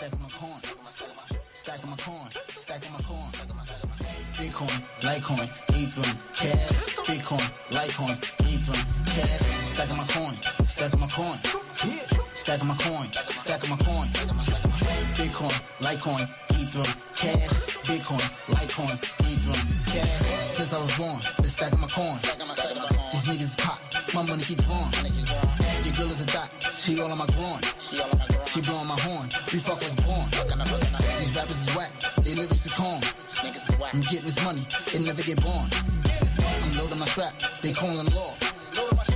stacking my coin, stacking my coin, stacking my coin. Bitcoin, Litecoin, Ethereum, cash. Bitcoin, Litecoin, Ethereum, cash. Stacking my coin, stacking my coin, stacking my coin, stacking my coin. Bitcoin, Litecoin, Ethereum, cash. Bitcoin, Litecoin, Ethereum, cash. Since I was born, been stacking my coin. These niggas pop, my money keep growing. Your girl is a dot, she all on my groin. She blowing my horn, we fuck like porn. These rappers is whack, they lyrics is corn. I'm getting this money, it never get born. I'm loading my strap, they calling law.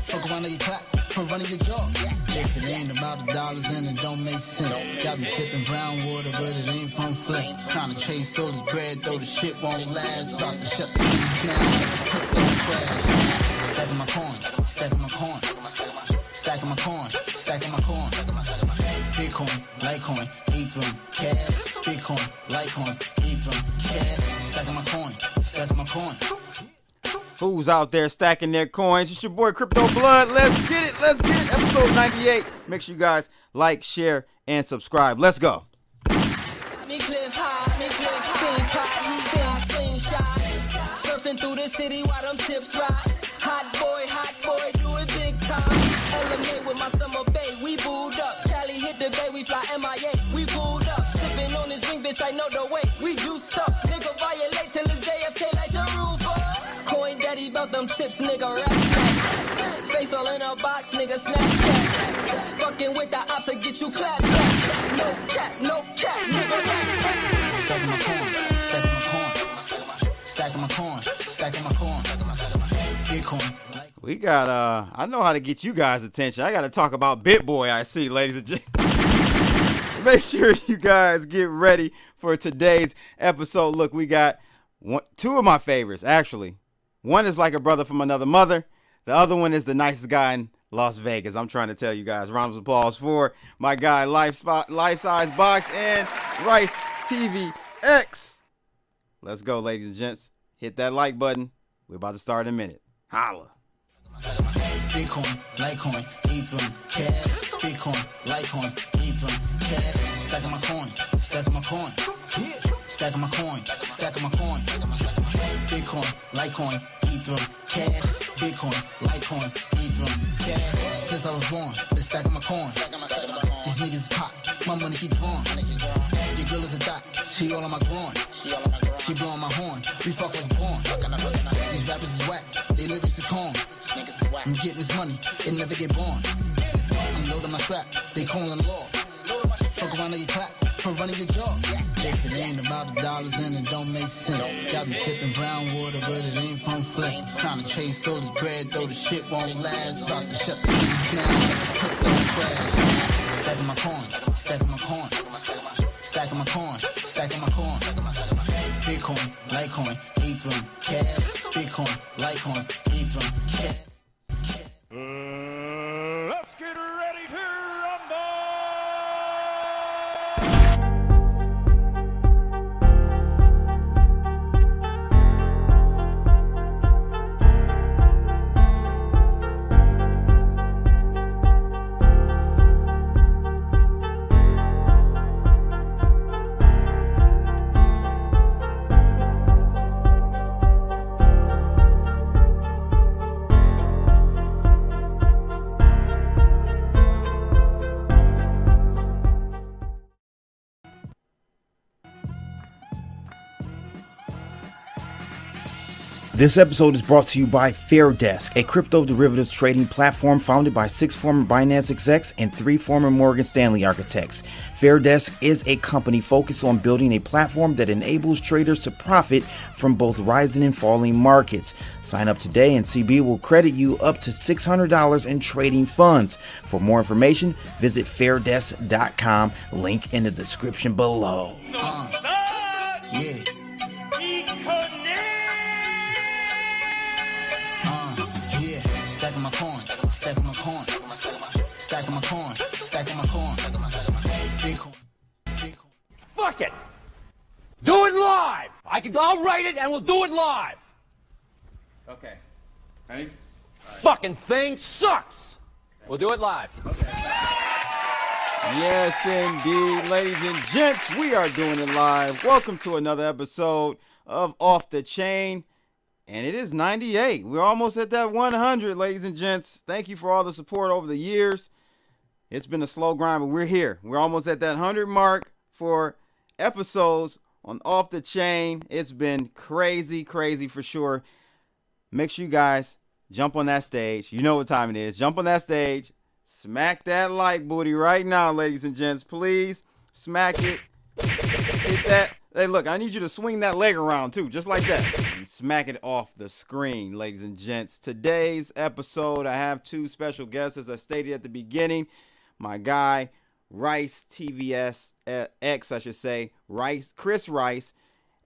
Fuck around on your clap, for running your job. If it ain't about the dollars, then it don't make sense. Got me sipping brown water, but it ain't from Flint. Trying to chase all this bread, though the shit won't last. About to shut the city down like a crypto crash. Stacking my coin, stacking my coin, stacking my coin, stacking my coin. Bitcoin, Litecoin, Ethereum, cash. Bitcoin, Litecoin, Ethereum, cash. Stacking my coin, stacking my coin. Fools out there stacking their coins. It's your boy CryptoBlood. Let's get it. Let's get it. Episode 98. Make sure you guys like, share, and subscribe. Let's go. Surfing through the city while them chips rise. Hot boy, do it big time. Element with my summer bay, we booed up. Cali hit the bay, we fly MIA, we booed up. Sipping on this drink, bitch, I know the way. We juiced up, nigga violate till it's JFK like your roof up. Coin daddy bout them chips, nigga rap snacks. Face all in a box, nigga Snapchat. Fucking with the ops to get you clapped back. No cap, nigga rap. Stacking my coin, stacking my coin, stacking my coin, stacking my coin. Bitcoin. We got, I know how to get you guys' attention. I got to talk about BitBoy, I see, ladies and gentlemen. Make sure you guys get ready for today's episode. Look, we got two of my favorites, actually. One is like a brother from another mother. The other one is the nicest guy in Las Vegas. I'm trying to tell you guys. Rounds of applause for my guy, Life Size Box and Rice TV X. Let's go, ladies and gents. Hit that like button. We're about to start in a minute. Holla. Bitcoin, Litecoin, Ethereum, cash. Bitcoin, Litecoin, Ethereum, cash. Stacking my coin, stacking my coin, stacking my coin, stacking my coin. Bitcoin, Litecoin, Ethereum, cash. Bitcoin, Litecoin, Ethereum, cash. Since I was born, been stacking my coin. These niggas pop, my money keep growing. Your girl is a dot, she all on my groin. She blowing my horn, we fuck like porn. These rappers is whack, they lyrics is corn. I'm getting this money, it never get born. I'm loading my strap, they calling law. Fuck around on your clap, for running your job. If it ain't about the dollars, then it don't make sense. Got me sipping brown water, but it ain't from Flint. Trying to chase all this bread, though the shit won't last. About to shut the city down like a crypto crash. Stacking my coin, stacking my coin, stacking my coin, stacking my coin. Bitcoin, Litecoin, Ethereum, cash. Bitcoin, Litecoin, Ethereum, cash. Let's get ready to rumble! This episode is brought to you by FairDesk, a crypto derivatives trading platform founded by 6 former Binance execs and 3 former Morgan Stanley architects. FairDesk is a company focused on building a platform that enables traders to profit from both rising and falling markets. Sign up today and CB will credit you up to $600 in trading funds. For more information, visit fairdesk.com, link in the description below. Yeah. Stacking my coin, stacking my coin, stacking my coin, stacking my coin. Bitcoin, Bitcoin. Fuck it! Do it live! I'll write it and we'll do it live! Okay. Ready? Fucking thing sucks! We'll do it live. Okay. Yes, indeed. Ladies and gents, we are doing it live. Welcome to another episode of Off the Chain. And it is 98. We're almost at that 100, ladies and gents. Thank you for all the support over the years. It's been a slow grind, but we're here. We're almost at that 100 mark for episodes on Off the Chain. It's been crazy for sure. Make sure you guys jump on that stage. You know what time it is. Jump on that stage. Smack that like booty right now, ladies and gents. Please smack it. Hit that. Hey, look, I need you to swing that leg around too, just like that. And smack it off the screen, ladies and gents. Today's episode, I have two special guests, as I stated at the beginning. My guy, Rice TVS X, I should say, Chris Rice,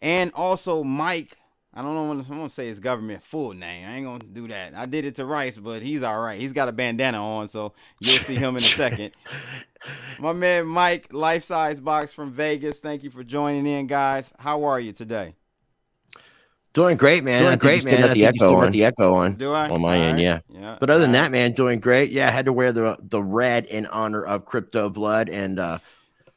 and also Mike. I don't know what I'm going to say his government full name. I ain't going to do that. I did it to Rice, but he's all right. He's got a bandana on, so you'll see him in a second. My man Mike, Life Size Box from Vegas. Thank you for joining in, guys. How are you today? Doing great, man. I think you still got the echo on. Do I? On my end, yeah. But other than that, man, doing great. Yeah, I had to wear the red in honor of CryptoBlood, and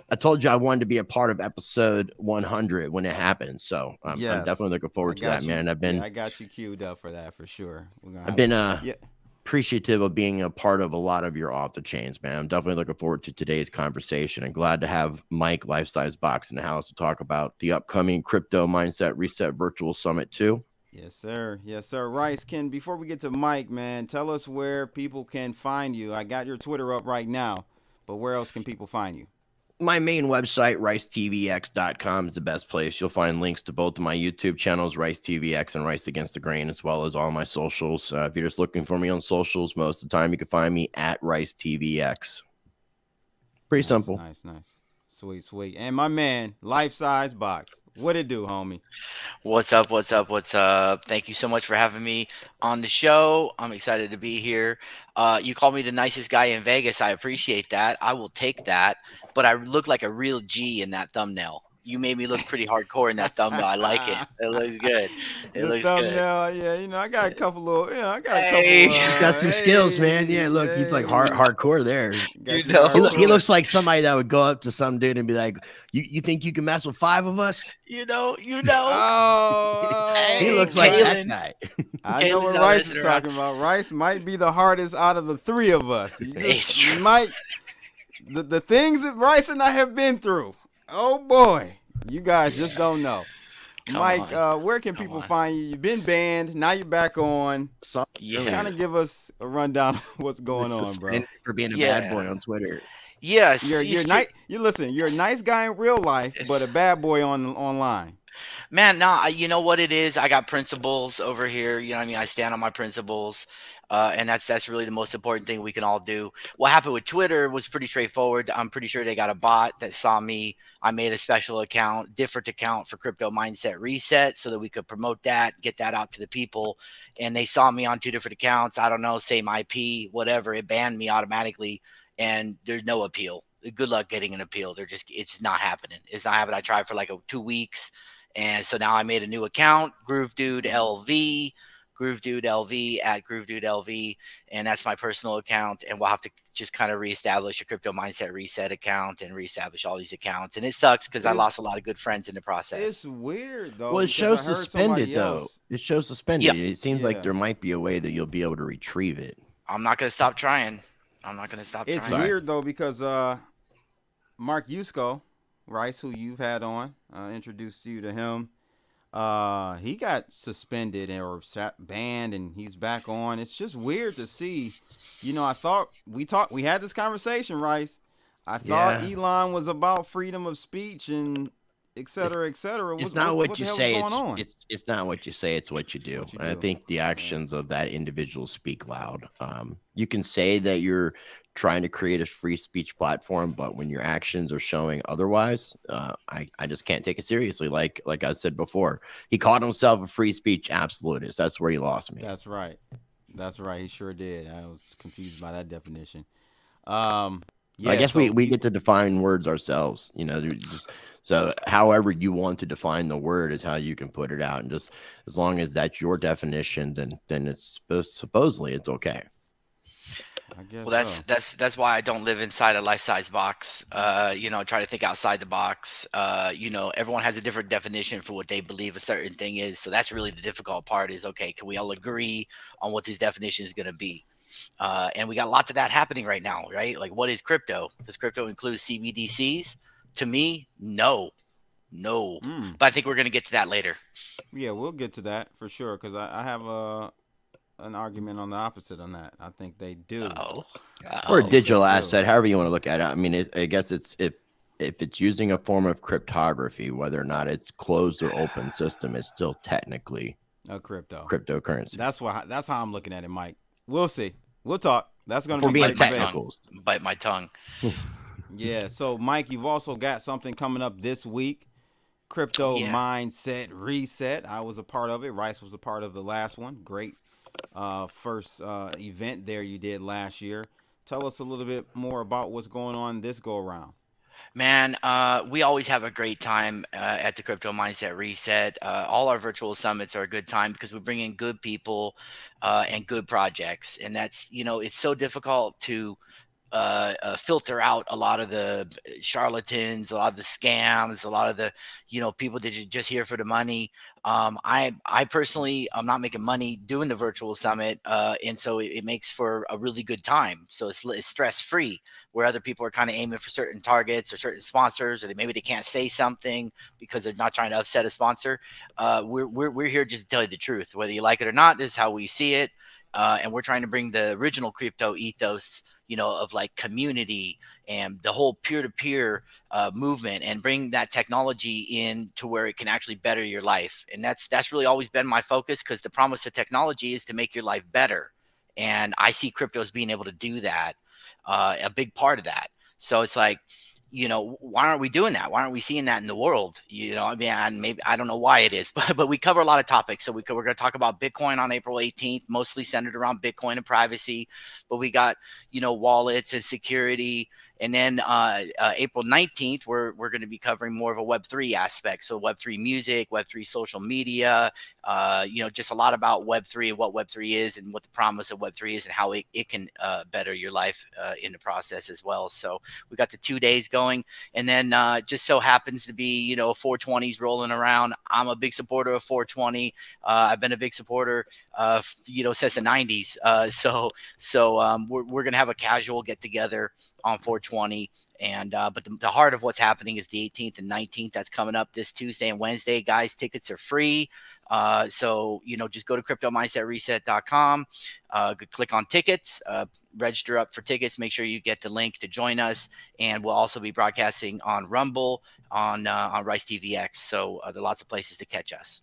I told you I wanted to be a part of episode 100 when it happened. So I'm definitely looking forward to that, man. I got you queued up for that for sure. I've been appreciative of being a part of a lot of your off the chains, man. I'm definitely looking forward to today's conversation and glad to have Mike Life Size Box in the house to talk about the upcoming Crypto Mindset Reset Virtual Summit 2. Yes, sir. Yes, sir. Rice, before we get to Mike, man, tell us where people can find you. I got your Twitter up right now, but where else can people find you? My main website, ricetvx.com, is the best place. You'll find links to both of my YouTube channels, Rice TVX and Rice Against the Grain, as well as all my socials. If you're just looking for me on socials, most of the time you can find me at Rice TVX. Pretty simple. Nice. Sweet. And my man, Life Size Box. What it do, homie? What's up? Thank you so much for having me on the show. I'm excited to be here. You called me the nicest guy in Vegas. I appreciate that. I will take that. But I look like a real G in that thumbnail. You made me look pretty hardcore in that thumbnail. I like it. It looks good. Yeah, I got a couple little, got some skills, man. Yeah, look, he's like hardcore there. He looks like somebody that would go up to some dude and be like, you think you can mess with 5 of us? You know. He looks like that guy. I know what Rice is talking about. Rice might be the hardest out of the 3 of us. You might, the things that Rice and I have been through. Oh boy, you guys just don't know. Mike, where can people find you? You've been banned, now you're back on. Kind of give us a rundown of what's going on, bro. For being a bad boy on Twitter. Yes, you're nice. You're a nice guy in real life, but a bad boy online. Man, nah, you know what it is? I got principles over here. You know what I mean? I stand on my principles. And that's really the most important thing we can all do. What happened with Twitter was pretty straightforward. I'm pretty sure they got a bot that saw me. I made a special different account for Crypto Mindset Reset so that we could promote that, get that out to the people. And they saw me on 2 different accounts. I don't know, same IP, whatever. It banned me automatically, and there's no appeal. Good luck getting an appeal. It's not happening. It's not happening. I tried for like 2 weeks, and so now I made a new account, Groove Dude LV. Groove Dude LV at Groove Dude LV, and that's my personal account. And we'll have to just kind of reestablish a Crypto Mindset Reset account and reestablish all these accounts. And it sucks because I lost a lot of good friends in the process. It's weird though. Well, it shows suspended though. It shows suspended. Yeah. It seems like there might be a way that you'll be able to retrieve it. I'm not going to stop trying. It's weird though because Mark Yusko, Rice, who you've had on, introduced you to him. He got suspended or banned, and he's back on. It's just weird to see. I thought we had this conversation, Rice. I thought Elon was about freedom of speech and et cetera, et cetera. It's not what you say. It's not what you say. It's what you do. And I think the actions of that individual speak loud. You can say that you're trying to create a free speech platform, but when your actions are showing otherwise, I just can't take it seriously. Like I said before, he called himself a free speech absolutist. That's where he lost me. That's right. He sure did. I was confused by that definition. I guess we get to define words ourselves, so however you want to define the word is how you can put it out. And just as long as that's your definition, then it's supposedly it's okay. I guess Well, so. that's why I don't live inside a life-size box. Try to think outside the box. Everyone has a different definition for what they believe a certain thing is. So that's really the difficult part is, okay, can we all agree on what this definition is going to be? And we got lots of that happening right now, right? Like, what is crypto? Does crypto include CBDCs? To me, no. But I think we're going to get to that later. Yeah, we'll get to that for sure, because I have an argument on the opposite on that. I think they do. Or a digital asset, however you want to look at it. I mean, I guess it's if it's using a form of cryptography, whether or not it's closed or open system, it's still technically a cryptocurrency. That's how I'm looking at it, Mike. We'll see. We'll talk. That's going to be great technical. Bite my tongue. Yeah. So, Mike, you've also got something coming up this week. Crypto Mindset Reset. I was a part of it. Rice was a part of the last one. Great first event there you did last year. Tell us a little bit more about what's going on this go around. Man, we always have a great time at the Crypto Mindset Reset. All our virtual summits are a good time because we bring in good people and good projects. And that's, it's so difficult to filter out a lot of the charlatans, a lot of the scams, a lot of the, people that are just here for the money. I personally, I'm not making money doing the virtual summit. And so it makes for a really good time. So it's stress-free, where other people are kind of aiming for certain targets or certain sponsors, or maybe they can't say something because they're not trying to upset a sponsor. We're here just to tell you the truth, whether you like it or not. This is how we see it. And we're trying to bring the original crypto ethos, of like community and the whole peer-to-peer movement, and bring that technology in to where it can actually better your life. And that's really always been my focus, because the promise of technology is to make your life better. And I see crypto as being able to do that, a big part of that. So it's like, why aren't we doing that? Why aren't we seeing that in the world? Maybe I don't know why it is, but we cover a lot of topics. So we're going to talk about Bitcoin on April 18th, mostly centered around Bitcoin and privacy. But we got, wallets and security. And then April 19th, we're going to be covering more of a Web3 aspect. So Web3 music, Web3 social media, just a lot about Web3 and what Web3 is and what the promise of Web3 is and how it can better your life in the process as well. So we got the 2 days going. And then just so happens to be, 420s rolling around. I'm a big supporter of 420. I've been a big supporter since the 90s. We're going to have a casual get together on 420. And but the heart of what's happening is the 18th and 19th. That's coming up this Tuesday and Wednesday. Guys, tickets are free. So just go to cryptomindsetreset.com, click on tickets, register up for tickets, make sure you get the link to join us. And we'll also be broadcasting on Rumble, on Rice TVX. So there are lots of places to catch us.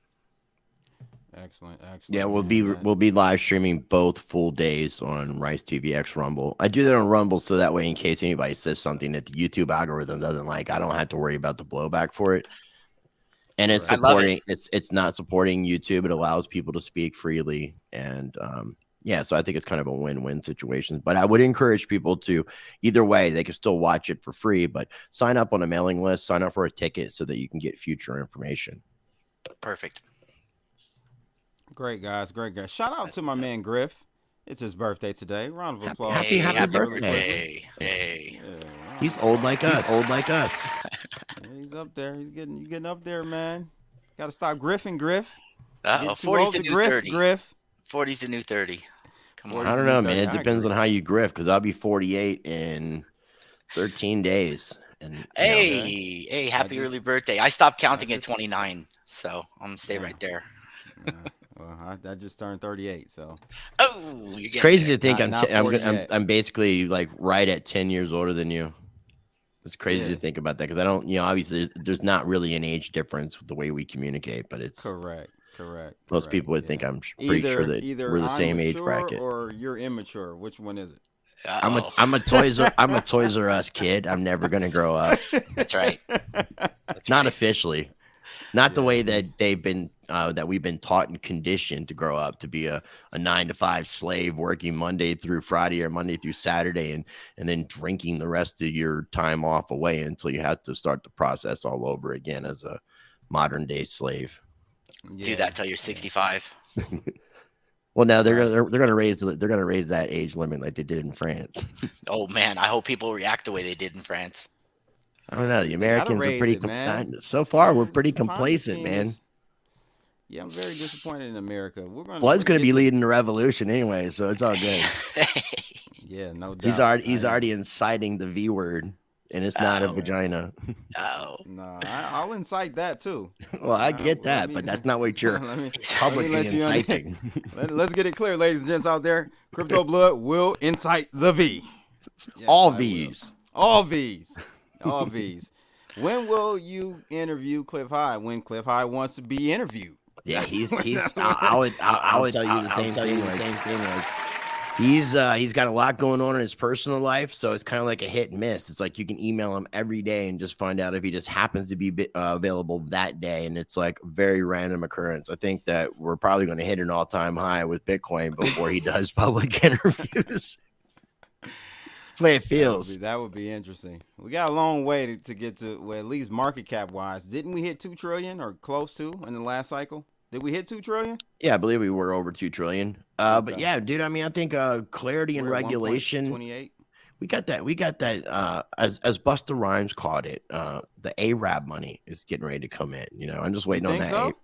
Excellent. Yeah, we'll be live streaming both full days on Rice TVX Rumble. I do that on Rumble so that way, in case anybody says something that the YouTube algorithm doesn't like, I don't have to worry about the blowback for it. And it's supporting, it's not supporting YouTube. It allows people to speak freely. And so I think it's kind of a win-win situation. But I would encourage people to, either way, they can still watch it for free, but sign up on a mailing list, sign up for a ticket so that you can get future information. Perfect. Great, guys. Shout out to my man Griff. It's his birthday today. Round of applause. Happy birthday. Hey. Yeah, he's old like us. Yeah, he's up there. You're getting up there, man. Got to stop griffing, Griff. 40's the new 30. Griff. 40's the new 30. Come on. I don't know, man. It depends on how you griff, because I'll be 48 in 13 days. And hey, happy early birthday. I stopped counting at 29, so I'm going to stay right there. Well, I just turned 38, so. It's crazy to think I'm basically like right at 10 years older than you. It's crazy to think about that, because I don't, obviously there's not really an age difference with the way we communicate, but it's correct. Most people would think I'm pretty sure that we're the same age bracket. Or you're immature. Which one is it? I'm a Toys R Us kid. I'm never gonna grow up. That's right. Not officially. Not the way that they've been that we've been taught and conditioned to grow up to be a 9-to-5 slave, working Monday through Friday or Monday through Saturday, and then drinking the rest of your time off away until you have to start the process all over again as a modern day slave. Do that till you're 65. Well, now they're gonna raise that age limit like they did in France. Oh man, I hope people react the way they did in France. I don't know. The Americans are pretty so far. We're pretty complacent, man. Yeah, I'm very disappointed in America. Blood's going to be leading the revolution anyway, so it's all good. Yeah, no doubt. He's already inciting the V word, and it's not a vagina. Oh. No, I'll incite that too. Well, I get that, but that's not what you're publicly inciting. Let's get it clear, ladies and gents out there. CryptoBlood will incite the V. Yes, all V's. All V's. All V's. When will you interview Cliff High? When Cliff High wants to be interviewed. Yeah, he's. I would tell you the same thing. Like, he's got a lot going on in his personal life, so it's kind of like a hit and miss. It's like you can email him every day and just find out if he just happens to be available that day, and it's like a very random occurrence. I think that we're probably going to hit an all-time high with Bitcoin before he does public interviews. That's the way it feels. That would be interesting. We got a long way to get to, at least market cap wise. Didn't we hit 2 trillion or close to in the last cycle? Did we hit 2 trillion? Yeah, I believe we were over 2 trillion. But yeah, dude, I mean, I think clarity and regulation. 28. We got that. As Busta Rhymes called it, the Arab money is getting ready to come in. You know, I'm just waiting on that. So?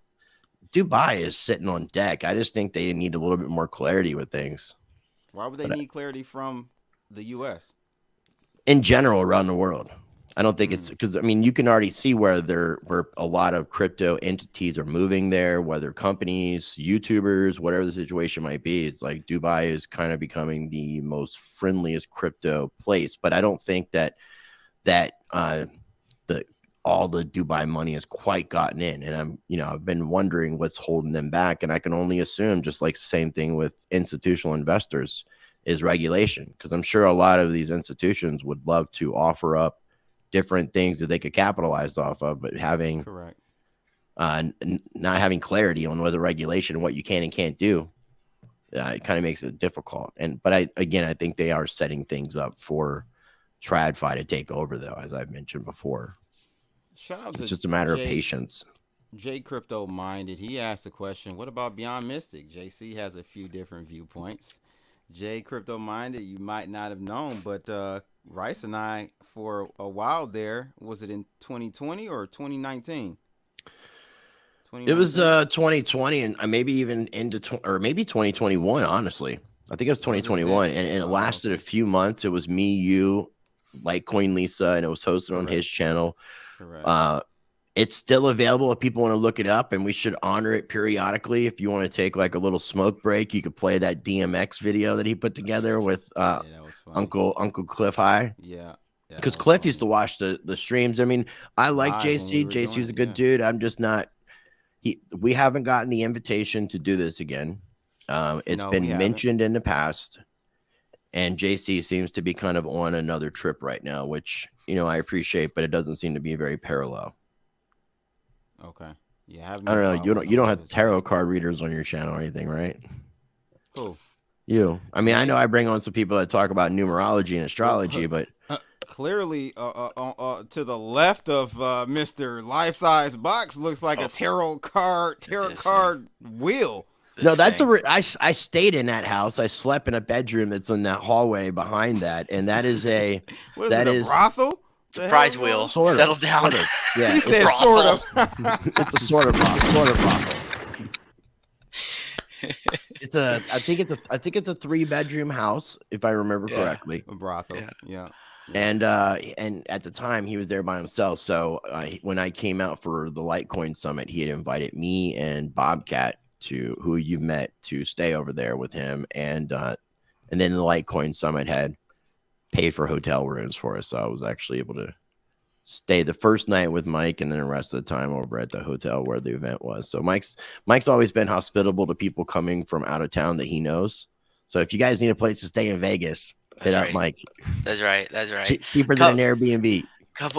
Dubai is sitting on deck. I just think they need a little bit more clarity with things. Why would they need clarity from the U.S. in general around the world? I don't think it's because, I mean, you can already see where a lot of crypto entities are moving there, whether companies, YouTubers, whatever the situation might be. It's like Dubai is kind of becoming the most friendliest crypto place, but I don't think that all the Dubai money has quite gotten in. And I've been wondering what's holding them back. And I can only assume, just like the same thing with institutional investors, is regulation, because I'm sure a lot of these institutions would love to offer up different things that they could capitalize off of, but having not having clarity on whether regulation and what you can and can't do, it kind of makes it difficult. But I think they are setting things up for TradFi to take over, though, as I've mentioned before. It's just a matter of patience. J Crypto Minded, he asked a question, what about Beyond Mystic? JC has a few different viewpoints. J Crypto Minded, you might not have known, but Rice and I, for a while there, was it in 2020 or 2019? It was 2020, and maybe even into or maybe 2021. Honestly, I think it was 2021, and it lasted a few months. It was me, you, Litecoin Lisa, and it was hosted on his channel. Correct. It's still available if people want to look it up, and we should honor it periodically. If you want to take like a little smoke break, you could play that DMX video that he put together with Uncle Cliff High. Yeah. Because Cliff used to watch the streams. I mean, I like JC. JC's a good dude. I'm just not. We haven't gotten the invitation to do this again. It's been mentioned in the past, and JC seems to be kind of on another trip right now, which I appreciate, but it doesn't seem to be very parallel. Okay. Yeah, I don't know. You don't have tarot card readers on your channel or anything, right? Cool. You. I mean, I know I bring on some people that talk about numerology and astrology, but clearly, to the left of Mr. Life Size Box looks like a tarot card wheel. No, that's I stayed in that house. I slept in a bedroom that's in that hallway behind that, and that is a a brothel. Surprise wheel. Sort of. Settle down. Yeah, he said sort of. It's a sort of brothel. I think it's a 3-bedroom house, if I remember correctly. A brothel. Yeah. And at the time he was there by himself. So when I came out for the Litecoin Summit, he had invited me and Bobcat, who you met, to stay over there with him, and then the Litecoin Summit had paid for hotel rooms for us, so I was actually able to stay the first night with Mike, and then the rest of the time over at the hotel where the event was. So Mike's always been hospitable to people coming from out of town that he knows. So if you guys need a place to stay in Vegas, hit up Mike. That's right. Cheaper than an Airbnb.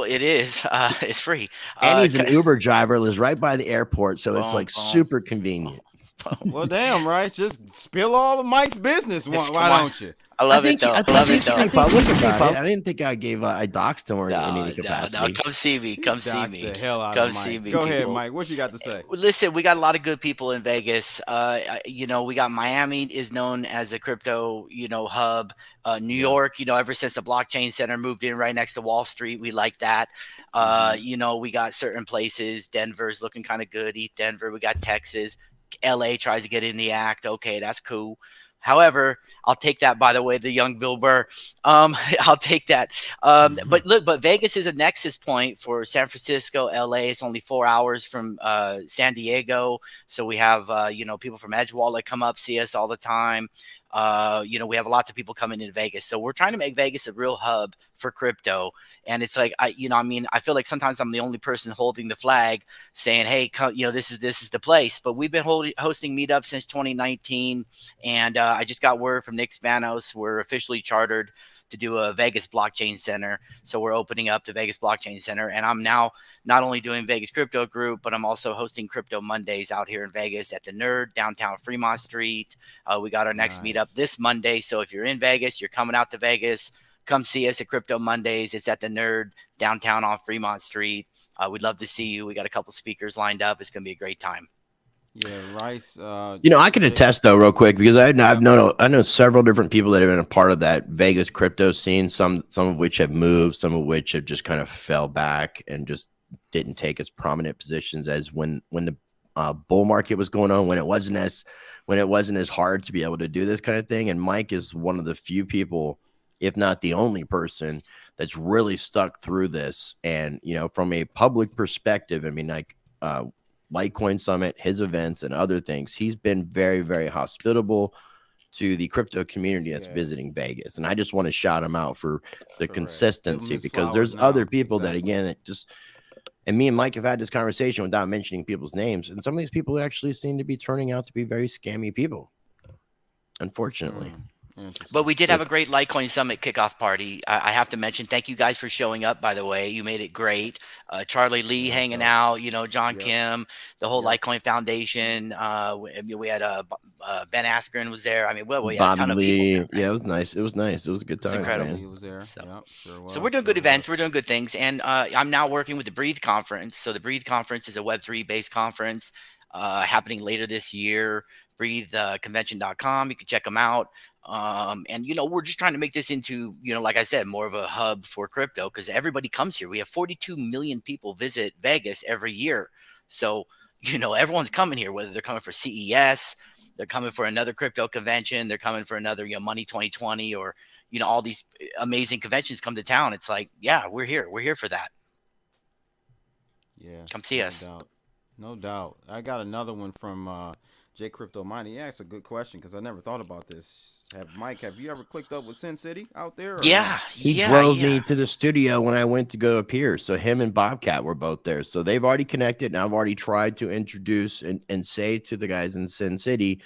It is. It's free. And he's an Uber driver, lives right by the airport, so it's super convenient. Well, damn, right? Just spill all of Mike's business. Why don't you? I love it though. I love think it though. he's pretty public about it. I didn't think I gave I doxed him or in any capacity. No, come see me. Come see Dox me. the hell out Come of see Mike. me. Go ahead, people. Mike. What you got to say? Listen, we got a lot of good people in Vegas. You know, we got Miami is known as a crypto, you know, hub. New York, you know, ever since the blockchain center moved in right next to Wall Street, we like that. You know, we got certain places. Denver's looking kind of good. ETH Denver. We got Texas. LA tries to get in the act. Okay, that's cool. However, I'll take that, by the way, the young Bill Burr. I'll take that. But Vegas is a nexus point for San Francisco, LA. It's only 4 hours from San Diego. So we have, you know, people from Edgewater come up, see us all the time. You know, we have lots of people coming into Vegas. So we're trying to make Vegas a real hub for crypto. And it's like, I feel like sometimes I'm the only person holding the flag saying, hey, come, you know, this is the place. But we've been hosting meetups since 2019. And I just got word from Nick Spanos. We're officially chartered to do a Vegas blockchain center. So we're opening up the Vegas blockchain center. And I'm now not only doing Vegas Crypto Group, but I'm also hosting Crypto Mondays out here in Vegas at the Nerd, downtown Fremont Street. We got our next meetup this Monday. So if you're in Vegas, you're coming out to Vegas, come see us at Crypto Mondays. It's at the Nerd, downtown on Fremont Street. We'd love to see you. We got a couple speakers lined up. It's going to be a great time. Yeah, Rice. You know, I can attest though, real quick, because I know several different people that have been a part of that Vegas crypto scene. Some of which have moved, some of which have just kind of fell back and just didn't take as prominent positions as when the bull market was going on, when it wasn't as hard to be able to do this kind of thing. And Mike is one of the few people, if not the only person, that's really stuck through this. And you know, from a public perspective, I mean, like Litecoin Summit, his events, and other things, he's been very, very hospitable to the crypto community that's visiting Vegas. And I just want to shout him out for the consistency, because there's other people that, again, it just, and me and Mike have had this conversation without mentioning people's names. And some of these people actually seem to be turning out to be very scammy people, unfortunately. But we did have a great Litecoin Summit kickoff party. I have to mention, thank you guys for showing up, by the way. You made it great. Charlie Lee hanging out, you know, John Kim, the whole Litecoin Foundation. We had Ben Askren was there. I mean, we had a ton of people there. Yeah, it was nice. It was nice. It was a good time. It's incredible. He was there. So we're doing good events. We're doing good things. And I'm now working with the Breathe Conference. So the Breathe Conference is a Web3 based conference happening later this year. BreatheConvention.com. You can check them out. And, you know, we're just trying to make this into, you know, like I said, more of a hub for crypto, because everybody comes here. We have 42 million people visit Vegas every year. So, you know, everyone's coming here, whether they're coming for CES, they're coming for another crypto convention, they're coming for another, you know, Money 2020, or, you know, all these amazing conventions come to town. It's like, yeah, we're here. We're here for that. Yeah. Come see us. No doubt. I got another one from J Crypto Mining. He asked a good question, because I never thought about this. Mike, have you ever clicked up with Sin City out there? Yeah. He drove me to the studio when I went to go appear. So him and Bobcat were both there. So they've already connected, and I've already tried to introduce and say to the guys in Sin City,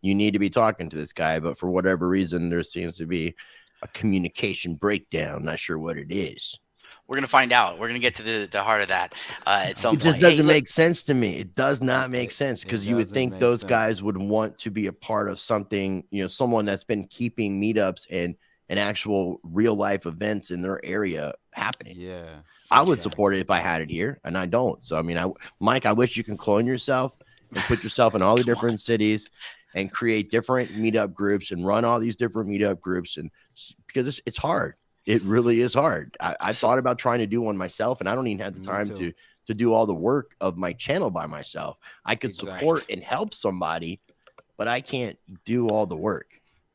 you need to be talking to this guy. But for whatever reason, there seems to be a communication breakdown. Not sure what it is. We're going to find out. We're going to get to the heart of that at some point. It just doesn't make sense to me. It does not make sense, because you would think those guys would want to be a part of something, you know, someone that's been keeping meetups and actual real life events in their area happening. Yeah. I would support it if I had it here, and I don't. So, I mean, Mike, I wish you can clone yourself and put yourself in all the different cities and create different meetup groups and run all these different meetup groups. And because it's hard. It really is hard. I thought about trying to do one myself, and I don't even have the time to do all the work of my channel by myself. I could support and help somebody, but I can't do all the work.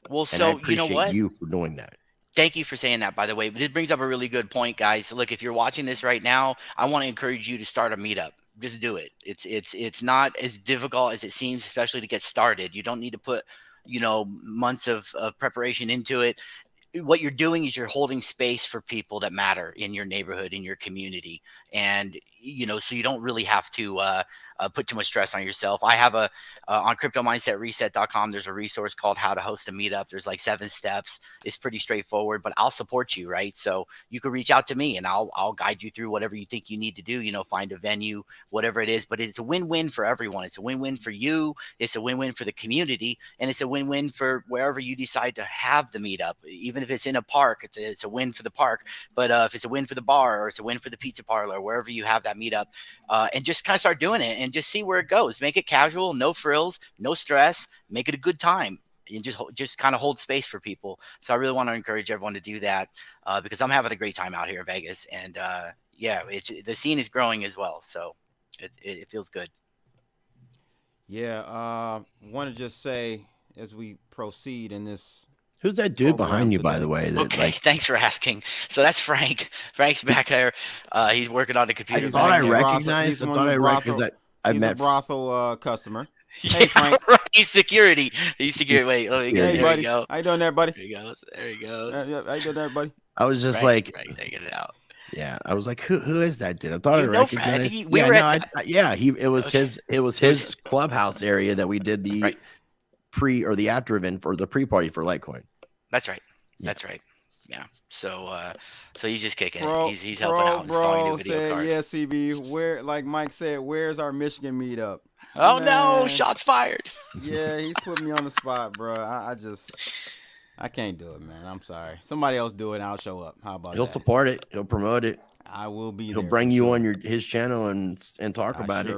Well, and so I appreciate you know what? You for doing that. Thank you for saying that, by the way. This brings up a really good point, guys. Look, if you're watching this right now, I want to encourage you to start a meetup. Just do it. It's not as difficult as it seems, especially to get started. You don't need to put, you know, months of preparation into it. What you're doing is you're holding space for people that matter in your neighborhood, in your community. And so you don't really have to put too much stress on yourself. I have on cryptomindsetreset.com, there's a resource called How to Host a Meetup. There's like 7 steps. It's pretty straightforward, but I'll support you, right? So you can reach out to me and I'll guide you through whatever you think you need to do, find a venue, whatever it is. But it's a win-win for everyone. It's a win-win for you. It's a win-win for the community, and it's a win-win for wherever you decide to have the meetup. Even if it's in a park, it's a win for the park. But if it's a win for the bar, or it's a win for the pizza parlor, wherever you have that meetup, and just kind of start doing it and just see where it goes. Make it casual, no frills, no stress. Make it a good time, and just kind of hold space for people. So I really want to encourage everyone to do that because I'm having a great time out here in Vegas, and the scene is growing as well. So it feels good. Yeah, want to just say as we proceed in this. Who's that dude behind you, by the way? Okay, thanks for asking. So that's Frank. Frank's back there. He's working on the computer. I thought I recognized that. He's a brothel customer. Hey, Frank. He's security. Wait, let me go. Hey, there buddy. we go. How you doing there, buddy? There he goes. How you doing there, buddy? I was just Frank's taking it out. Yeah, I was like, who is that dude? I thought I recognized. It was his clubhouse area that we did the pre or the after event for the pre-party for Litecoin. That's right. Yeah. That's right. Yeah. So he's just kicking it. He's helping out. Bro said, yeah, CB, where, like Mike said, where's our Michigan meetup? Oh, no, shots fired. Yeah, he's putting me on the spot, bro. I can't do it, man. I'm sorry. Somebody else do it and I'll show up. How about that? He'll support it. He'll promote it. I will be He'll bring you on his channel and talk about it.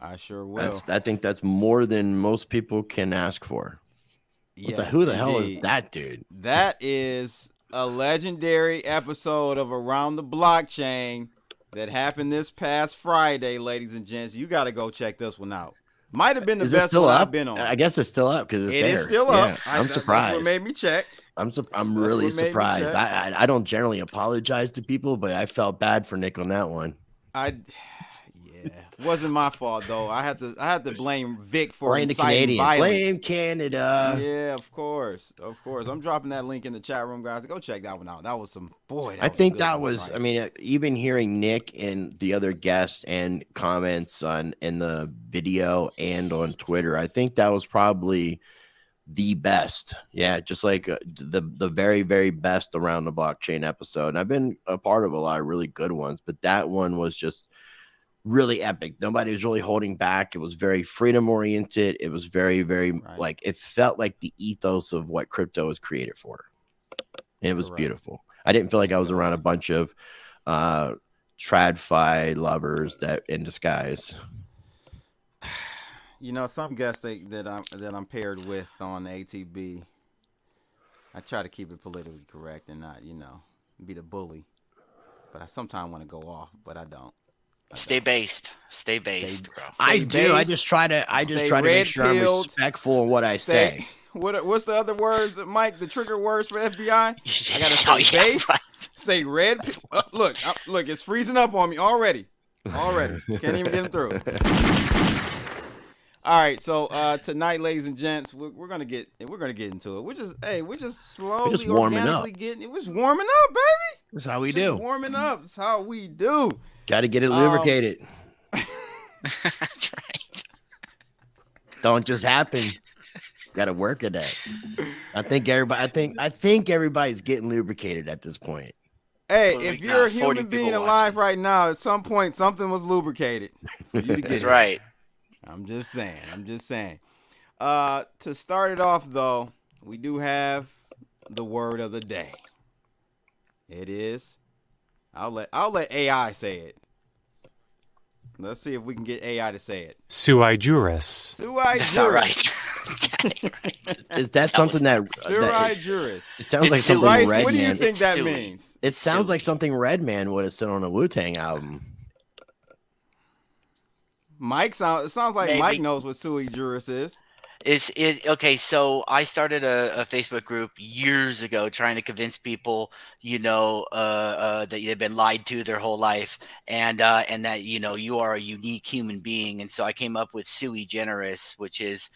I sure will. I think that's more than most people can ask for. Who the hell is that dude? That is a legendary episode of Around the Blockchain that happened this past Friday, ladies and gents. You got to go check this one out. Might have been the best one I've been on. I guess it's still up because it is still up. Yeah, I'm surprised. That's what made me check. I'm really surprised. I don't generally apologize to people, but I felt bad for Nick on that one. It wasn't my fault though. I had to blame Vic for inciting violence. Blame Canada. Yeah, of course. I'm dropping that link in the chat room, guys. Go check that one out. That was some I think that was. I mean, even hearing Nick and the other guests and comments in the video and on Twitter, I think that was probably the best. Yeah, just like the very, very best Around the Blockchain episode. And I've been a part of a lot of really good ones, but that one was just really epic. Nobody was really holding back. It was very freedom oriented. It was very, very like it felt like the ethos of what crypto was created for. And it was beautiful. I didn't feel like I was around a bunch of TradFi lovers that in disguise. Some guests that I'm paired with on ATB, I try to keep it politically correct and not, be the bully. But I sometimes want to go off, but I don't. Stay based, bro. I do. I just try to make sure I'm respectful of what I say. What's the other words, Mike? The trigger words for FBI? I gotta stay based. Right. Say red. Look, it's freezing up on me already. Can't even get them through. All right, so tonight, ladies and gents, we're gonna get into it. We're just slowly warming up. We're just warming up, baby. That's how we do. Warming up. That's how we do. Got to get it lubricated. That's right. Don't just happen. Got to work at that. I think everybody's getting lubricated at this point. Hey, if you're a human being alive right now, at some point something was lubricated for you to get. That's right. I'm just saying. To start it off, though, we do have the word of the day. It is. I'll let AI say it. Let's see if we can get AI to say it. Sui juris. That's all right. Is that something that Sui juris? It sounds like something Redman. What do you think that means? It sounds like something Redman would have said on a Wu-Tang album. It sounds like maybe. Mike knows what sui juris is. Okay? So I started a Facebook group years ago trying to convince people, that they've been lied to their whole life, and that you are a unique human being. And so I came up with sui generis, which is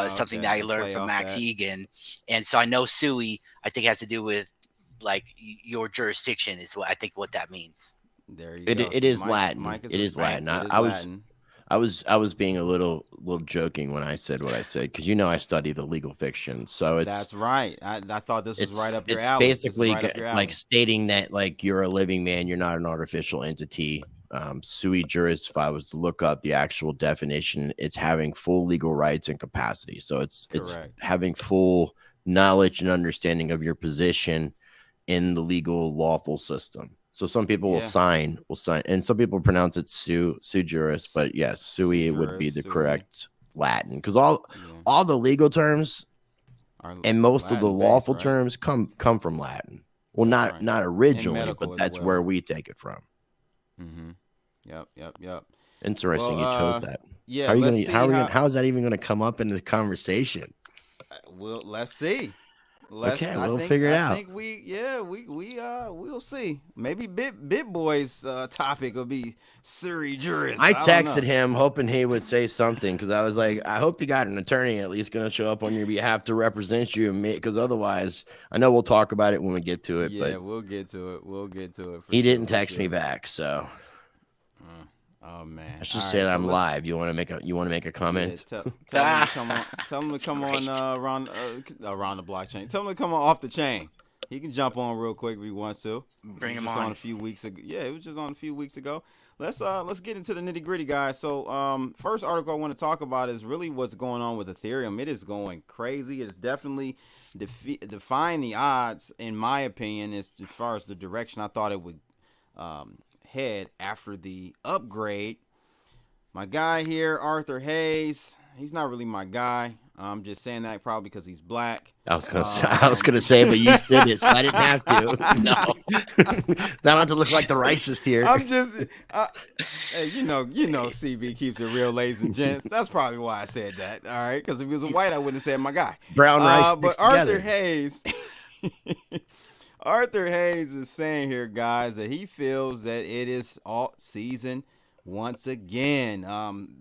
something that I learned from Max Egan. And so I know sui, I think, has to do with like your jurisdiction is what I think what that means. There you It go. it See, is Latin. It is Latin. I was being a little joking when I said what I said, because I study the legal fiction. So that's right. I thought this was right up your it's alley. basically Right up your alley. like stating that like you're a living man, you're not an artificial entity. Sui juris, if I was to look up the actual definition, it's having full legal rights and capacity. So it's having full knowledge and understanding of your position in the legal lawful system. So some people will sign, and some people pronounce it sui juris, but yes, sui would be the correct Latin, because all the legal terms and most Latin of the lawful terms come from Latin. Well, not originally, but that's where we take it from. Mm-hmm. Yep. Interesting, you chose that. Yeah. How is that even going to come up in the conversation? Well, let's see. We'll figure it out. I think we'll see. Maybe BitBoy's topic will be sui juris. I texted him hoping he would say something, because I was like, I hope you got an attorney at least going to show up on your behalf to represent you, because otherwise, I know we'll talk about it when we get to it. Yeah, but we'll get to it. He didn't text me back, so. Oh man! Let's just say that I'm live. You want to make a comment? Yeah, tell him to come on around the blockchain. Tell him to come on off the chain. He can jump on real quick if he wants to. Bring him on. A few weeks ago. Yeah, it was just on a few weeks ago. Let's get into the nitty gritty, guys. So first article I want to talk about is really what's going on with Ethereum. It is going crazy. It is definitely defying the odds, in my opinion, as far as the direction I thought it would head after the upgrade. My guy here, Arthur Hayes, he's not really my guy. I'm just saying that probably because he's black. I was gonna say, but you said it, so I didn't have to. No, I don't have to look like the racist here. I'm just, hey, you know, CB keeps it real, ladies and gents. That's probably why I said that. All right, because if he was a white, I wouldn't have said my guy. Brown rice sticks but Arthur together. Hayes. Arthur Hayes is saying here, guys, that he feels that it is alt season once again.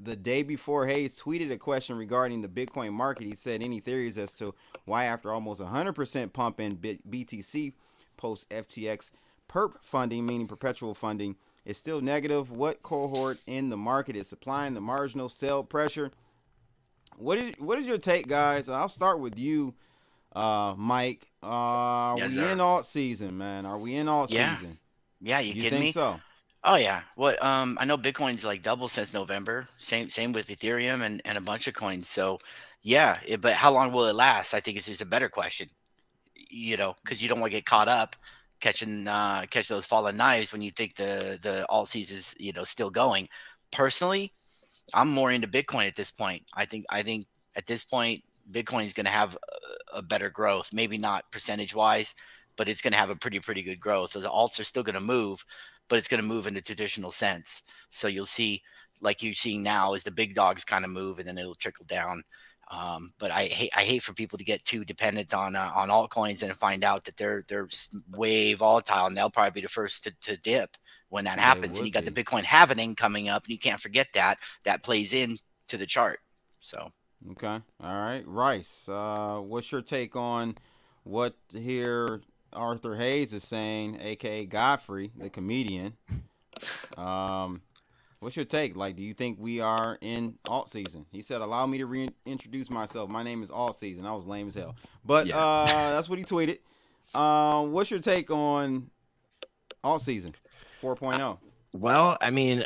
The day before Hayes tweeted a question regarding the Bitcoin market, he said, any theories as to why after almost 100% pump in BTC post FTX perp funding, meaning perpetual funding, is still negative? What cohort in the market is supplying the marginal sell pressure? What is your take, guys? I'll start with you, Mike. Are we in alt season, man? Are we in alt season? Yeah, you kidding me? You think so? Oh yeah. What? I know Bitcoin's like doubled since November. Same with Ethereum and a bunch of coins. So yeah, but how long will it last? I think it's just a better question. Because you don't want to get caught up catch those fallen knives when you think the alt season is still going. Personally, I'm more into Bitcoin at this point. I think at this point Bitcoin is going to have a better growth, maybe not percentage wise, but it's going to have a pretty good growth. So the alts are still going to move, but it's going to move in the traditional sense. So you'll see, like you're seeing now, is the big dogs kind of move, and then it'll trickle down. But I hate for people to get too dependent on altcoins and find out that they're way volatile, and they'll probably be the first to dip when that happens. And you got the Bitcoin halvening coming up, and you can't forget that plays into the chart. So. Okay. All right. Rice, what's your take on what here Arthur Hayes is saying, a.k.a. Godfrey, the comedian? What's your take? Like, do you think we are in alt season? He said, allow me to reintroduce myself. My name is alt season. I was lame as hell. But that's what he tweeted. What's your take on alt season 4.0? Well, I mean,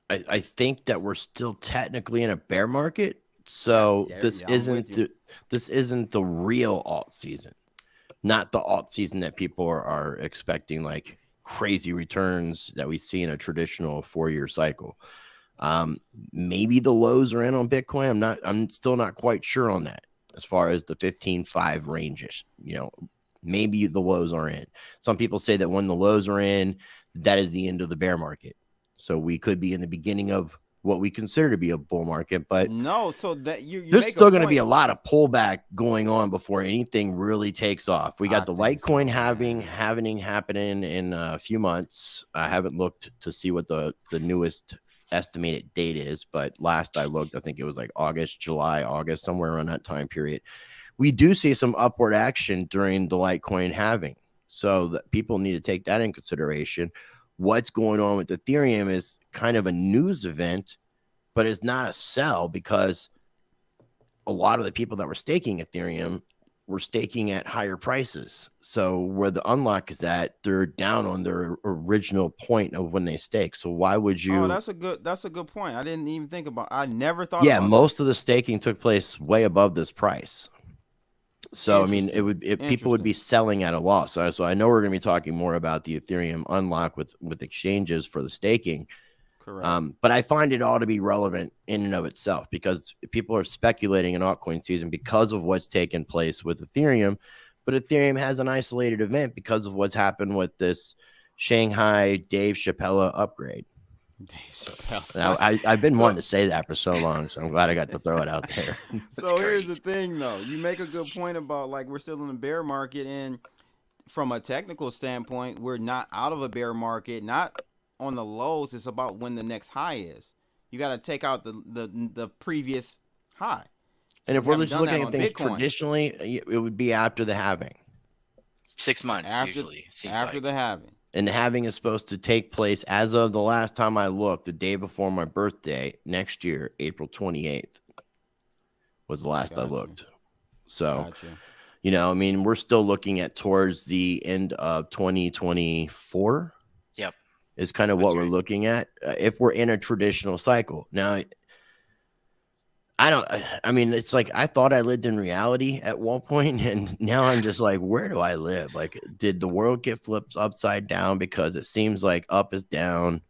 I think that we're still technically in a bear market. So this isn't the real alt season, not the alt season that people are expecting, like crazy returns that we see in a traditional 4-year cycle. Maybe the lows are in on Bitcoin. I'm still not quite sure on that as far as the 15.5 ranges. Maybe the lows are in. Some people say that when the lows are in, that is the end of the bear market. So we could be in the beginning of what we consider to be a bull market, but no, so that you there's still going to be a lot of pullback going on before anything really takes off. We got the Litecoin happening in a few months. I haven't looked to see what the newest estimated date is, but last I looked, I think it was like August, somewhere around that time period. We do see some upward action during the Litecoin halving, so that people need to take that in consideration. what's going on with Ethereum is kind of a news event, but it's not a sell, because a lot of the people that were staking Ethereum were staking at higher prices. So where the unlock is at, they're down on their original point of when they stake. So why would you? Oh, that's a good point. I didn't even think about. I never thought. Yeah, about most that. of the staking took place way above this price. So I mean, people would be selling at a loss. So I know we're going to be talking more about the Ethereum unlock with exchanges for the staking. Correct. But I find it all to be relevant in and of itself, because people are speculating in altcoin season because of what's taken place with Ethereum. But Ethereum has an isolated event because of what's happened with this Shanghai Dave Chappelle upgrade. Dave Chappelle. Now, I've been wanting to say that for so long, so I'm glad I got to throw it out there. So here's the thing, though. You make a good point about, like, we're still in a bear market, and from a technical standpoint, we're not out of a bear market, not on the lows. It's about when the next high is. You got to take out the previous high. And if we're just looking at things traditionally, it would be after the halving. 6 months usually. After the halving. And the halving is supposed to take place, as of the last time I looked, the day before my birthday next year, April 28th was the last I looked. So, you know, I mean, we're still looking at towards the end of 2024. Yep. Is kind of what we're looking at if we're in a traditional cycle. Now, I mean, it's like I thought I lived in reality at one point, and now I'm just like, where do I live? Like, did the world get flipped upside down? Because it seems like up is down.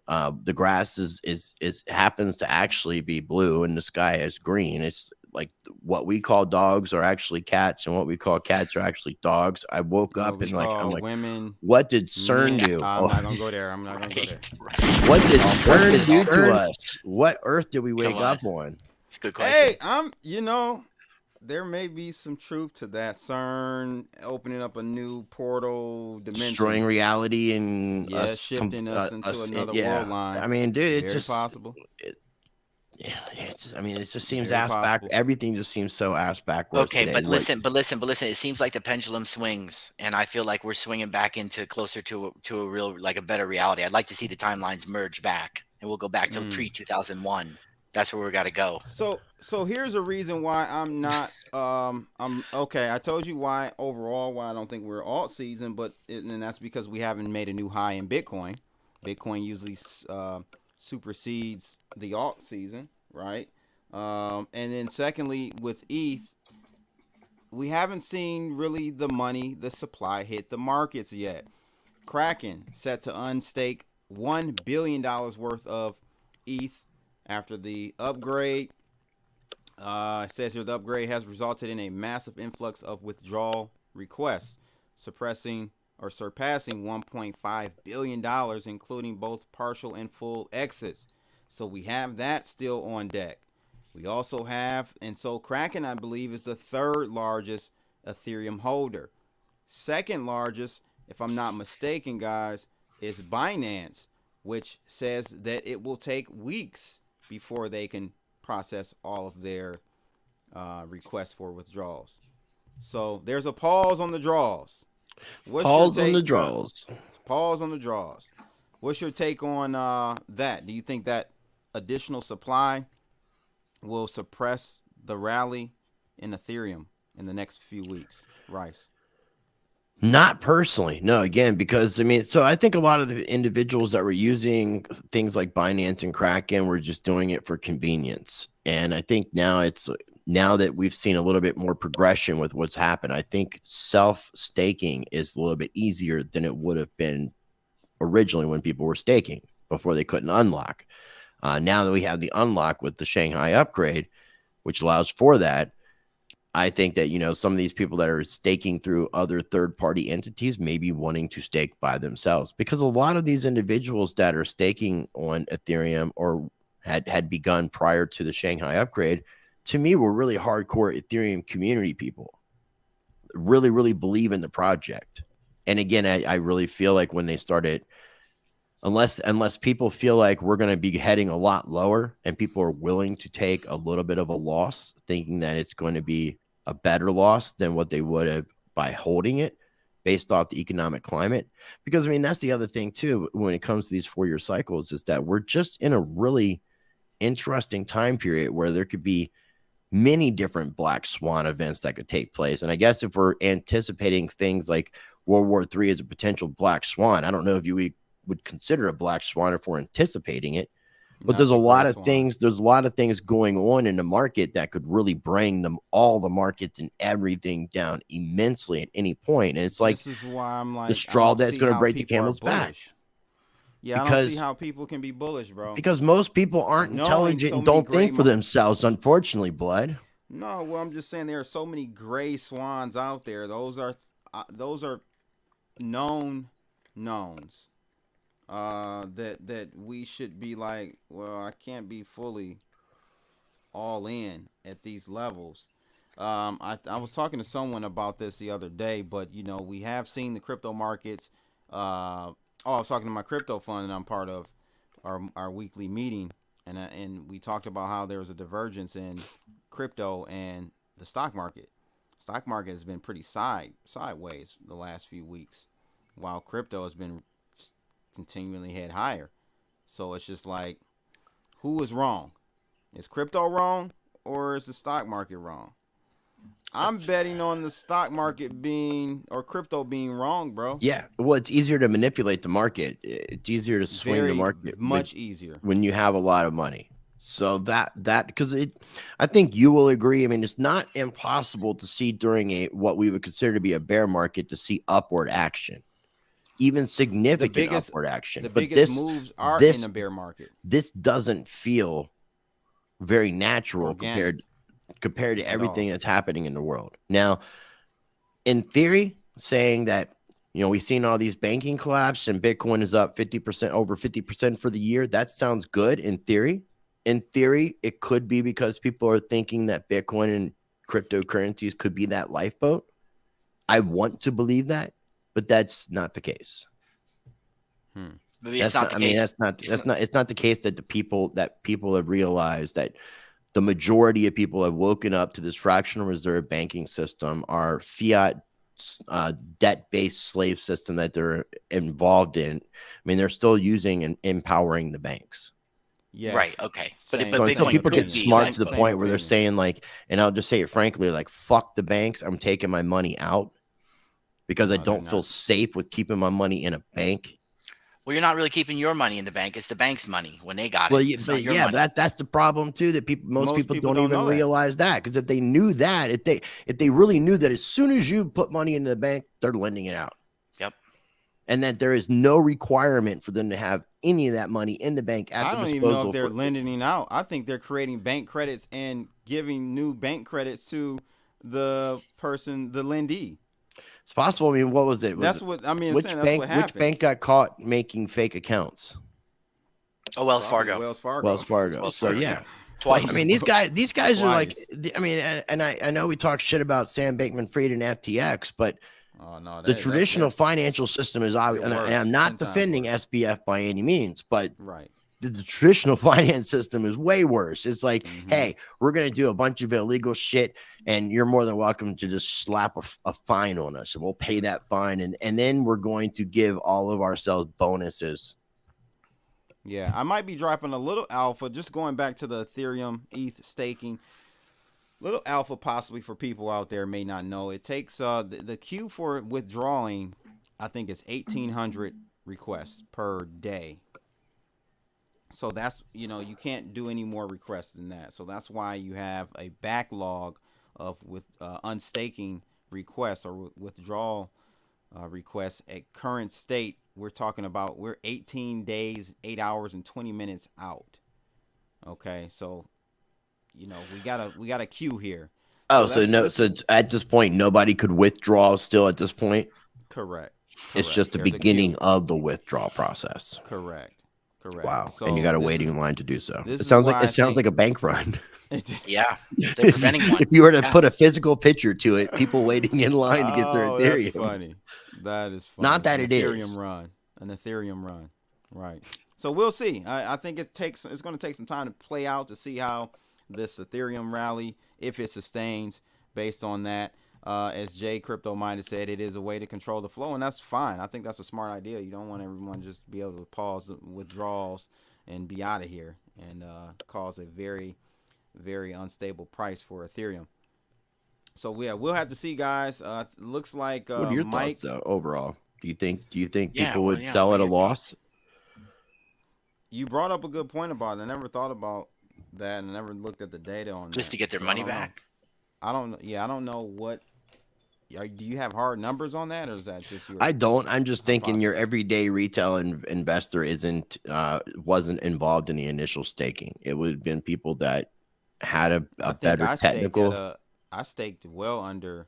The grass is happens to actually be blue, and the sky is green. It's like what we call dogs are actually cats, and what we call cats are actually dogs. I woke up and I'm like, women. What did CERN do? I'm not gonna go there. What did CERN do to us? What earth did we wake up on? It's a good question. Hey, you know, there may be some truth to that. CERN opening up a new portal dimension, destroying reality, and shifting us into another world line. I mean, dude, it's very just possible. I mean, it just seems ass back. Everything just seems so ass backwards. Okay, today. but listen. It seems like the pendulum swings, and I feel like we're swinging back into closer to a real, like a better reality. I'd like to see the timelines merge back, and we'll go back to pre-2001. That's where we got to go. So here's a reason why I'm not. I'm okay. I told you why I don't think we're alt season, and that's because we haven't made a new high in Bitcoin. Bitcoin usually supersedes the alt season, right? And then secondly, with ETH, we haven't seen really the supply hit the markets yet. Kraken set to unstake $1 billion worth of ETH after the upgrade. It says here the upgrade has resulted in a massive influx of withdrawal requests, surpassing $1.5 billion, including both partial and full exits. So we have that still on deck. We also have, and so Kraken, I believe, is the third largest Ethereum holder. Second largest, if I'm not mistaken, guys, is Binance, which says that it will take weeks before they can process all of their requests for withdrawals. So there's a pause on the draws. Pause on the draws. Pause on the draws. What's your take on that? Do you think that additional supply will suppress the rally in Ethereum in the next few weeks? Rice? Not personally, no. Again, because I mean, so I think a lot of the individuals that were using things like Binance and Kraken were just doing it for convenience. And I think now that we've seen a little bit more progression with what's happened, I think self-staking is a little bit easier than it would have been originally when people were staking before they couldn't unlock. Now that we have the unlock with the Shanghai upgrade, which allows for that, I think that, you know, some of these people that are staking through other third-party entities may be wanting to stake by themselves, because a lot of these individuals that are staking on Ethereum or had begun prior to the Shanghai upgrade, to me, were really hardcore Ethereum community people, really, really believe in the project. And again, I really feel like when they started, unless people feel like we're going to be heading a lot lower and people are willing to take a little bit of a loss, thinking that it's going to be a better loss than what they would have by holding it, based off the economic climate. Because I mean, that's the other thing too, when it comes to these 4-year cycles, is that we're just in a really interesting time period where there could be many different black swan events that could take place. And I guess if we're anticipating things like World War III as a potential black swan, I don't know if you would consider a black swan if we're anticipating it. But there's a lot of things. There's a lot of things going on in the market that could really bring all the markets and everything down immensely at any point. And it's like, this is why I'm like the straw that's going to break the camel's back. Yeah, I don't see how people can be bullish, bro. Because most people aren't intelligent and don't think for themselves, unfortunately, Blood. No, well, I'm just saying there are so many gray swans out there. Those are known knowns. That we should be like, well, I can't be fully all in at these levels. I was talking to someone about this the other day, but you know, we have seen the crypto markets. I was talking to my crypto fund that I'm part of, our weekly meeting, and we talked about how there was a divergence in crypto and the stock market. Stock market has been pretty sideways the last few weeks, while crypto has been continually head higher. So it's just like, who is wrong? Is crypto wrong, or is the stock market wrong? I'm betting on the stock market being, or crypto being wrong, bro. Yeah, well, it's easier to manipulate the market. It's easier to swing the market. Much easier when you have a lot of money. So that because I think you will agree. I mean, it's not impossible to see during what we would consider to be a bear market to see upward action. Even significant upward action. The biggest moves are in the bear market. This doesn't feel very natural compared to everything that's happening in the world. Now, in theory, saying that, you know, we've seen all these banking collapse and Bitcoin is up 50%, over 50% for the year. That sounds good in theory. In theory, it could be because people are thinking that Bitcoin and cryptocurrencies could be that lifeboat. I want to believe that, but that's not the case. Maybe it's not the case. It's not the case that people have realized that the majority of people have woken up to this fractional reserve banking system, our fiat debt-based slave system that they're involved in. I mean, they're still using and empowering the banks. Yeah. Right. Okay. But until people get smart to the point where they're saying, like, and I'll just say it frankly, like, fuck the banks, I'm taking my money out because I don't feel safe with keeping my money in a bank. Well, you're not really keeping your money in the bank. It's the bank's money when they got it. Well, that's the problem too. That most people don't even realize that, because if they knew that, if they really knew that as soon as you put money into the bank, they're lending it out. Yep. And that there is no requirement for them to have any of that money in the bank at the disposal. I don't even know if they're lending it out. I think they're creating bank credits and giving new bank credits to the person, the lendee. It's possible. I mean, what was it? Which bank got caught making fake accounts? Oh, Wells Fargo. Wells Fargo. So yeah, twice. I mean, these guys are like, I mean, and I know we talk shit about Sam Bankman-Fried and FTX, but the traditional financial system is obvious. And I'm not defending SBF by any means, but the traditional finance system is way worse. It's like, hey, we're going to do a bunch of illegal shit, and you're more than welcome to just slap a fine on us, and we'll pay that fine. And then we're going to give all of ourselves bonuses. Yeah, I might be dropping a little alpha, just going back to the Ethereum ETH staking. Little alpha possibly for people out there may not know. It takes the queue for withdrawing, I think it's 1,800 requests per day. So that's, you know, you can't do any more requests than that. So that's why you have a backlog of unstaking requests or withdrawal requests at current state. We're talking about, we're 18 days, 8 hours and 20 minutes out. Okay. So, you know, we got a queue here. Oh, so at this point, nobody could withdraw still at this point. Correct. It's just the beginning of the withdrawal process. Correct. Wow. So and you got a waiting line to do so. It sounds like a bank run. Yeah. They're preventing one. If you were to put a physical picture to it, people waiting in line to get their Ethereum. That's funny. That is funny. Not that it is. An Ethereum run. Right. So we'll see. I think it's going to take some time to play out to see how this Ethereum rally, if it sustains based on that. As Jay Crypto Minded said, it is a way to control the flow, and that's fine. I think that's a smart idea. You don't want everyone just to be able to pause withdrawals and be out of here and cause a very, very unstable price for Ethereum. So yeah, we'll have to see, guys. Looks like what are your Mike. thoughts though, overall? Do you think people would sell at a loss? You brought up a good point about it. I never thought about that, and I never looked at the data on just that. to get their money back. I don't know what. Do you have hard numbers on that, or is that just your? I don't. I'm just thinking your everyday retail investor wasn't involved in the initial staking. It would have been people that had a better technical. I staked well under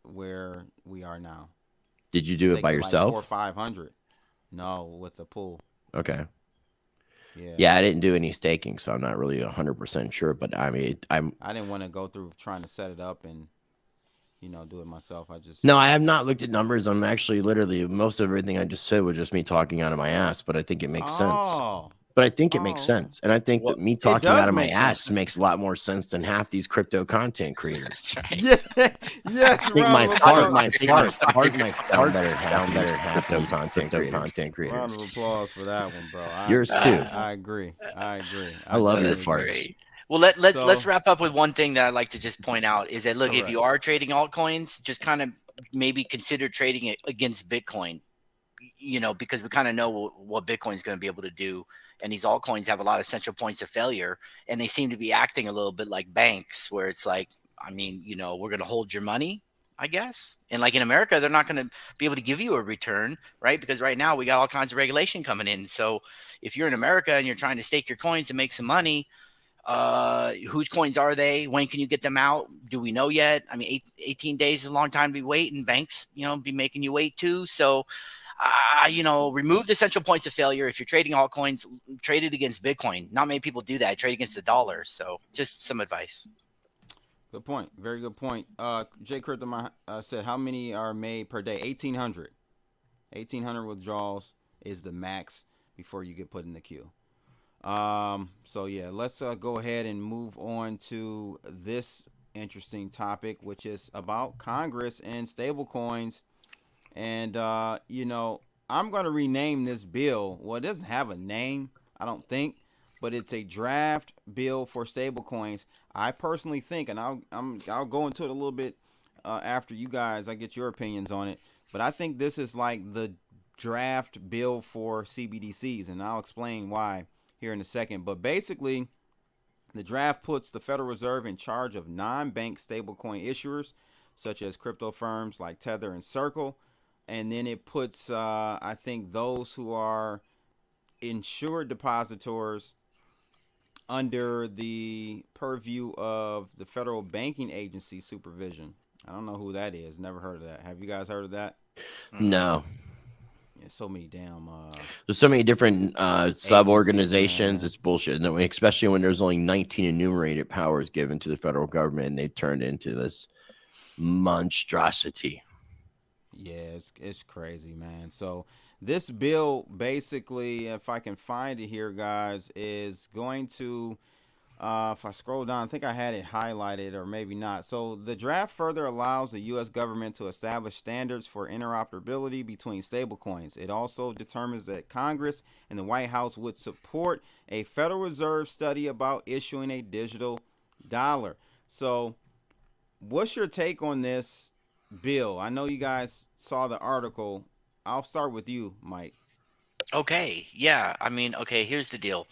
where we are now. Did you do it by yourself? Like 400 or 500. No, with the pool. Okay. Yeah, I didn't do any staking, so I'm not really 100% sure. But I mean, I didn't want to go through trying to set it up and do it myself. I have not looked at numbers. I'm actually literally most of everything I just said was just me talking out of my ass. But I think it makes sense. But I think it makes sense, and I think that me talking out of my ass makes a lot more sense than half these crypto content creators. Yes. I think my heart better have crypto content creators. Round of applause for that one, bro. Yours too. I agree. I love your farts. Well, let's wrap up with one thing that I'd like to just point out is that look, if you are trading altcoins, just kind of maybe consider trading it against Bitcoin. Because we kind of know what Bitcoin is going to be able to do. And these altcoins have a lot of central points of failure, and they seem to be acting a little bit like banks, where it's like, I mean, we're going to hold your money, I guess. And like in America, they're not going to be able to give you a return, right? Because right now we got all kinds of regulation coming in. So if you're in America and you're trying to stake your coins and make some money, whose coins are they? When can you get them out? Do we know yet? I mean, 18 days is a long time to be waiting. Banks, be making you wait too. So remove the central points of failure. If you're trading altcoins, trade it against Bitcoin. Not many people do that. Trade against the dollar. So just some advice. Good point. Very good point. Jay Crypto said, how many are made per day? 1,800. 1,800 withdrawals is the max before you get put in the queue. So yeah, let's go ahead and move on to this interesting topic, which is about Congress and stablecoins. And, I'm going to rename this bill. Well, it doesn't have a name, I don't think, but it's a draft bill for stablecoins. I personally think, and I'll go into it a little bit after you guys, I get your opinions on it. But I think this is like the draft bill for CBDCs, and I'll explain why here in a second. But basically, the draft puts the Federal Reserve in charge of non-bank stablecoin issuers, such as crypto firms like Tether and Circle. And then it puts, I think, those who are insured depositors under the purview of the Federal Banking Agency supervision. I don't know who that is. Never heard of that. Have you guys heard of that? No. Yeah, so many damn. There's so many different sub-organizations. It's bullshit. No, especially when there's only 19 enumerated powers given to the federal government, and they turned into this monstrosity. Yeah, it's crazy, man. So this bill basically, if I can find it here, guys, is going to, if I scroll down, I think I had it highlighted or maybe not. So the draft further allows the U.S. government to establish standards for interoperability between stablecoins. It also determines that Congress and the White House would support a Federal Reserve study about issuing a digital dollar. So what's your take on this bill? I know you guys saw the article. I'll start with you, Mike. Okay. Yeah. I mean, okay, here's the deal.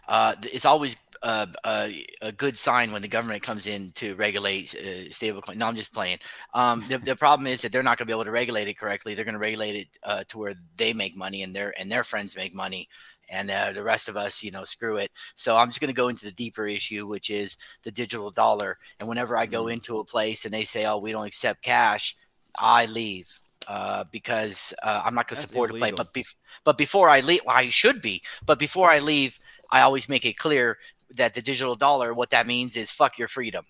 It's always a good sign when the government comes in to regulate stablecoin. No, I'm just playing. The problem is that they're not going to be able to regulate it correctly. They're going to regulate it to where they make money and their friends make money. And the rest of us, screw it. So I'm just going to go into the deeper issue, which is the digital dollar. And whenever I go into a place and they say, oh, we don't accept cash, I leave because I'm not going to support illegal. A play. But before I leave, well, I should be. But before I leave, I always make it clear that the digital dollar, what that means is fuck your freedom.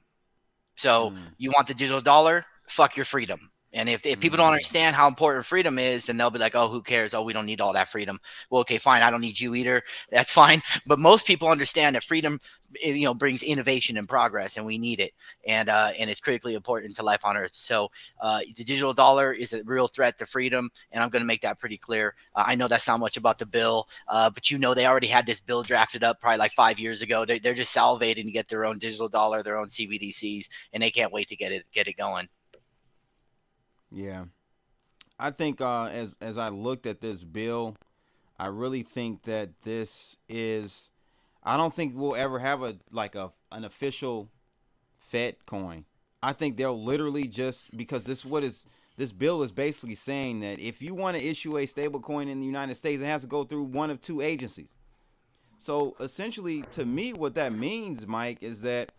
So you want the digital dollar? Fuck your freedom. And if people don't understand how important freedom is, then they'll be like, oh, who cares? Oh, we don't need all that freedom. Well, okay, fine. I don't need you either. That's fine. But most people understand that freedom, brings innovation and progress, and we need it. And it's critically important to life on Earth. So the digital dollar is a real threat to freedom, and I'm going to make that pretty clear. I know that's not much about the bill, but they already had this bill drafted up probably like 5 years ago. They're just salivating to get their own digital dollar, their own CBDCs, and they can't wait to get it going. Yeah, I think as I looked at this bill, I really think that this is. I don't think we'll ever have an official Fed coin. I think they'll literally just, because this bill is basically saying that if you want to issue a stable coin in the United States, it has to go through one of two agencies. So essentially, to me, what that means, Mike, is that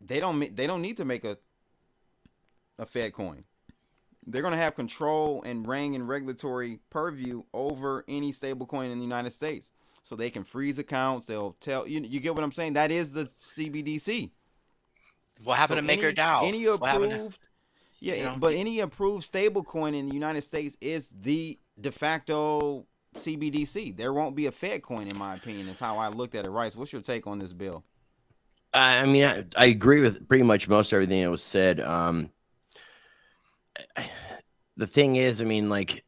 they don't need to make a Fed coin. They're going to have control and reign and regulatory purview over any stable coin in the United States. So they can freeze accounts. They'll tell you. You get what I'm saying? That is the CBDC. What happened to MakerDAO? Any approved, any approved stable coin in the United States is the de facto CBDC. There won't be a Fed coin, in my opinion. Is how I looked at it. Right. So what's your take on this bill? I mean, I agree with pretty much most everything that was said. The thing is, I mean, like,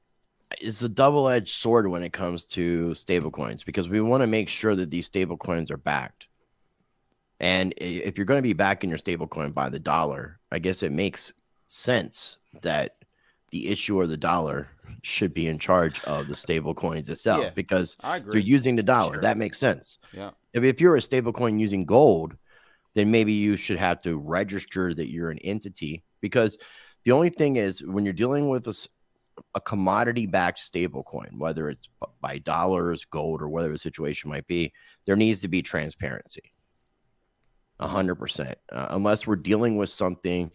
it's a double-edged sword when it comes to stablecoins, because we want to make sure that these stablecoins are backed. And if you're going to be backing your stablecoin by the dollar, I guess it makes sense that the issuer of the dollar should be in charge of the stablecoins itself, because they're using the dollar. Sure. That makes sense. Yeah. If you're a stablecoin using gold, then maybe you should have to register that you're an entity, because the only thing is, when you're dealing with a commodity-backed stablecoin, whether it's by dollars, gold, or whatever the situation might be, there needs to be transparency. 100%. Unless we're dealing with something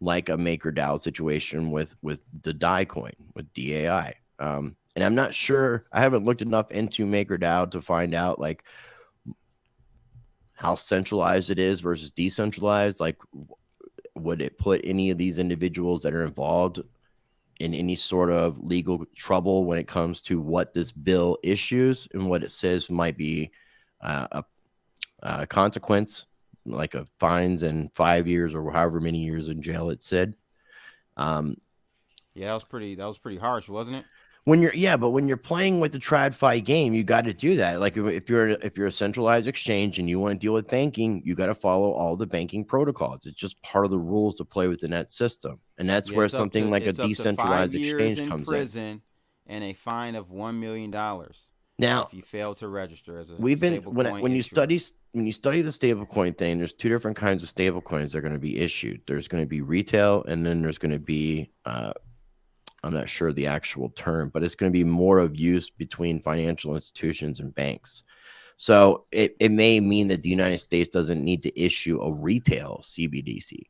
like a MakerDAO situation with the DAI coin, with DAI. And I'm not sure. I haven't looked enough into MakerDAO to find out like how centralized it is versus decentralized. Like, would it put any of these individuals that are involved in any sort of legal trouble when it comes to what this bill issues and what it says might be a consequence, like a fines and 5 years or however many years in jail it said. Yeah, that was pretty harsh, wasn't it? When you're playing with the TradFi game, you got to do that. Like, if you're a centralized exchange and you want to deal with banking, you got to follow all the banking protocols. It's just part of the rules to play within that system, and that's where something like a decentralized exchange comes in. Prison and a fine of $1 million. Now, if you fail to register as a when you study the stablecoin thing, there's two different kinds of stablecoins that are going to be issued. There's going to be retail, and then there's going to be I'm not sure the actual term, but it's going to be more of use between financial institutions and banks. So it may mean that the United States doesn't need to issue a retail CBDC.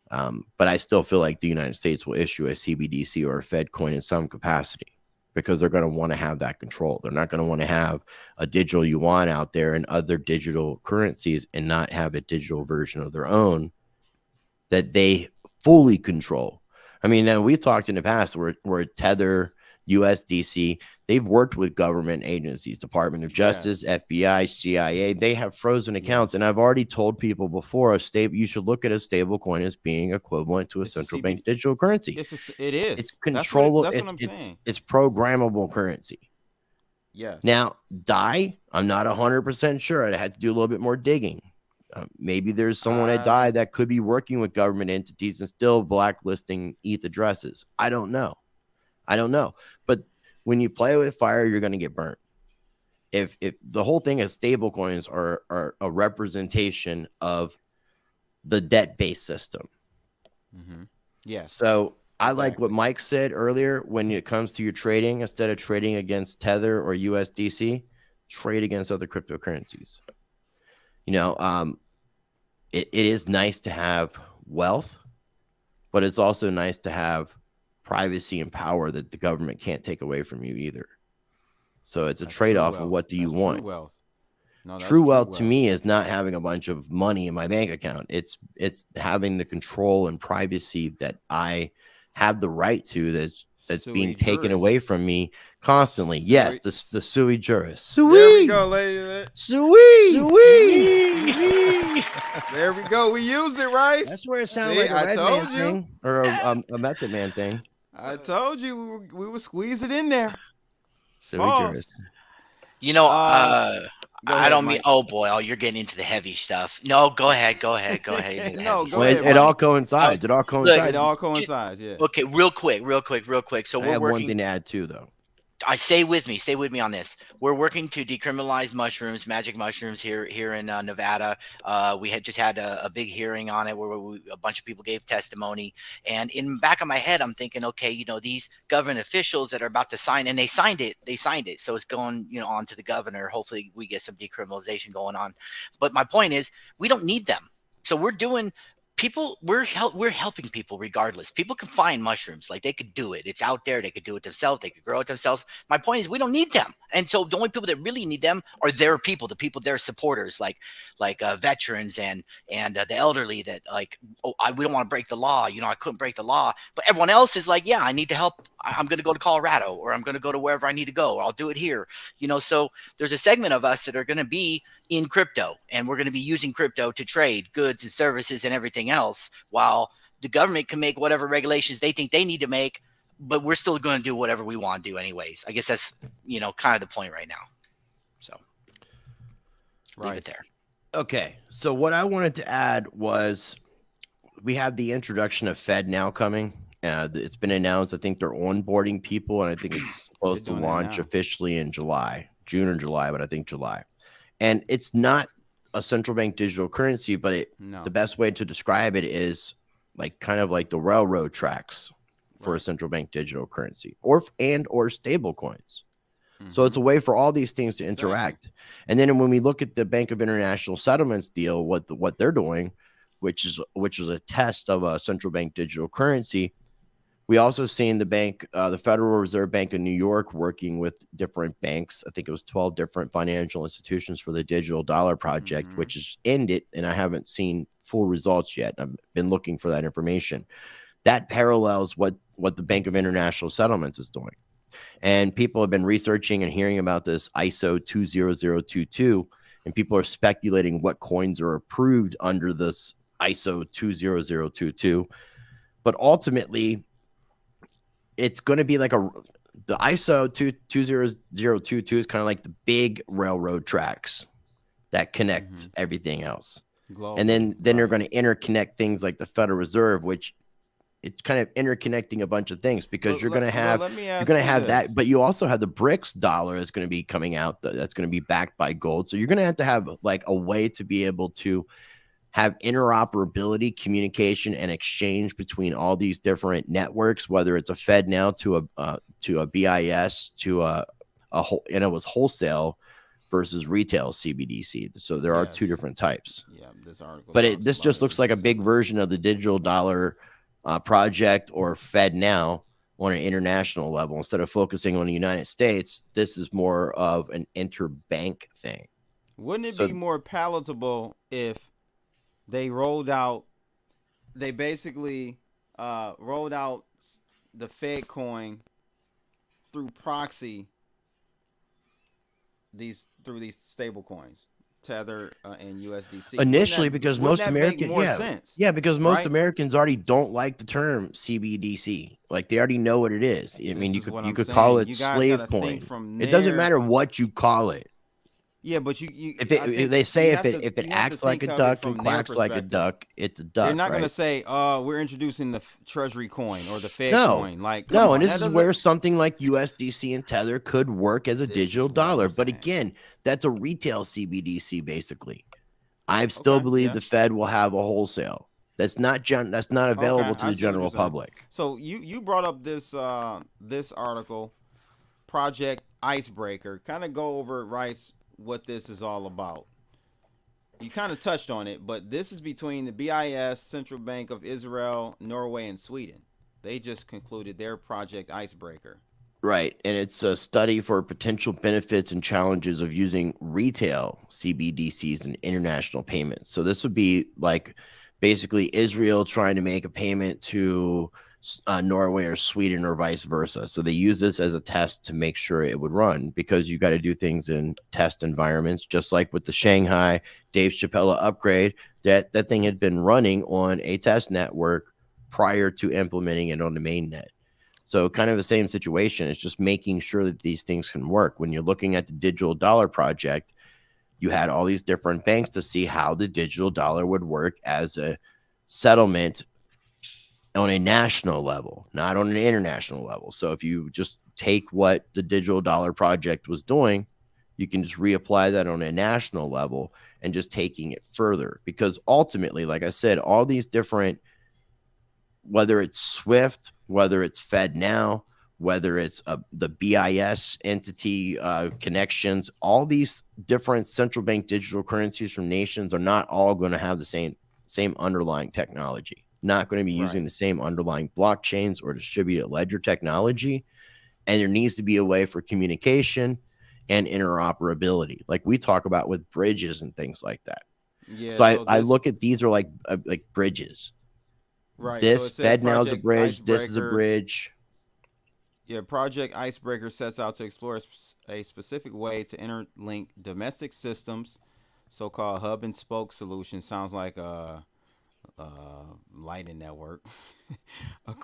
But I still feel like the United States will issue a CBDC or a Fed coin in some capacity, because they're going to want to have that control. They're not going to want to have a digital yuan out there and other digital currencies and not have a digital version of their own that they fully control. I mean, now we've talked in the past where Tether, USDC, they've worked with government agencies, Department of Justice, FBI, CIA. They have frozen accounts. And I've already told people before, you should look at a stable coin as being equivalent to a central bank digital currency. It is. It's controllable. That's what I'm saying. It's programmable currency. Yes. Now, DAI, I'm not 100% sure. I had to do a little bit more digging. Maybe there's someone at DAI that could be working with government entities and still blacklisting ETH addresses. I don't know. But when you play with fire, you're going to get burnt. If the whole thing is stable coins are a representation of the debt-based system. Mm-hmm. Yeah. So I like what Mike said earlier. When it comes to your trading, instead of trading against Tether or USDC, trade against other cryptocurrencies. It is nice to have wealth, but it's also nice to have privacy and power that the government can't take away from you either. So it's a trade-off of what do you want. Wealth. True wealth to me is not having a bunch of money in my bank account. It's having the control and privacy that I have the right to that's being taken away from me constantly. Yes, the sui juris. There we go, lady. Sui. There we go. We used it, right? That's where it sounds like a Red Man thing or a Method Man thing. I told you we would squeeze it in there. Sui juris. You know, I don't mean. Oh boy, you're getting into the heavy stuff. No, go ahead. No, go ahead. It all coincides. It all coincides. Yeah. Okay, real quick. So I have one thing to add too, though. Stay with me on this. We're working to decriminalize mushrooms, magic mushrooms here in Nevada. We had just had a big hearing on it where a bunch of people gave testimony. And in the back of my head, I'm thinking, okay, these government officials that are about to sign, and they signed it. So it's going, on to the governor. Hopefully we get some decriminalization going on. But my point is, we don't need them. So we're helping people regardless. People can find mushrooms, like they could do it. It's out there. They could do it themselves. They could grow it themselves. My point is, we don't need them. And so the only people that really need them are their people, their supporters, like veterans and the elderly that we don't want to break the law. I couldn't break the law, but everyone else is like, yeah, I need to help. I'm going to go to Colorado, or I'm going to go to wherever I need to go, or I'll do it here. So there's a segment of us that are going to be in crypto, and we're going to be using crypto to trade goods and services and everything else, while the government can make whatever regulations they think they need to make, but we're still going to do whatever we want to do anyways. I guess that's, kind of the point right now. So leave it there. Okay. So what I wanted to add was we have the introduction of FedNow coming. It's been announced. I think they're onboarding people, and I think it's supposed to launch officially in June or July, but I think July. And it's not a central bank digital currency, but the best way to describe it is kind of like the railroad tracks for a central bank digital currency or stable coins. Mm-hmm. So it's a way for all these things to interact. Exactly. And then when we look at the Bank of International Settlements deal, what they're doing, which is a test of a central bank digital currency, we also seen the Federal Reserve Bank of New York working with different banks. I think it was 12 different financial institutions for the digital dollar project, which is ended, and I haven't seen full results yet. I've been looking for that information. That parallels what the Bank of International Settlements is doing. And people have been researching and hearing about this ISO 20022, and people are speculating what coins are approved under this ISO 20022. But ultimately, it's going to be like the ISO 20022 is kind of like the big railroad tracks that connect everything else. And then they're going to interconnect things like the Federal Reserve, which it's kind of interconnecting a bunch of things, because you're going to have that, but you also have the BRICS dollar that's going to be coming out that's going to be backed by gold. So you're going to have like a way to be able to have interoperability, communication, and exchange between all these different networks, whether it's a FedNow to a BIS to and it was wholesale versus retail CBDC. So there are two different types. Yeah, this article. But this just looks like a big version of the digital dollar project or FedNow on an international level. Instead of focusing on the United States, this is more of an interbank thing. Wouldn't it be more palatable if they basically rolled out the Fed coin through proxy through these stable coins, Tether and USDC? Initially, because most Americans, because most Americans already don't like the term CBDC. Like, they already know what it is. I mean, you could call it slave coin. It doesn't matter what you call it. Yeah, but if it acts like a duck and quacks like a duck, it's a duck. They're not going to say, we're introducing the Treasury coin or the Fed coin. And this is where something like USDC and Tether could work as a digital dollar. But again, that's a retail CBDC basically. I still believe the Fed will have a wholesale. That's not available to the general public. So you brought up this article, Project Icebreaker. Kind of go over, Rice, what this is all about. You kind of touched on it, but this is between the BIS, Central Bank of Israel, Norway, and Sweden. They just concluded their Project Icebreaker. Right. And it's a study for potential benefits and challenges of using retail CBDCs and international payments. So this would be like basically Israel trying to make a payment to Norway or Sweden or vice versa. So they use this as a test to make sure it would run, because you got to do things in test environments, just like with the Shanghai Dave Chappelle upgrade. That thing had been running on a test network prior to implementing it on the main net. So kind of the same situation. It's just making sure that these things can work. When you're looking at the digital dollar project, you had all these different banks to see how the digital dollar would work as a settlement on a national level, not on an international level. So if you just take what the digital dollar project was doing, you can just reapply that on a national level and just taking it further. Because ultimately, like I said, all these different, whether it's SWIFT, whether it's FedNow, whether it's the BIS entity connections, all these different central bank digital currencies from nations are not all going to have the same underlying technology, not going to be using the same underlying blockchains or distributed ledger technology. And there needs to be a way for communication and interoperability, like we talk about with bridges and things like that. Yeah. So I look at these are like bridges. Right. This so FedNow is a bridge. Icebreaker. This is a bridge. Yeah, Project Icebreaker sets out to explore a specific way to interlink domestic systems, so-called hub and spoke solution. Sounds like a Lightning Network.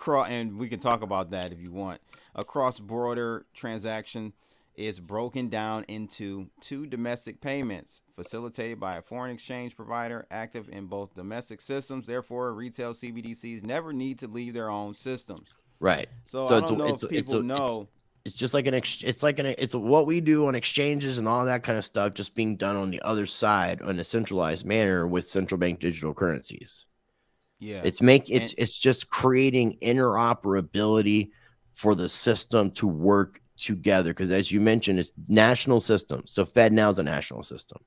And we can talk about that if you want. A cross-border transaction is broken down into two domestic payments facilitated by a foreign exchange provider active in both domestic systems. Therefore, retail CBDCs never need to leave their own systems. Right. So I don't know if people know. It's just like it's what we do on exchanges and all that kind of stuff, just being done on the other side in a centralized manner with central bank digital currencies. Yeah. It's just creating interoperability for the system to work together, because as you mentioned, it's national systems. So FedNow is a national system.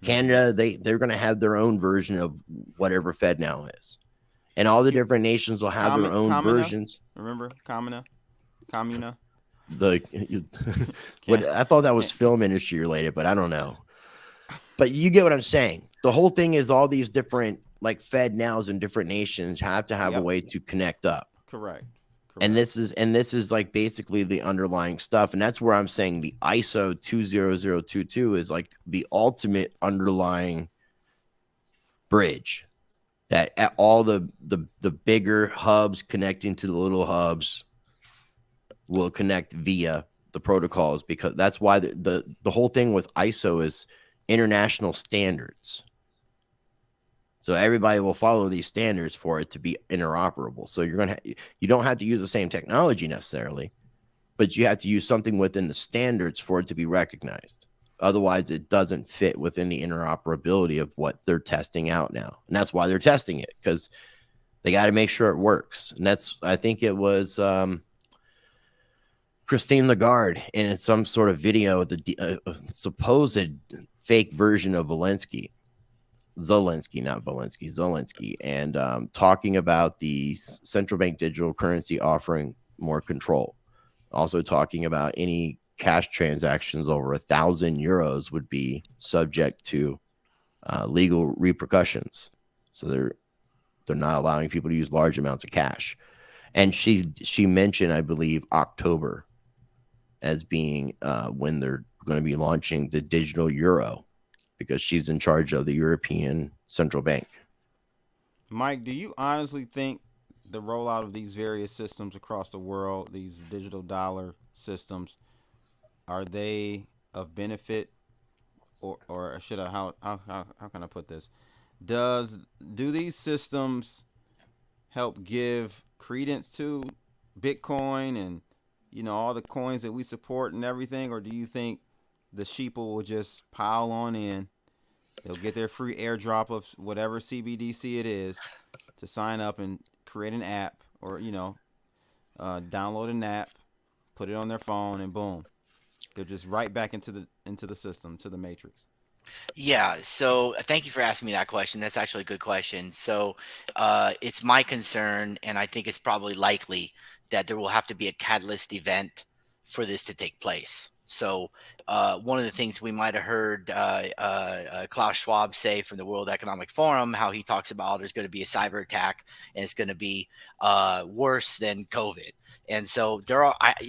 Canada, they're going to have their own version of whatever FedNow is, and all the different nations will have their own versions. Remember Communa? What I thought that was film industry related, but I don't know. But you get what I'm saying. The whole thing is all these different like FedNows in different nations have to have a way to connect up. Correct. And this is like basically the underlying stuff. And that's where I'm saying the ISO 20022 is like the ultimate underlying bridge that at all the bigger hubs connecting to the little hubs will connect via the protocols, because that's why the whole thing with ISO is international standards. So everybody will follow these standards for it to be interoperable. So you don't have to use the same technology necessarily, but you have to use something within the standards for it to be recognized. Otherwise, it doesn't fit within the interoperability of what they're testing out now. And that's why they're testing it, because they got to make sure it works. And I think it was Christine Lagarde in some sort of video, the supposed fake version of Zelensky, and talking about the central bank digital currency offering more control. Also talking about any cash transactions over 1,000 euros would be subject to legal repercussions. So they're not allowing people to use large amounts of cash. And she mentioned, I believe, October as being when they're going to be launching the digital euro, because she's in charge of the European Central Bank. Mike, do you honestly think the rollout of these various systems across the world, these digital dollar systems, are they of benefit, or should I how can I put this? Do these systems help give credence to Bitcoin and all the coins that we support and everything, or do you think the sheeple will just pile on in? They'll get their free airdrop of whatever CBDC it is to sign up and create an app, or download an app, put it on their phone, and boom, they're just right back into the system, to the matrix. Yeah, so thank you for asking me that question. That's actually a good question. So it's my concern, and I think it's probably likely that there will have to be a catalyst event for this to take place. So one of the things we might have heard Klaus Schwab say from the World Economic Forum, how he talks about there's going to be a cyber attack and it's going to be worse than COVID. And so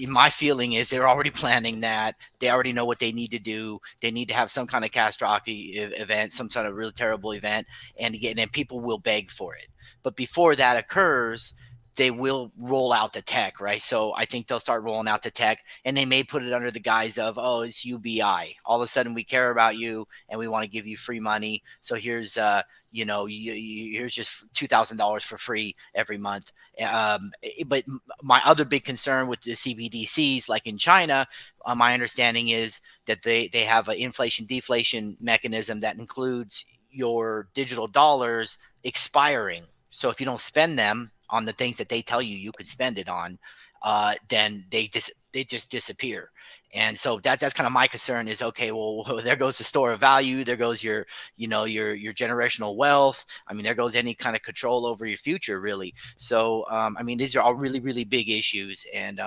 my feeling is they're already planning that. They already know what they need to do. They need to have some kind of catastrophic event, some sort of really terrible event, and people will beg for it. But before that occurs, they will roll out the tech, right? So I think they'll start rolling out the tech, and they may put it under the guise of, oh, it's UBI. All of a sudden, we care about you, and we want to give you free money. So here's, here's just $2,000 for free every month. But my other big concern with the CBDCs, like in China, my understanding is that they have an inflation-deflation mechanism that includes your digital dollars expiring. So if you don't spend them on the things that they tell you could spend it on, then they just disappear. And so that's kind of my concern is, okay, well, there goes the store of value. There goes your generational wealth. I mean, there goes any kind of control over your future, really. So, I mean, these are all really, really big issues. And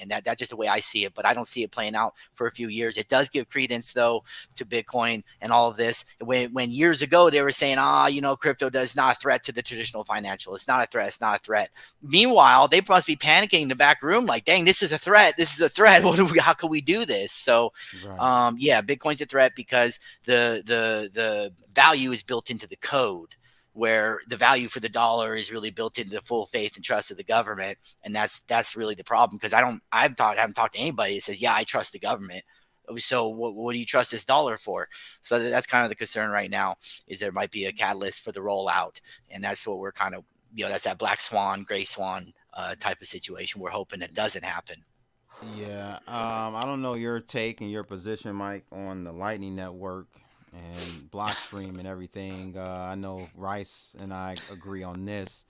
that's just the way I see it. But I don't see it playing out for a few years. It does give credence, though, to Bitcoin and all of this. When years ago they were saying, crypto does not a threat to the traditional financial. It's not a threat. It's not a threat. Meanwhile, they must be panicking in the back room like, dang, this is a threat. This is a threat. How can we do this? So right. Bitcoin's a threat because the value is built into the code, where the value for the dollar is really built into the full faith and trust of the government. And that's really the problem, because I haven't talked to anybody that says, yeah, I trust the government. So what do you trust this dollar for? So that's kind of the concern right now, is there might be a catalyst for the rollout. And that's what we're kind of, that's that black swan, gray swan type of situation. We're hoping it doesn't happen. Yeah, I don't know your take and your position, Mike, on the Lightning Network and Blockstream and everything. I know Rice and I agree on this.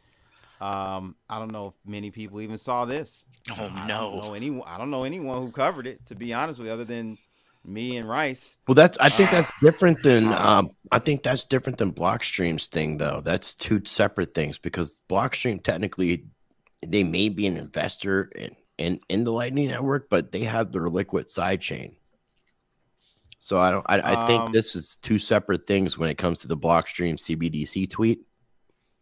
I don't know if many people even saw this. Oh no! I don't know anyone who covered it, to be honest with you, other than me and Rice. Well, I think that's different than Blockstream's thing, though. That's two separate things, because Blockstream technically, they may be an investor in the Lightning Network, but they have their liquid sidechain. So I think this is two separate things when it comes to the Blockstream CBDC tweet.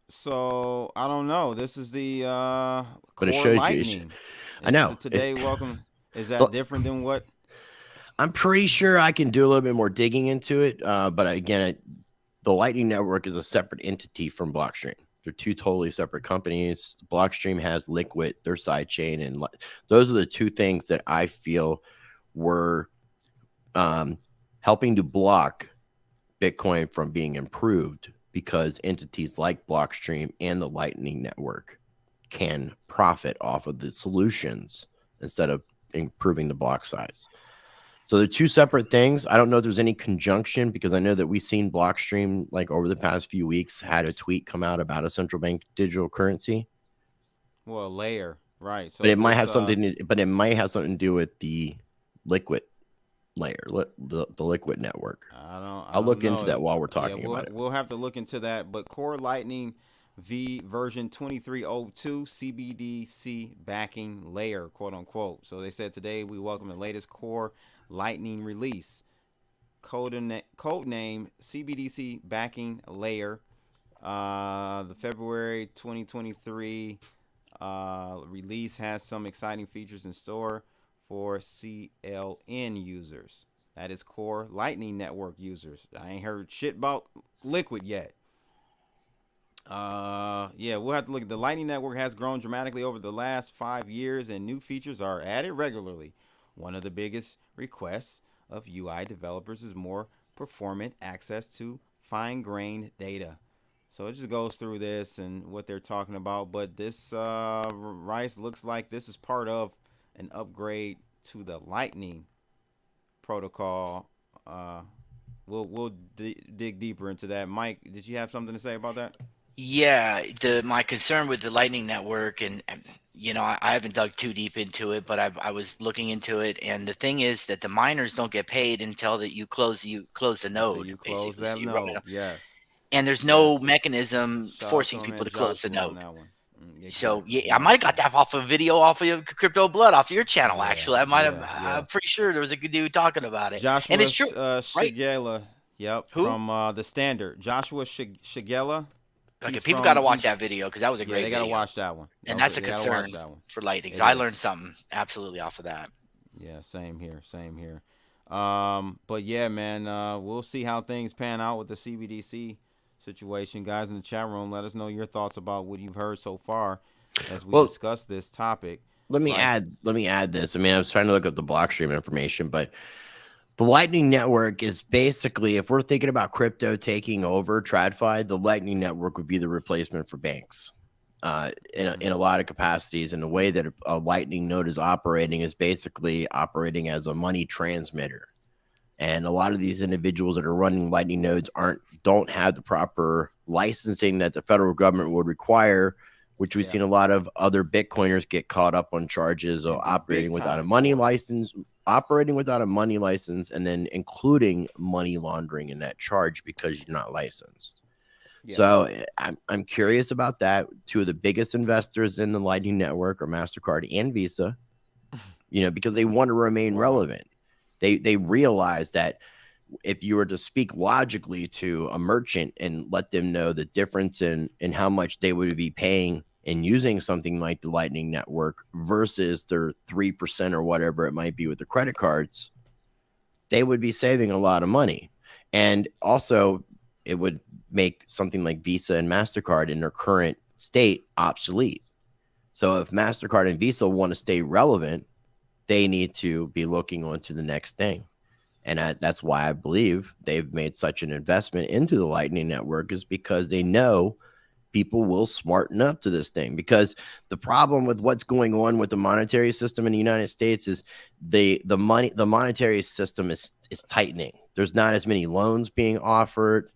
So I don't know. This is the but it shows Lightning. you. I know. Today, welcome. Is that different than what? I'm pretty sure I can do a little bit more digging into it. But again, the Lightning Network is a separate entity from Blockstream. They're two totally separate companies. Blockstream has Liquid, their sidechain, and those are the two things that I feel were helping to block Bitcoin from being improved, because entities like Blockstream and the Lightning Network can profit off of the solutions instead of improving the block size. So they're two separate things. I don't know if there's any conjunction, because I know that we've seen Blockstream, like over the past few weeks, had a tweet come out about a central bank digital currency. Well, layer, right? So but it might have something. But it might have something to do with the Liquid layer, the Liquid network. I'll look into that while we're talking about it. We'll have to look into that. But Core Lightning V version 2302 CBDC backing layer, quote unquote. So they said today we welcome the latest Core Lightning release, code name CBDC backing layer. The February 2023 release has some exciting features in store for CLN users. That is Core Lightning Network users. I ain't heard shit about Liquid yet. We'll have to look. The Lightning Network has grown dramatically over the last 5 years, and new features are added regularly. One of the biggest requests of UI developers is more performant access to fine-grained data. So it just goes through this and what they're talking about. But this Rice looks like this is part of an upgrade to the Lightning protocol. We'll dig deeper into that. Mike, did you have something to say about that? Yeah, my concern with the Lightning Network, and I haven't dug too deep into it, but I was looking into it, and the thing is that the miners don't get paid until that you close the node. So you close that node, yes. And there's no mechanism forcing people to close the node. So yeah, I might have got that off a video off of CryptoBlood off of your channel. Actually, I might have. I'm pretty sure there was a good dude talking about it. Joshua and it's true, right? Shigella, Who? from the Standard. Joshua Shigella. Okay, people got to watch that video because that was a great. They got to watch that one. And that's a concern for Lightning. So I learned something absolutely off of that. Yeah, same here. But yeah, man, we'll see how things pan out with the CBDC situation. Guys in the chat room, let us know your thoughts about what you've heard so far as we discuss this topic. Let me add this. I mean, I was trying to look up the blockstream information, but the Lightning Network is basically, if we're thinking about crypto taking over TradFi, the Lightning Network would be the replacement for banks in a lot of capacities. And the way that a Lightning node is operating is basically operating as a money transmitter. And a lot of these individuals that are running Lightning nodes don't have the proper licensing that the federal government would require, which we've seen a lot of other Bitcoiners get caught up on charges of operating without a money license, and then including money laundering in that charge because you're not licensed. Yeah. So I'm curious about that. Two of the biggest investors in the Lightning Network are MasterCard and Visa, because they want to remain relevant. They realize that if you were to speak logically to a merchant and let them know the difference in how much they would be paying and using something like the Lightning Network versus their 3% or whatever it might be with the credit cards, they would be saving a lot of money. And also, it would make something like Visa and MasterCard in their current state obsolete. So if MasterCard and Visa want to stay relevant, they need to be looking on to the next thing. And that's why I believe they've made such an investment into the Lightning Network, is because they know people will smarten up to this thing. Because the problem with what's going on with the monetary system in the United States is the monetary system is tightening. There's not as many loans being offered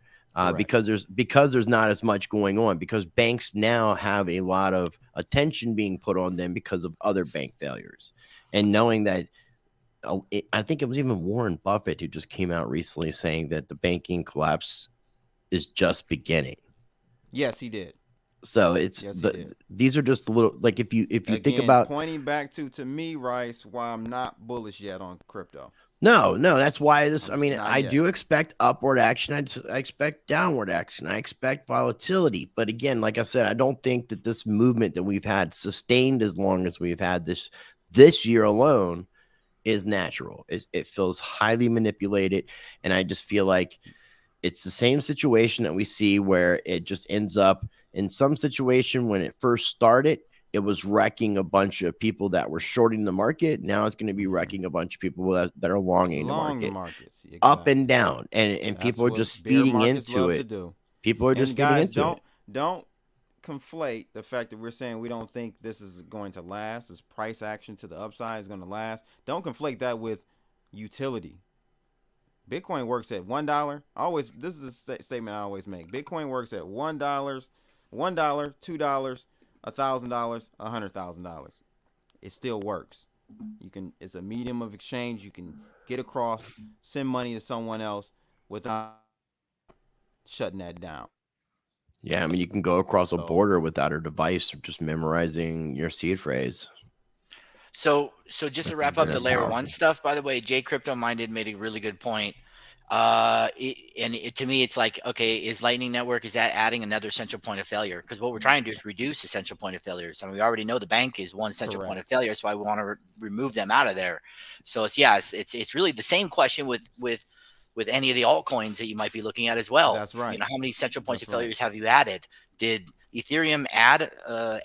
because there's not as much going on, because banks now have a lot of attention being put on them because of other bank failures. And knowing that, I think it was even Warren Buffett who just came out recently saying that the banking collapse is just beginning. Yes, he did. So these are just a little, like, if you think about pointing back to me, Rice, why I'm not bullish yet on crypto. No, that's why this. I mean, I do expect upward action. I expect downward action. I expect volatility. But again, like I said, I don't think that this movement that we've had sustained as long as we've had this year alone is natural. It feels highly manipulated, and I just feel like it's the same situation that we see where it just ends up in some situation. When it first started, it was wrecking a bunch of people that were shorting the market. Now it's going to be wrecking a bunch of people that are longing the market, exactly. Up and down, and people are just feeding into it. People are just feeding into it. Don't conflate the fact that we're saying we don't think this is going to last. This price action to the upside is going to last. Don't conflate that with utility. Bitcoin works at $1. This is a statement I always make. Bitcoin works at $1, $2, $1,000, $100,000. It still works. It's a medium of exchange. You can get across, send money to someone else without shutting that down. Yeah, I mean, you can go across a border without a device or just memorizing your seed phrase. So just to wrap up the layer one stuff, by the way, Jay Crypto Minded made a really good point. To me, it's like, okay, is Lightning Network, is that adding another central point of failure? Because what we're trying to do is reduce the central point of failures. I mean, we already know the bank is one central point of failure, so I want to remove them out of there. So it's really the same question with any of the altcoins that you might be looking at as well. That's right. How many central points of failures have you added? Did Ethereum add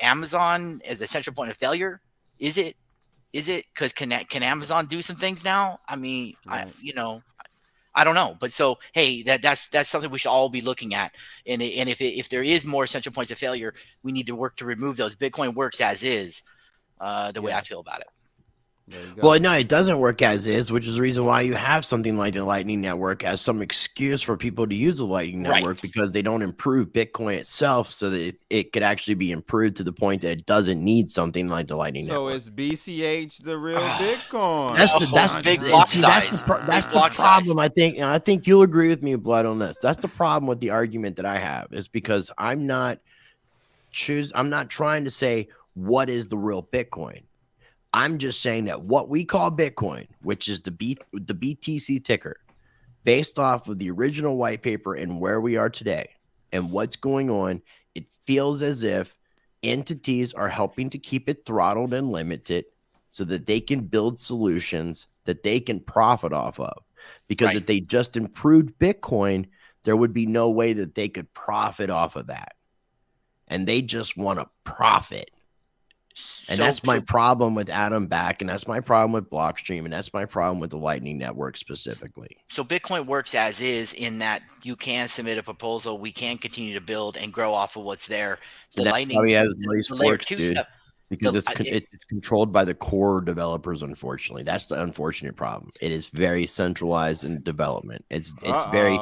Amazon as a central point of failure? Is it? Because can Amazon do some things now? I mean, right. I don't know. But so, hey, that's something we should all be looking at. And if there is more central points of failure, we need to work to remove those. Bitcoin works as is, the way I feel about it. Well, no, it doesn't work as is, which is the reason why you have something like the Lightning Network as some excuse for people to use the Lightning Network, because they don't improve Bitcoin itself so that it could actually be improved to the point that it doesn't need something like the Lightning Network. So is BCH the real Bitcoin? That's big block size. That's the problem, I think. And I think you'll agree with me, Blood, on this. That's the problem with the argument that I have, is because I'm not trying to say what is the real Bitcoin. I'm just saying that what we call Bitcoin, which is the BTC ticker, based off of the original white paper and where we are today and what's going on, it feels as if entities are helping to keep it throttled and limited so that they can build solutions that they can profit off of. Because if they just improved Bitcoin, there would be no way that they could profit off of that. And they just want to profit. And that's my problem with Atom Back, and that's my problem with Blockstream, and that's my problem with the Lightning Network specifically. So Bitcoin works as is in that you can submit a proposal, we can continue to build and grow off of what's there. The Lightning, the layer 2 stuff, because it's controlled by the core developers. Unfortunately, that's the unfortunate problem. It is very centralized in development. It's very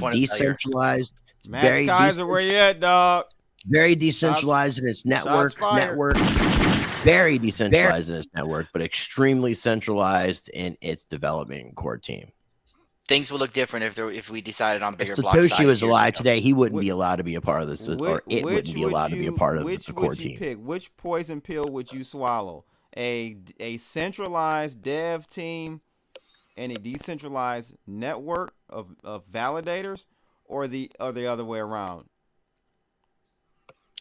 decentralized. It's Max Kaiser, where you at, dog? Very decentralized in its network, very decentralized in its network, but extremely centralized in its development and core team. Things will look different if we decided on bigger blocks. Satoshi was alive today, he wouldn't be allowed to be a part of this, or it wouldn't be allowed to be a part of the core team. Which poison pill would you swallow? A centralized dev team and a decentralized network of validators, or the other way around?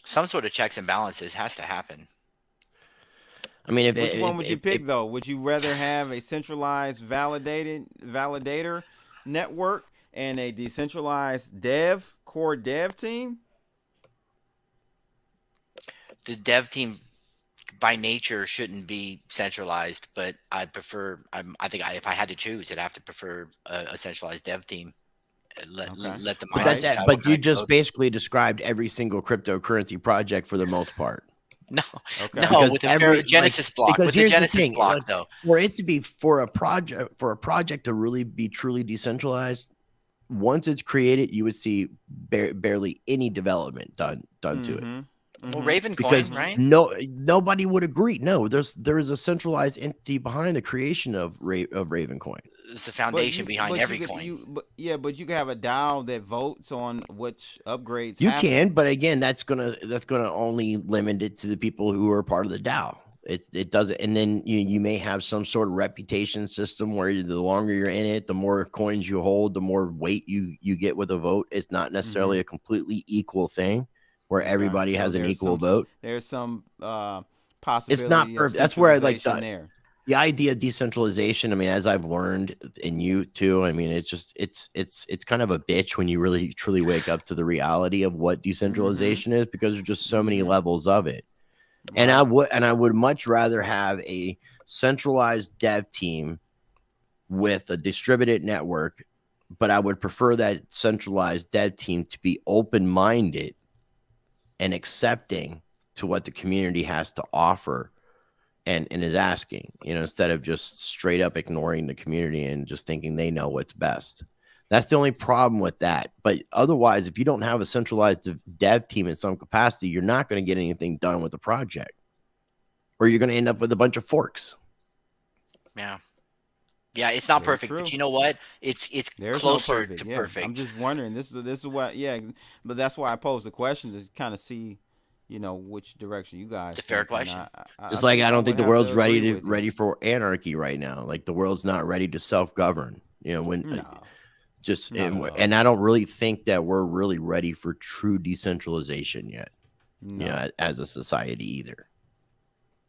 Some sort of checks and balances has to happen. I mean, which one would you pick, though? Would you rather have a centralized validator network and a decentralized core dev team? The dev team, by nature, shouldn't be centralized, but I prefer. If I had to choose, I'd have to prefer a centralized dev team. Let the miners decide. But you just basically described every single cryptocurrency project for the most part. No, with the Genesis block. Because here's the thing, block, though, for it to be for a project to really be truly decentralized, once it's created, you would see barely any development done to it. Well, Ravencoin, right? Nobody would agree. No, there is a centralized entity behind the creation of Ravencoin. It's the foundation behind every coin. But you can have a DAO that votes on which upgrades. You can, but again, that's gonna only limit it to the people who are part of the DAO. It doesn't, and then you may have some sort of reputation system where the longer you're in it, the more coins you hold, the more weight you get with a vote. It's not necessarily a completely equal thing where everybody has an equal vote. There's some possibility. It's not perfect. That's where I like the idea of decentralization. I mean, as I've learned, and you too, I mean, it's kind of a bitch when you really truly wake up to the reality of what decentralization is, because there's just so many levels of it. And I would much rather have a centralized dev team with a distributed network, but I would prefer that centralized dev team to be open-minded and accepting to what the community has to offer and is asking, instead of just straight up ignoring the community and just thinking they know what's best. That's the only problem with that. But otherwise, if you don't have a centralized dev team in some capacity, you're not going to get anything done with the project, or you're going to end up with a bunch of forks. Yeah, it's not perfect, but you know what? It's closer to perfect. I'm just wondering. This is what. Yeah, but that's why I posed the question, to kind of see, which direction you guys. It's a fair question. Just like I don't think the world's ready for anarchy right now. Like the world's not ready to self-govern. And I don't really think that we're really ready for true decentralization yet. As a society either.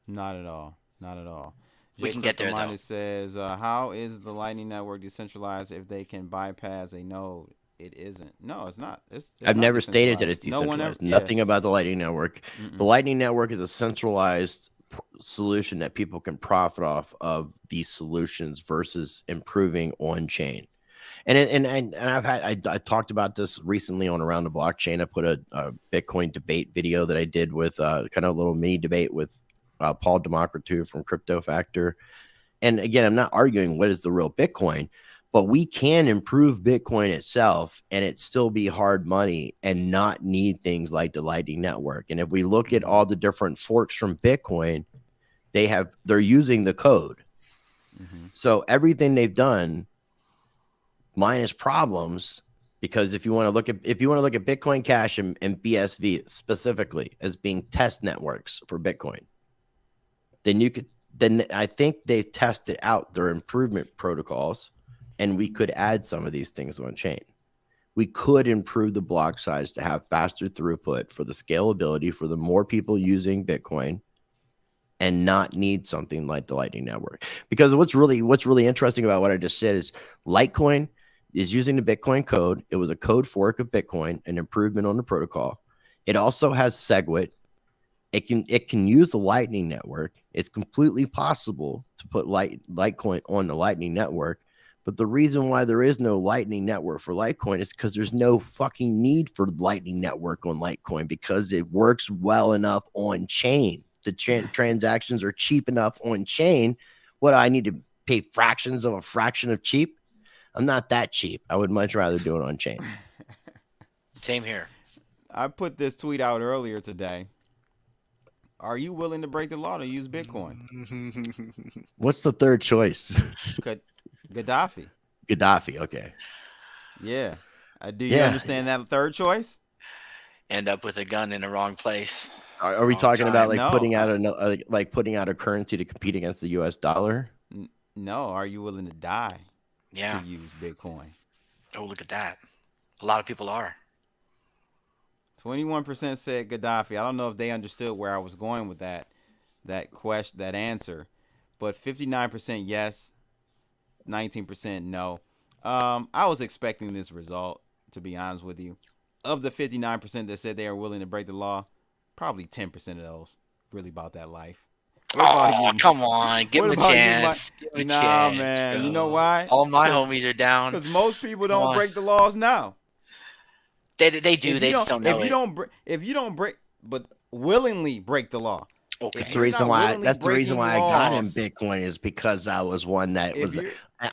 Not at all. Not at all. We can get there, though. It says, how is the Lightning Network decentralized if they can bypass a node? It isn't. No, it's not. I've never stated that it's decentralized. Nothing about the Lightning Network. The Lightning Network is a centralized solution that people can profit off of these solutions versus improving on chain. And I talked about this recently on Around the Blockchain. I put a Bitcoin debate video that I did with kind of a little mini debate with Paul Democritou from Crypto Factor. And again, I'm not arguing what is the real Bitcoin, but we can improve Bitcoin itself and it still be hard money and not need things like the Lightning Network. And if we look at all the different forks from Bitcoin, they're using the code. So everything they've done, minus problems, Because if you want to look at Bitcoin Cash and BSV specifically as being test networks for Bitcoin, then I think they've tested out their improvement protocols, and we could add some of these things on chain. We could improve the block size to have faster throughput for the scalability for the more people using Bitcoin, and not need something like the Lightning Network. Because what's really interesting about what I just said is Litecoin is using the Bitcoin code. It was a code fork of Bitcoin, an improvement on the protocol. It also has SegWit. It can use the Lightning Network. It's completely possible to put Litecoin on the Lightning Network. But the reason why there is no Lightning Network for Litecoin is because there's no fucking need for Lightning Network on Litecoin, because it works well enough on chain. The transactions are cheap enough on chain. What, I need to pay fractions of a fraction of cheap? I'm not that cheap. I would much rather do it on chain. Same here. I put this tweet out earlier today. Are you willing to break the law to use Bitcoin? What's the third choice? Gaddafi. Gaddafi, okay. Yeah. Do you understand that third choice? End up with a gun in the wrong place. Are we talking about putting out a currency to compete against the US dollar? No. Are you willing to die to use Bitcoin? Oh, look at that. A lot of people are. 21% said Gaddafi. I don't know if they understood where I was going with that question, that answer, but 59% yes, 19% no. I was expecting this result, to be honest with you. Of the 59% that said they are willing to break the law, probably 10% of those really about that life. Oh, come on. Give him a chance. Nah, man. You know why? All my homies are down. Because most people don't break the laws now. They do. They just don't know if you don't break, but willingly break the law. Okay. That's the reason why I got in Bitcoin, is because I was one that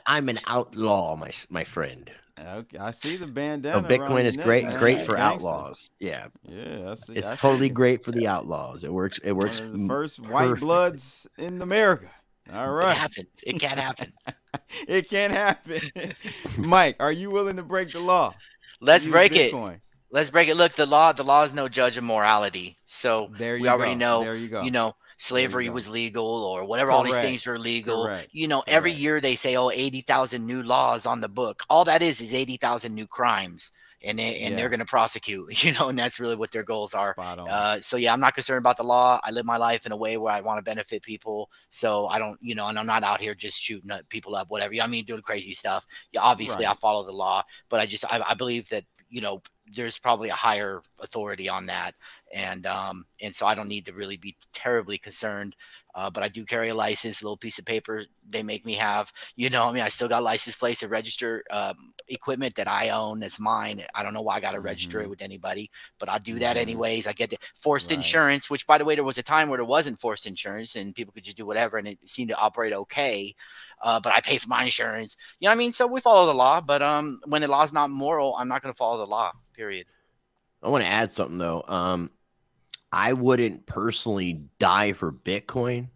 I'm an outlaw, my friend. Okay, I see the bandana. So Bitcoin is great for outlaws. Yeah. Yeah, I see. It's totally great for the outlaws. It works. The first white bloods in America. All right. It happens. It can't happen. It can't happen. Mike, are you willing to break the law? Let's break it. Let's break it. Look, the law is no judge of morality. So we already know. There you go. Slavery was legal, or whatever. Correct. All these things are legal. Correct. Every year they say, 80,000 new laws on the book. All that is 80,000 new crimes, and they're going to prosecute. And that's really what their goals are. So yeah, I'm not concerned about the law. I live my life in a way where I want to benefit people. So I don't, and I'm not out here just shooting people up, whatever. Doing crazy stuff. Yeah, obviously I follow the law, but I believe that there's probably a higher authority on that. And so I don't need to really be terribly concerned. But I do carry a license, a little piece of paper they make me have. I still got license plates to register equipment that I own. It's mine. I don't know why I got to register it with anybody, but I'll do that anyways. I get the forced insurance, which, by the way, there was a time where there wasn't forced insurance and people could just do whatever, and it seemed to operate okay. But I pay for my insurance. So we follow the law, but when the law is not moral, I'm not going to follow the law, period. I want to add something, though. I wouldn't personally die for Bitcoin.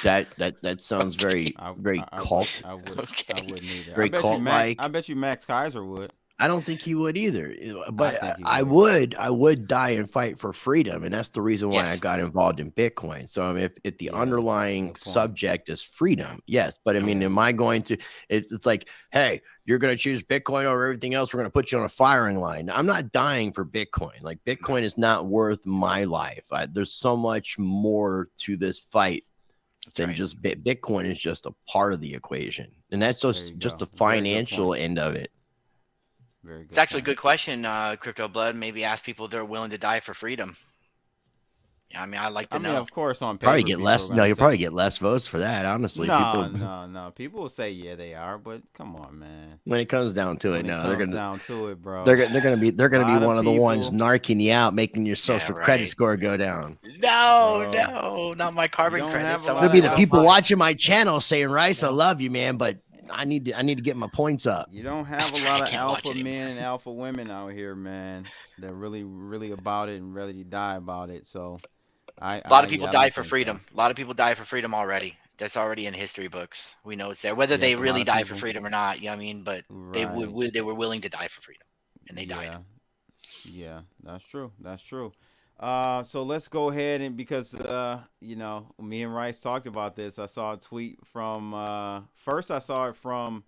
That sounds very cult. I wouldn't either. Very cult-like. I bet you Max Kaiser would. I don't think he would either, but I would die and fight for freedom, and that's the reason why I got involved in Bitcoin. So if the underlying subject is freedom, yes, but am I going to? It's like, hey, you're going to choose Bitcoin over everything else. We're going to put you on a firing line. I'm not dying for Bitcoin. Like, Bitcoin is not worth my life. There's so much more to this fight than just Bitcoin is just a part of the equation, and that's just the financial end of it. Very good. It's actually a good question, CryptoBlood. Maybe ask people if they're willing to die for freedom. Yeah, I like to know. Of course, on paper, probably get less. No, you'll probably get less votes for that. Honestly, no. People will say they are, but come on, man. When it comes down to it, they're gonna down to it, bro. They're gonna be one of the ones narking you out, making your social credit score go down. No, not my carbon credits. There'll be the people watching my channel saying, "Rice, I love you, man, but I need to get my points up." You don't have a lot of alpha men and alpha women out here, man. They're really, really about it and ready to die about it. So, a lot of people die for freedom. A lot of people die for freedom already. That's already in history books. We know it's there. Whether they really die for freedom or not, but they were willing to die for freedom. and they died. Yeah, that's true. That's true. So let's go ahead and because you know, me and Rice talked about this. I saw a tweet from first I saw it from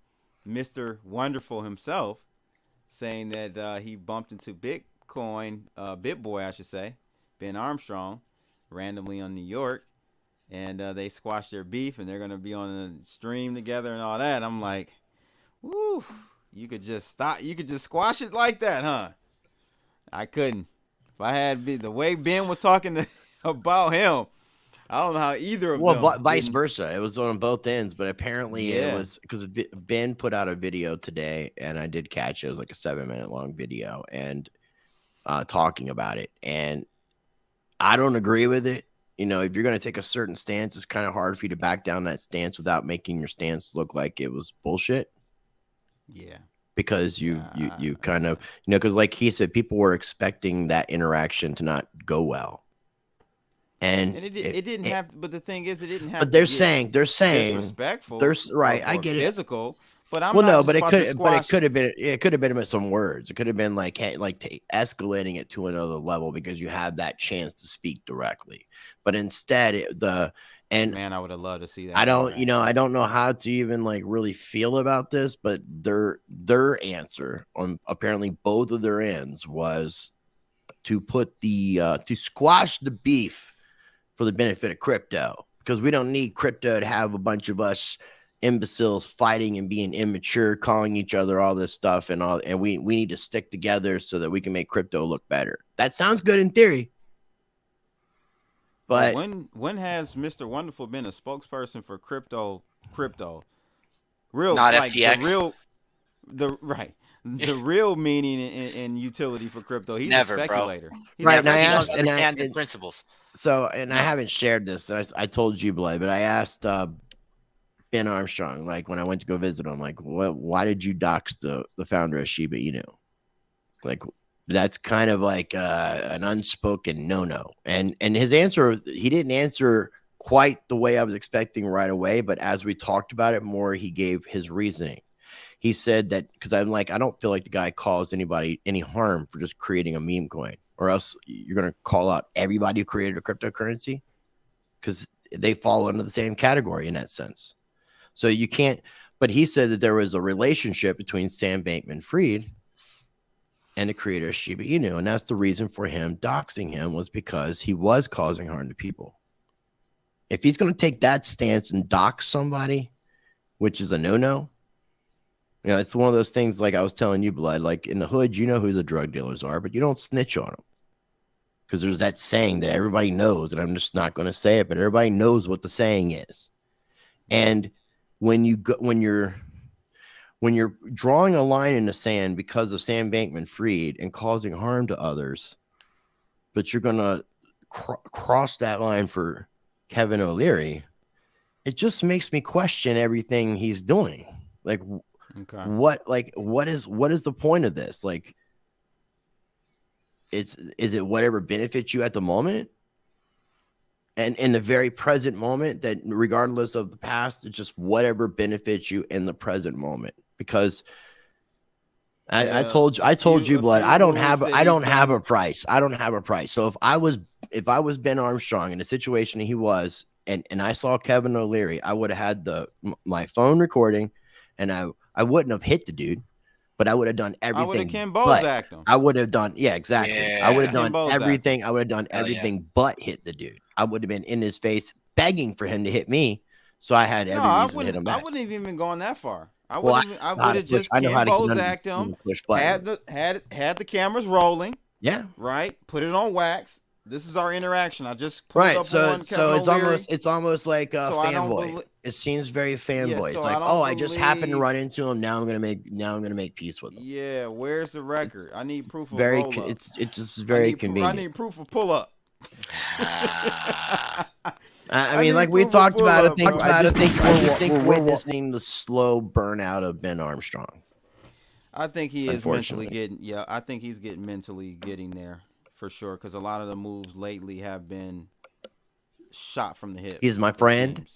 Mr. Wonderful himself saying that he bumped into Bitcoin, BitBoy, I should say, Ben Armstrong, randomly on New York, and they squashed their beef, and they're gonna be on a stream together and all that. I'm like, woo, you could just stop, you could just squash it like that, huh? I couldn't. If I had the way Ben was talking about him, I don't know how either of them. Well, vice versa. It was on both ends, but apparently it was because Ben put out a video today, and I did catch it. It was like a 7-minute long video and talking about it. And I don't agree with it. You know, if you're going to take a certain stance, it's kind of hard for you to back down that stance without making your stance look like it was bullshit. Yeah. Because you kind of, you know, because like he said, people were expecting that interaction to not go well. And it didn't have, but the thing is, it didn't have. But they're saying disrespectful. Right. I get physical, but I'm well, not no, but it could have been with some words. It could have been like, hey, escalating it to another level because you have that chance to speak directly. But instead, man, I would have loved to see that. I don't know how to even like really feel about this, but their answer on apparently both of their ends was to put the to squash the beef for the benefit of crypto, because we don't need crypto to have a bunch of us imbeciles fighting and being immature, calling each other all this stuff and all, and we need to stick together so that we can make crypto look better. That sounds good in theory. But when has Mr. Wonderful been a spokesperson for crypto? Real, not like FTX. The real meaning and utility for crypto. He's Never, a speculator. Bro. Right, never, and I asked, understand the principles. So, and I haven't shared this. I told you, Blood, but I asked Ben Armstrong, like when I went to go visit him, like, why did you dox the founder of Shiba Inu? Like, that's kind of like an unspoken no-no. And his answer, he didn't answer quite the way I was expecting right away, but as we talked about it more, he gave his reasoning. He said that, because I'm like, I don't feel like the guy caused anybody any harm for just creating a meme coin, or else you're going to call out everybody who created a cryptocurrency, because they fall under the same category in that sense. So you can't, but he said that there was a relationship between Sam Bankman-Fried and the creator of Shiba Inu, and that's the reason for him doxing him, was because he was causing harm to people. If he's going to take that stance and dox somebody, which is a no-no, you know, it's one of those things like I was telling you, Blood, like in the hood, you know who the drug dealers are, but you don't snitch on them. Because there's that saying that everybody knows, and I'm just not going to say it, but everybody knows what the saying is. And when you're drawing a line in the sand because of Sam Bankman-Fried and causing harm to others, but you're going to cross that line for Kevin O'Leary, it just makes me question everything he's doing. Like, okay, what is the point of this? Like, is it whatever benefits you at the moment? And in the very present moment, that regardless of the past, it's just whatever benefits you in the present moment. Because I told you, Blood, I don't have a price. I don't have a price. So if I was Ben Armstrong in the situation he was, and I saw Kevin O'Leary, I would have had my phone recording, and I wouldn't have hit the dude, but I would have done everything. I would have Ken Bozak him. I would have done, yeah, exactly. Yeah. I would have done everything. I would have done everything but hit the dude. I would have been in his face begging for him to hit me, so I had every reason to hit him back. I wouldn't have even gone that far. I would have just Ken Bozak'd him. Had the cameras rolling. Yeah. Right. Put it on wax. This is our interaction. I just put it up on so Kevin it's almost like a fanboy. It seems very fanboy. It's like, I just happened to run into him. Now I'm gonna make peace with him. Yeah. Where's the record? I need proof of very. Roll-up. It's just very convenient. I need proof of pull up. I mean, like we talked about, I just think we're witnessing the slow burnout of Ben Armstrong. I think he is mentally getting. Yeah, I think he's mentally getting there for sure. Because a lot of the moves lately have been shot from the hip. He's my friend.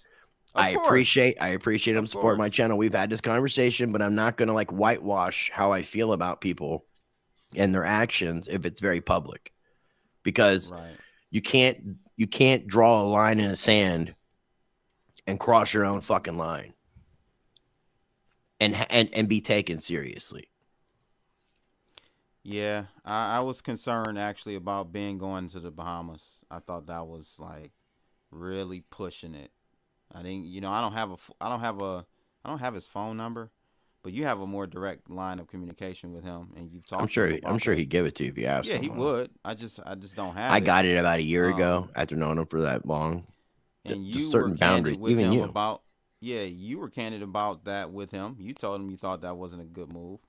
I appreciate him supporting my channel. We've had this conversation, but I'm not gonna like whitewash how I feel about people and their actions if it's very public, because you can't draw a line in the sand and cross your own fucking line and be taken seriously. Yeah, I was concerned actually about Ben going to the Bahamas. I thought that was like really pushing it. I didn't, I don't have his phone number, but you have a more direct line of communication with him, and you've talked. I'm sure he'd give it to you if you asked him. Yeah, he would. I just don't have. I got it about a year ago after knowing him for that long. And you certain were boundaries, with even him you. about. Yeah, you were candid about that with him. You told him you thought that wasn't a good move.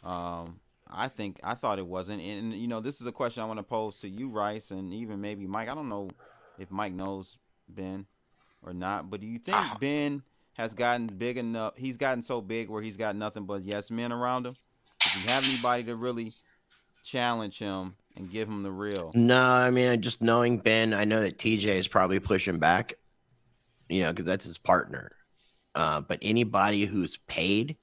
I thought it wasn't. And this is a question I want to pose to you, Rice, and even maybe Mike. I don't know if Mike knows Ben or not, but do you think Ben has gotten big enough? He's gotten so big where he's got nothing but yes men around him. Does he have anybody to really challenge him and give him the real? No, I mean, just knowing Ben, I know that TJ is probably pushing back, because that's his partner. But anybody who's paid,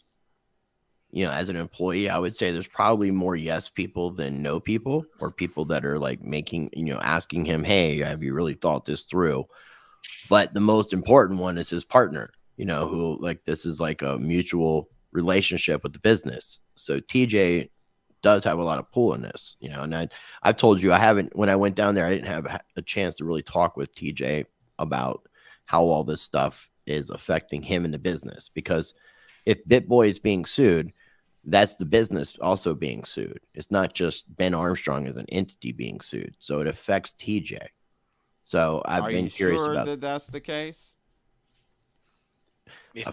as an employee, I would say there's probably more yes people than no people, or people that are like making, asking him, hey, have you really thought this through? But the most important one is his partner, who like this is like a mutual relationship with the business. So TJ does have a lot of pull in this, and I've told you, when I went down there, I didn't have a chance to really talk with TJ about how all this stuff is affecting him in the business, because if BitBoy is being sued, that's the business also being sued. It's not just Ben Armstrong as an entity being sued. So it affects TJ. So I've been curious about that that's the case.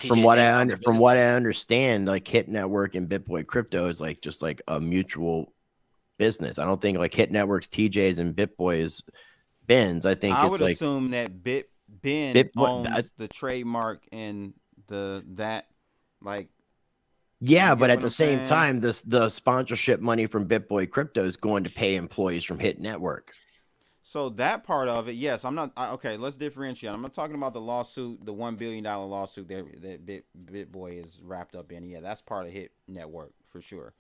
From what I understand, like Hit Network and BitBoy Crypto is like just like a mutual business. I don't think like Hit Network's TJ's and BitBoy is Ben's. I think I it's would assume that Ben owns the trademark and yeah, but at the same time, the sponsorship money from BitBoy Crypto is going to pay employees from Hit Network. So that part of it, yes, I'm not okay. Let's differentiate. I'm not talking about the lawsuit, the $1 billion lawsuit that BitBoy is wrapped up in. Yeah, that's part of Hit Network for sure,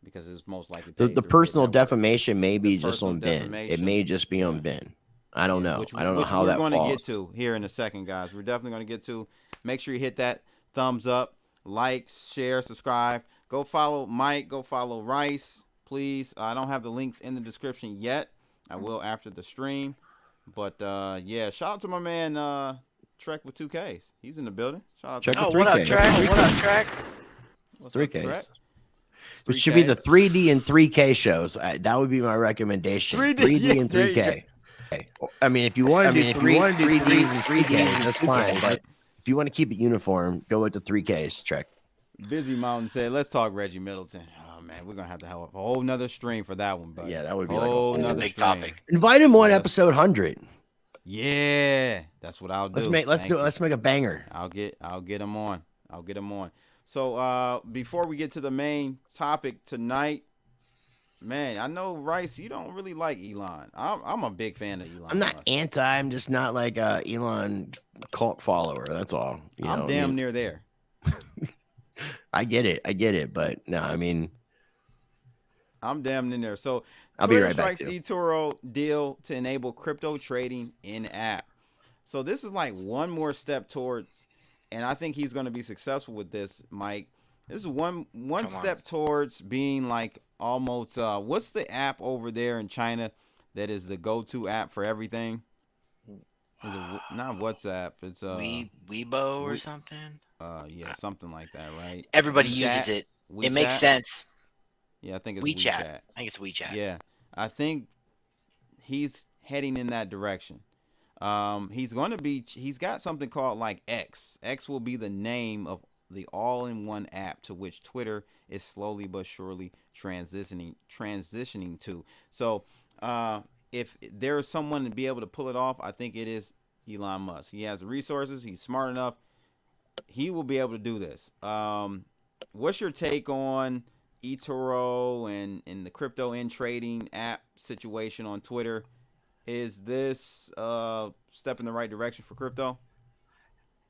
because it's most likely the personal defamation may be just on Ben. It may just be on Ben. I don't know. I don't know how that falls. We're going to get to here in a second, guys. We're definitely going to get to. Make sure you hit that thumbs up, like, share, subscribe. Go follow Mike. Go follow Rice, please. I don't have the links in the description yet. I will after the stream. But, yeah, shout out to my man Trek with 2Ks. He's in the building. Shout out to what up, Trek? What up, Trek? 3Ks. Which should be the 3D and 3K shows. That would be my recommendation. 3D and 3K. I mean, if you want to do 3Ds and 3Ks, that's fine. But if you want to keep it uniform, go with the 3Ks, Trek. Busy Mountain said, let's talk Reggie Middleton. Oh, man, we're going to have a whole nother stream for that one. But yeah, that would be like a big topic. Invite him on episode 100. Yeah, that's what I'll do. Let's make a banger. I'll get him on. So before we get to the main topic tonight, man, I know Rice, you don't really like Elon. I'm a big fan of Elon. I'm not anti. I'm just not like a Elon cult follower. That's all. I'm damn near there. I get it. But no, I mean, I'm damn near there. So I'll Twitter be right back. strikes eToro deal to enable crypto trading in app. So this is like one more step towards, and I think he's going to be successful with this, Mike. This is one step towards being like almost what's the app over there in China that is the go-to app for everything? Is it not WhatsApp? It's Weibo or something. Yeah, something like that, right? Everybody uses it. WeChat? It makes sense. Yeah, I think it's WeChat. WeChat. I think it's WeChat. Yeah, I think he's heading in that direction. He's got something called like X. X will be the name of the all-in-one app to which Twitter is slowly but surely transitioning to. So, if there's someone to be able to pull it off, I think it is Elon Musk. He has the resources. He's smart enough. He will be able to do this. What's your take on eToro and the crypto in trading app situation on Twitter? Is this a step in the right direction for crypto?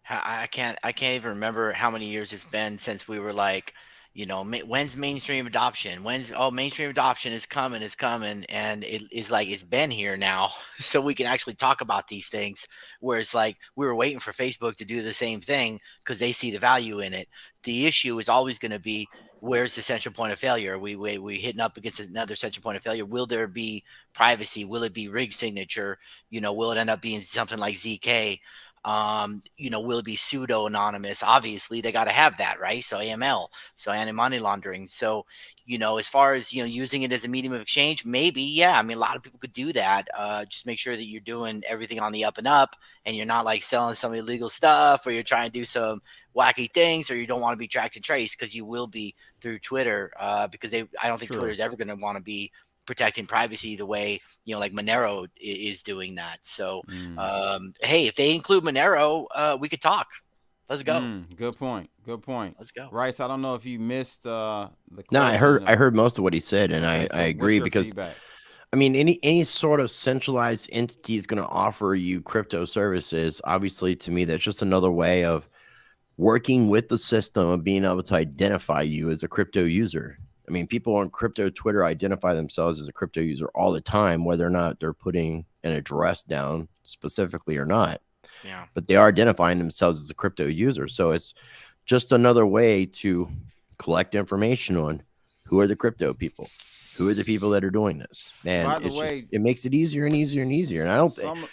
I can't even remember how many years it's been since we were like, You know, when's mainstream adoption? Mainstream adoption is coming, and it is like it's been here now, so we can actually talk about these things. Where it's like we were waiting for Facebook to do the same thing because they see the value in it. The issue is always going to be, where's the central point of failure? We hitting up against another central point of failure. Will there be privacy? Will it be rig signature? You know, will it end up being something like ZK? You know, will it be pseudo anonymous? Obviously they got to have that, right? So AML, so anti-money laundering. So, you know, as far as, you know, using it as a medium of exchange, maybe, yeah, I mean, a lot of people could do that. Just make sure that you're doing everything on the up and up, and you're not like selling some illegal stuff, or you're trying to do some wacky things, or you don't want to be tracked and traced, because you will be through Twitter, because I don't think Twitter is ever going to want to be protecting privacy the way, you know, like Monero is doing that. So, hey, if they include Monero, we could talk. Let's go. Good point. Let's go. Rice, I don't know if you missed the question. No, I heard most of what he said, and I agree, because feedback? I mean, any sort of centralized entity is going to offer you crypto services. Obviously, to me, that's just another way of working with the system of being able to identify you as a crypto user. I mean, people on crypto Twitter identify themselves as a crypto user all the time, whether or not they're putting an address down specifically or not. Yeah. But they are identifying themselves as a crypto user. So it's just another way to collect information on who are the crypto people, who are the people that are doing this. And by the way, it makes it easier and easier and easier. And I don't think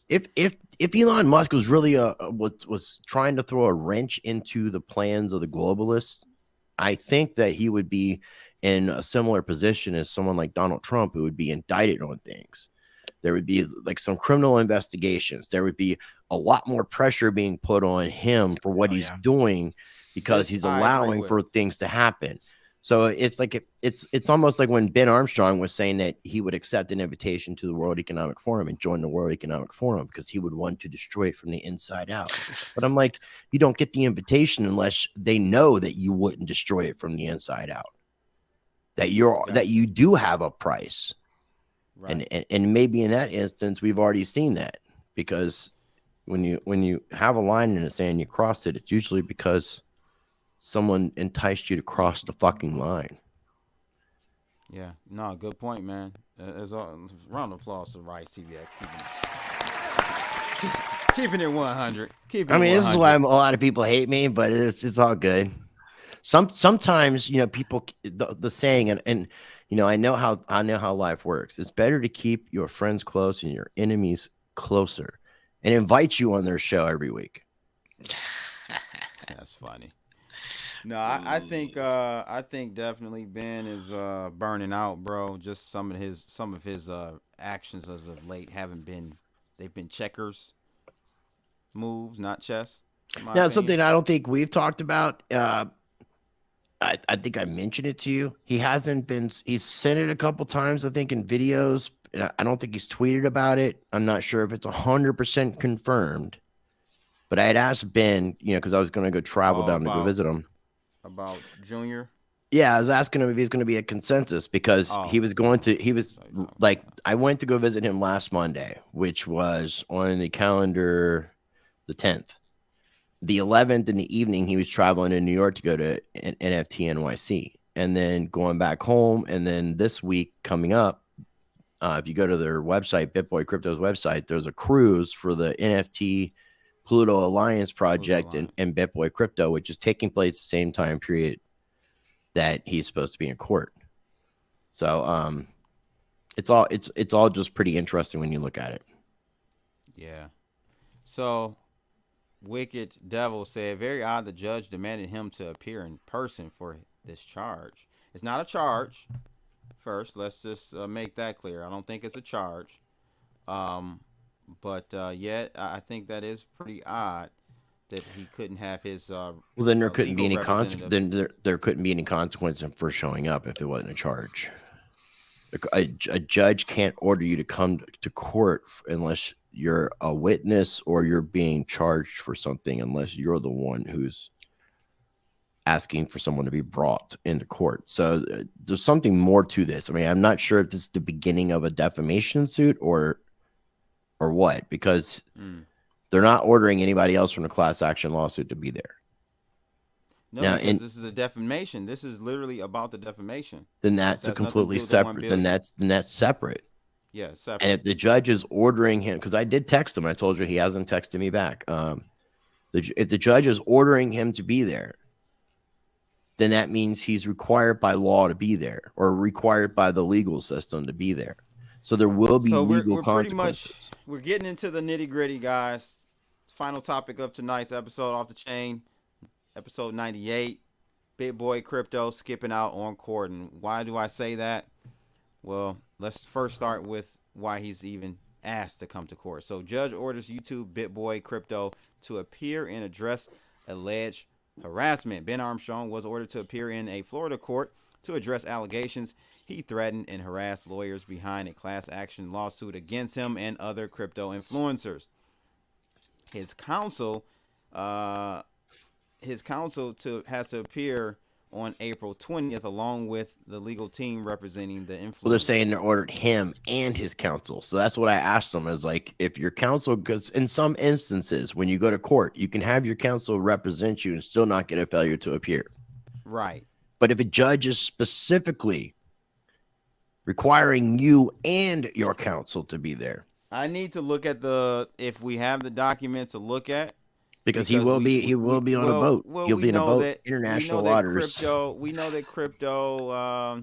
if Elon Musk was really was trying to throw a wrench into the plans of the globalists, I think that he would be in a similar position as someone like Donald Trump, who would be indicted on things. There would be like some criminal investigations. There would be a lot more pressure being put on him for what he's doing, because he's allowing for things to happen. So it's like it's almost like when Ben Armstrong was saying that he would accept an invitation to the World Economic Forum and join the World Economic Forum because he would want to destroy it from the inside out. But I'm like, you don't get the invitation unless they know that you wouldn't destroy it from the inside out. That you do have a price. Right. And maybe in that instance we've already seen that, because when you have a line in the sand, you cross it, it's usually because someone enticed you to cross the fucking line. Yeah, no, good point, man. As a round of applause to Rice CBX keeping it 100. I mean, this is why a lot of people hate me, but it's all good. Sometimes, you know, people the saying, and you know, I know how life works. It's better to keep your friends close and your enemies closer, and invite you on their show every week. That's funny. No, I think definitely Ben is burning out, bro. Just some of his actions as of late they've been checkers moves, not chess. Now, something I don't think we've talked about. I think I mentioned it to you. He's said it a couple times, I think, in videos. I don't think he's tweeted about it. I'm not sure if it's 100% confirmed. But I had asked Ben, you know, because I was going to go travel down to go visit him. About Junior? Yeah, I was asking him if he's going to be a consensus, because I went to go visit him last Monday, which was on the calendar the 10th. The 11th in the evening, he was traveling to New York to go to NFT NYC, and then going back home. And then this week coming up, if you go to their website, BitBoy Crypto's website, there's a cruise for the NFT Pluto Alliance project and BitBoy Crypto, which is taking place the same time period that he's supposed to be in court. So it's all just pretty interesting when you look at it. Yeah. So Wicked Devil said, very odd the judge demanded him to appear in person for this charge. It's not a charge. First, let's just make that clear. I don't think it's a charge. But yet I think that is pretty odd that he couldn't have his well, then there couldn't be any consequence. Then there couldn't be any consequence for showing up if it wasn't a charge. A judge can't order you to come to court unless you're a witness or you're being charged for something, unless you're the one who's asking for someone to be brought into court. So there's something more to this. I mean, I'm not sure if this is the beginning of a defamation suit or what, because they're not ordering anybody else from the class action lawsuit to be there. No, now, because this is a defamation. This is literally about the defamation. Then that's a completely separate. Then that's separate. Yeah, separate. And if the judge is ordering him, because I did text him, I told you he hasn't texted me back. If the judge is ordering him to be there, then that means he's required by law to be there, or required by the legal system to be there. So there will be legal consequences. Pretty much, we're getting into the nitty gritty, guys. Final topic of tonight's episode, Off the Chain, episode 98. BitBoy Crypto skipping out on court. And why do I say that? Well, let's first start with why he's even asked to come to court. So judge orders YouTube BitBoy Crypto to appear and address alleged harassment. Ben Armstrong was ordered to appear in a Florida court to address allegations he threatened and harassed lawyers behind a class action lawsuit against him and other crypto influencers. His counsel has to appear on April 20th, along with the legal team representing the influencer. Well, they're saying they ordered him and his counsel. So that's what I asked them, is like, if your counsel, because in some instances, when you go to court, you can have your counsel represent you and still not get a failure to appear. Right. But if a judge is specifically requiring you and your counsel to be there, I need to look at if we have the documents to look at. Because he will be on a boat. He'll be in a boat. International waters. We know that crypto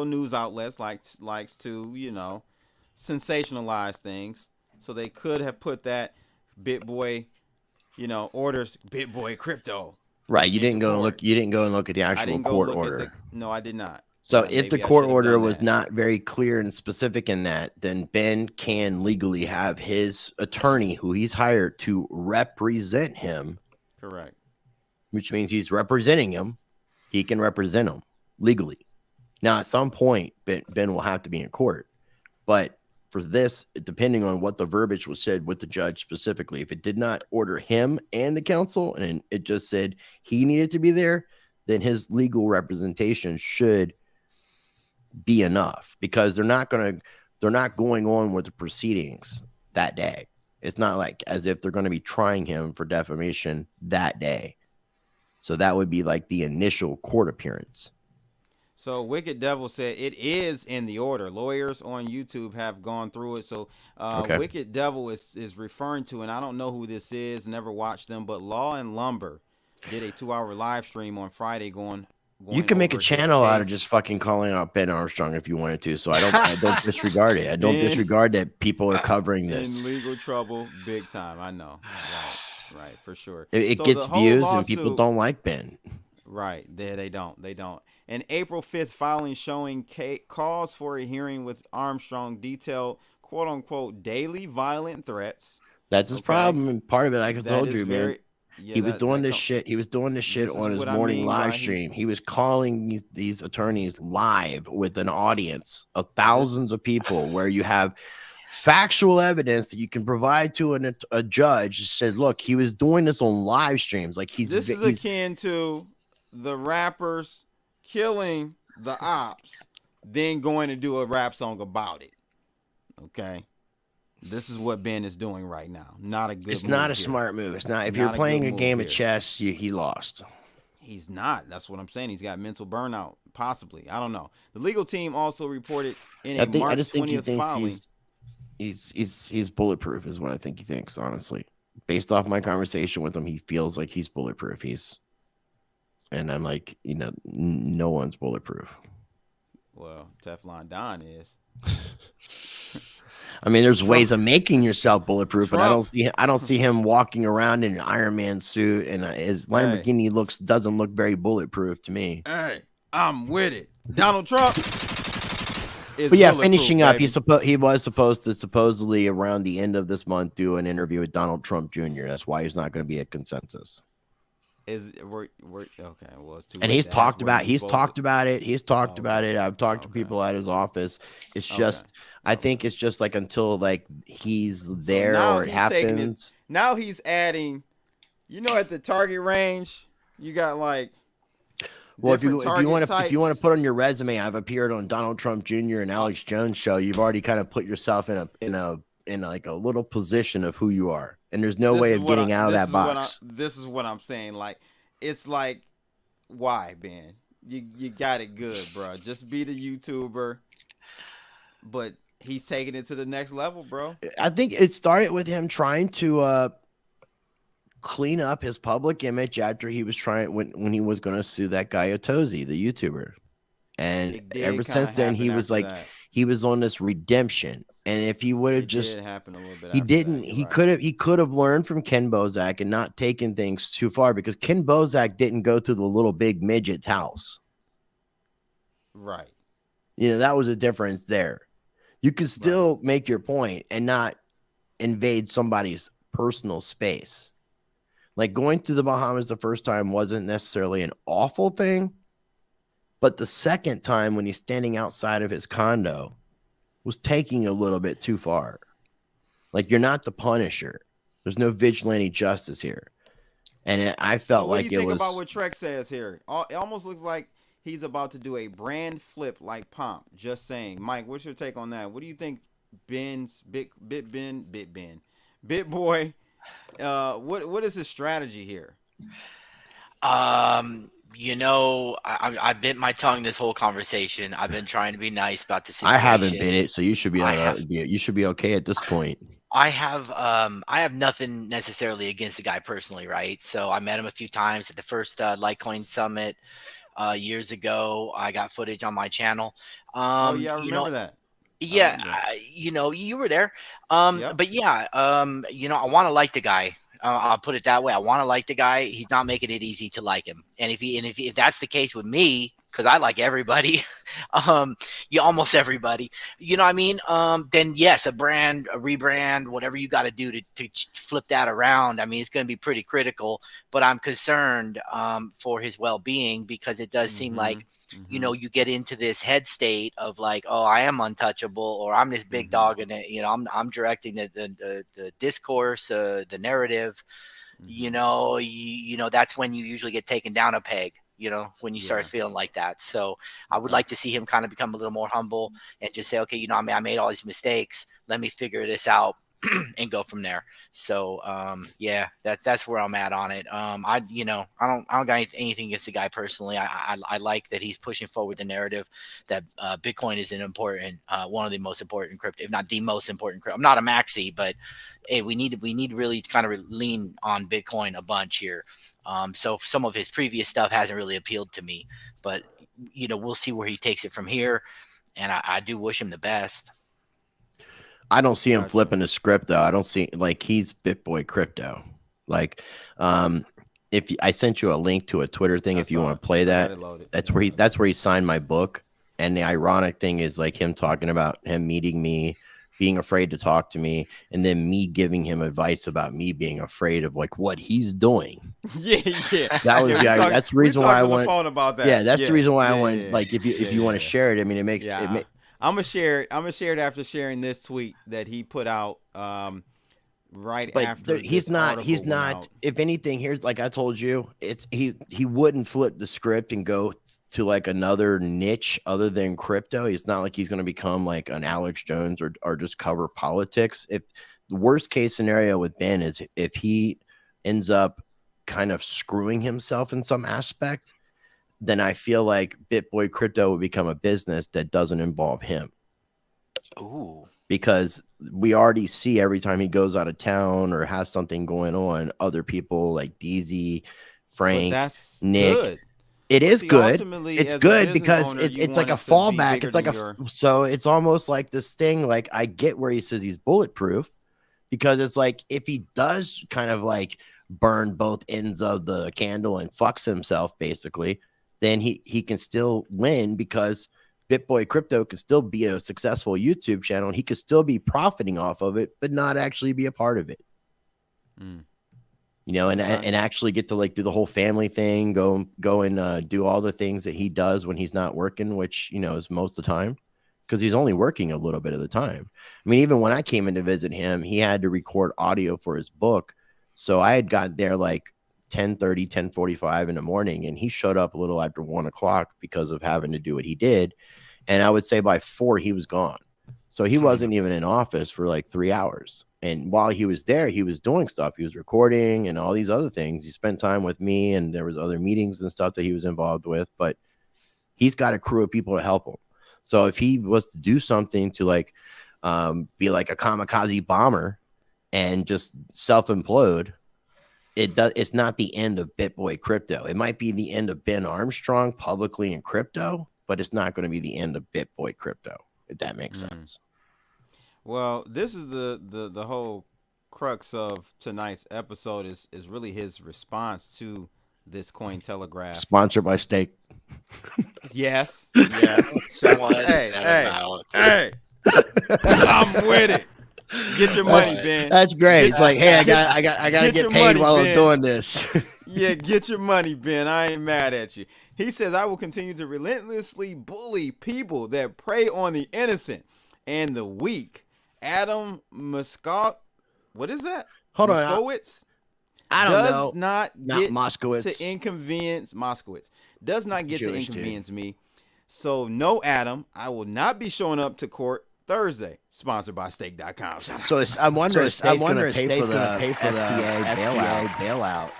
news outlets likes to, sensationalize things. So they could have put that BitBoy, orders BitBoy Crypto. Right. You didn't go and look. You didn't go and look at the actual court order. No, I did not. So if the court order was not very clear and specific in that, then Ben can legally have his attorney, who he's hired to represent him. Correct. Which means he's representing him. He can represent him legally. Now, at some point, Ben will have to be in court. But for this, depending on what the verbiage was said with the judge specifically, if it did not order him and the counsel, and it just said he needed to be there, then his legal representation should be enough, because they're not going on with the proceedings that day. It's not like as if they're going to be trying him for defamation that day. So that would be like the initial court appearance. So Wicked Devil said it is in the order. Lawyers on YouTube have gone through it. So okay. Wicked Devil is referring to, and I don't know who this is, never watched them, but Law and Lumber did a 2-hour live stream on Friday going you can make a channel out of just fucking calling out Ben Armstrong if you wanted to. So I don't disregard it. I don't disregard that people are covering this. In legal trouble, big time. I know. Right, for sure. It gets views and people don't like Ben. Right. They don't. An April 5th filing showing calls for a hearing with Armstrong detailed quote unquote daily violent threats. That's his problem. And part of it, I told you, man. Yeah, he was doing this shit. He was doing this shit on his morning live stream. He was calling these attorneys live with an audience of thousands of people, where you have factual evidence that you can provide to a judge. Said, look, he was doing this on live streams. Like this is akin to the rappers killing the ops, then going to do a rap song about it. Okay. This is what Ben is doing right now. Not a good move. It's not a smart move. It's not. If you're playing a game of chess, he lost. He's not. That's what I'm saying. He's got mental burnout, possibly. I don't know. The legal team also reported in a March 20th filing. He's bulletproof is what I think he thinks, honestly. Based off my conversation with him, he feels like he's bulletproof. And I'm like, no one's bulletproof. Well, Teflon Don is. I mean, there's ways of making yourself bulletproof, but I don't see him walking around in an Iron Man suit, and his Lamborghini doesn't look very bulletproof to me. Hey, I'm with it. Donald Trump. But yeah, finishing up, he was supposed to supposedly around the end of this month do an interview with Donald Trump Jr. That's why he's not going to be at consensus. Okay? Well, it's too. And he's talked about it. He's talked about it. I've talked to people at his office. It's just. I think it's just like until like he's there or it happens. Now he's adding, at the target range, you got like. Well, if you want to put on your resume, I've appeared on Donald Trump Jr. and Alex Jones show. You've already kind of put yourself in like a little position of who you are, and there's no way of getting out of that box. This is what I'm saying. Like, it's like, why, Ben? You got it good, bro. Just be the YouTuber. But he's taking it to the next level, bro. I think it started with him trying to clean up his public image after he was trying when he was going to sue that guy Otozi, the YouTuber. And ever since then, he was like, he was on this redemption. And if he would have just, he didn't, he could have learned from Ken Bozak and not taken things too far, because Ken Bozak didn't go to the little big midget's house. Right. You know, that was a difference there. You could still make your point and not invade somebody's personal space. Like going to the Bahamas the first time wasn't necessarily an awful thing, but the second time when he's standing outside of his condo was taking a little bit too far. Like, you're not the Punisher. There's no vigilante justice here. And I felt like it was... What do you think about what Trek says here? It almost looks like he's about to do a brand flip like Pomp. Just saying. Mike, what's your take on that? What do you think BitBoy, what is his strategy here? You know, I bit my tongue this whole conversation. I've been trying to be nice about the situation. I haven't bit it, so you should be you should be okay at this point. I have nothing necessarily against the guy personally, right? So I met him a few times at the first Litecoin Summit years ago. I got footage on my channel. I remember that. Yeah, you know, you were there. But yeah, you know, I want to like the guy. I'll put it that way. I want to like the guy. He's not making it easy to like him. And if that's the case with me, because I like everybody, almost everybody, you know what I mean? Then yes, a rebrand, whatever you got to do to flip that around. I mean, it's going to be pretty critical, but I'm concerned for his well-being, because it does seem like, you know, you get into this head state of like, oh, I am untouchable, or I'm this big dog, and you know, I'm directing the discourse, the narrative. You know, that's when you usually get taken down a peg. You know, when you start feeling like that. So I would like to see him kind of become a little more humble and just say, okay, you know, I made all these mistakes. Let me figure this out and go from there. So yeah, that's where I'm at on it. I don't got anything against the guy personally. I like that he's pushing forward the narrative that Bitcoin is an important, one of the most important crypto, if not the most important crypto. I'm not a maxi, but hey, we need to really kind of lean on Bitcoin a bunch here. So some of his previous stuff hasn't really appealed to me, but you know, we'll see where he takes it from here. And I do wish him the best. I don't see him flipping the script though. I don't see, like, he's BitBoy crypto. Like, if I sent you a link to a Twitter thing, if you want to play that, that's where he signed my book. And the ironic thing is, like, him talking about him meeting me, being afraid to talk to me, and then me giving him advice about me being afraid of like what he's doing. Yeah. That was that's the reason why I want. About that. Yeah, that's the reason why I want. Like, if you want to share it, I mean, it makes. Yeah. I'm gonna share it. I'm gonna share it after sharing this tweet that he put out after. He's not. If anything, here's, like I told you, it's he wouldn't flip the script and go to like another niche other than crypto. He's not like he's going to become like an Alex Jones or just cover politics. If the worst case scenario with Ben is if he ends up kind of screwing himself in some aspect, then I feel like BitBoy Crypto will become a business that doesn't involve him. Ooh. Because we already see every time he goes out of town or has something going on, other people like DZ, Frank, Nick. Good. It is good. It's good because it's like a fallback. It's like so it's almost like this thing. Like, I get where he says he's bulletproof, because it's like if he does kind of like burn both ends of the candle and fucks himself basically, then he can still win, because BitBoy Crypto could still be a successful YouTube channel and he could still be profiting off of it, but not actually be a part of it. You know, and actually get to like do the whole family thing, go and do all the things that he does when he's not working, which, you know, is most of the time, because he's only working a little bit of the time. I mean, even when I came in to visit him, he had to record audio for his book. So I had got there like 10:30, 10:45 in the morning, and he showed up a little after 1 o'clock because of having to do what he did. And I would say by 4, he was gone. So he wasn't even in office for like 3 hours. And while he was there, he was doing stuff. He was recording and all these other things. He spent time with me, and there was other meetings and stuff that he was involved with. But he's got a crew of people to help him. So if he was to do something to like be like a kamikaze bomber and just self-implode, it's not the end of BitBoy crypto. It might be the end of Ben Armstrong publicly in crypto, but it's not going to be the end of BitBoy crypto, if that makes sense. Well, this is the whole crux of tonight's episode is really his response to this Cointelegraph. Sponsored by Stake. Yes. Hey, I'm with it. Get your money, Ben. That's great. It's like, hey, I gotta get paid money, while Ben. I'm doing this. Yeah, get your money, Ben. I ain't mad at you. He says, I will continue to relentlessly bully people that prey on the innocent and the weak. Adam Moskowitz. What is that? Hold on. Moskowitz? I don't know. Does not get Moskowitz. to inconvenience. Moskowitz does not get Jewish, to inconvenience me. So no, Adam, I will not be showing up to court Thursday. Sponsored by Stake.com. So I'm wondering if State's going to pay for the FTA bailout.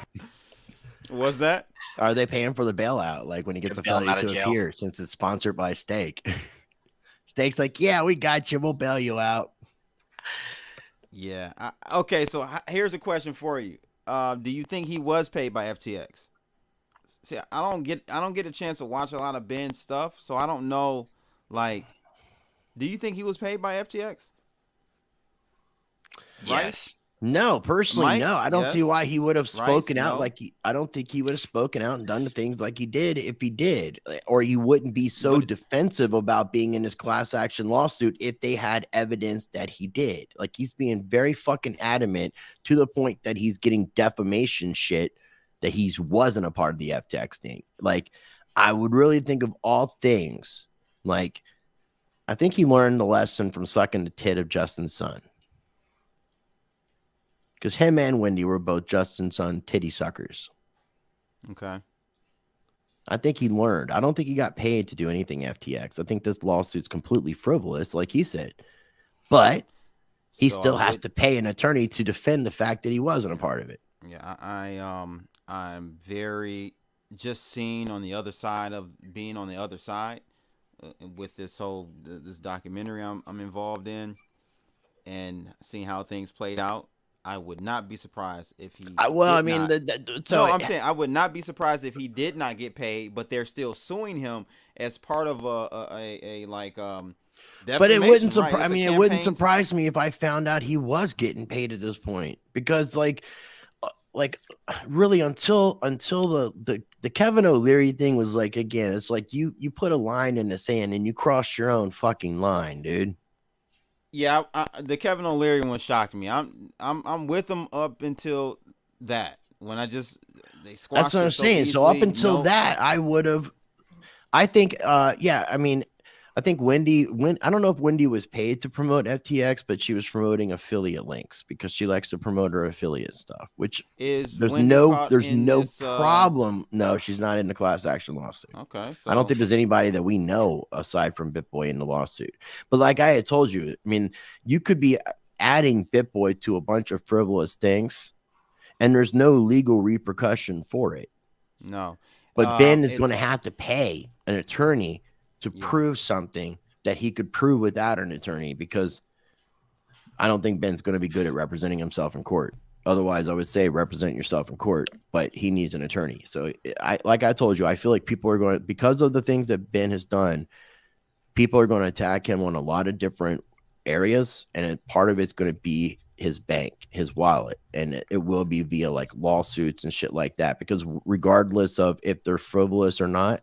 What's that? Are they paying for the bailout? Like when he gets a failure to appear, since it's sponsored by Stake. Stake's like, yeah, we got you. We'll bail you out. Yeah. Okay. So here's a question for you. Do you think he was paid by FTX? See, I don't get a chance to watch a lot of Ben's stuff, so I don't know. Like, do you think he was paid by FTX? Right? Yes. No, personally, Mike, no. I don't see why he would have spoken out no. like I don't think he would have spoken out and done the things like he did if he did, or he wouldn't be so defensive about being in his class action lawsuit if they had evidence that he did. Like he's being very fucking adamant to the point that he's getting defamation shit that he wasn't a part of the FTX thing. Like I would really think of all things, like I think he learned the lesson from sucking the tit of Justin's son. Because him and Wendy were both Justin's son titty suckers. Okay. I think he learned. I don't think he got paid to do anything FTX. I think this lawsuit's completely frivolous, like he said. But he still has to pay an attorney to defend the fact that he wasn't a part of it. Yeah, I'm very just seeing on the other side of being on the other side with this whole this documentary I'm involved in and seeing how things played out. I would not be surprised if he. I'm saying I would not be surprised if he did not get paid, but they're still suing him as part of a But it wouldn't surprise. I mean, it wouldn't surprise me if I found out he was getting paid at this point, because like really until the Kevin O'Leary thing was like, again, it's like you put a line in the sand and you crossed your own fucking line, dude. Yeah, the Kevin O'Leary one shocked me. I'm with him up until that when they squashed. That's what I'm saying. Easily. So up until that, I would have. I think, I mean, I think Wendy. I don't know if Wendy was paid to promote FTX, but she was promoting affiliate links because she likes to promote her affiliate stuff. Which there's no problem. No, she's not in the class action lawsuit. Okay, so I don't think there's anybody that we know aside from BitBoy in the lawsuit. But like I had told you, I mean, you could be adding BitBoy to a bunch of frivolous things, and there's no legal repercussion for it. No, but Ben is going to have to pay an attorney to prove something that he could prove without an attorney, because I don't think Ben's going to be good at representing himself in court. Otherwise, I would say represent yourself in court, but he needs an attorney. So like I told you, I feel like people are going to, because of the things that Ben has done, people are going to attack him on a lot of different areas. And part of it's going to be his bank, his wallet, and it will be via like lawsuits and shit like that, because regardless of if they're frivolous or not,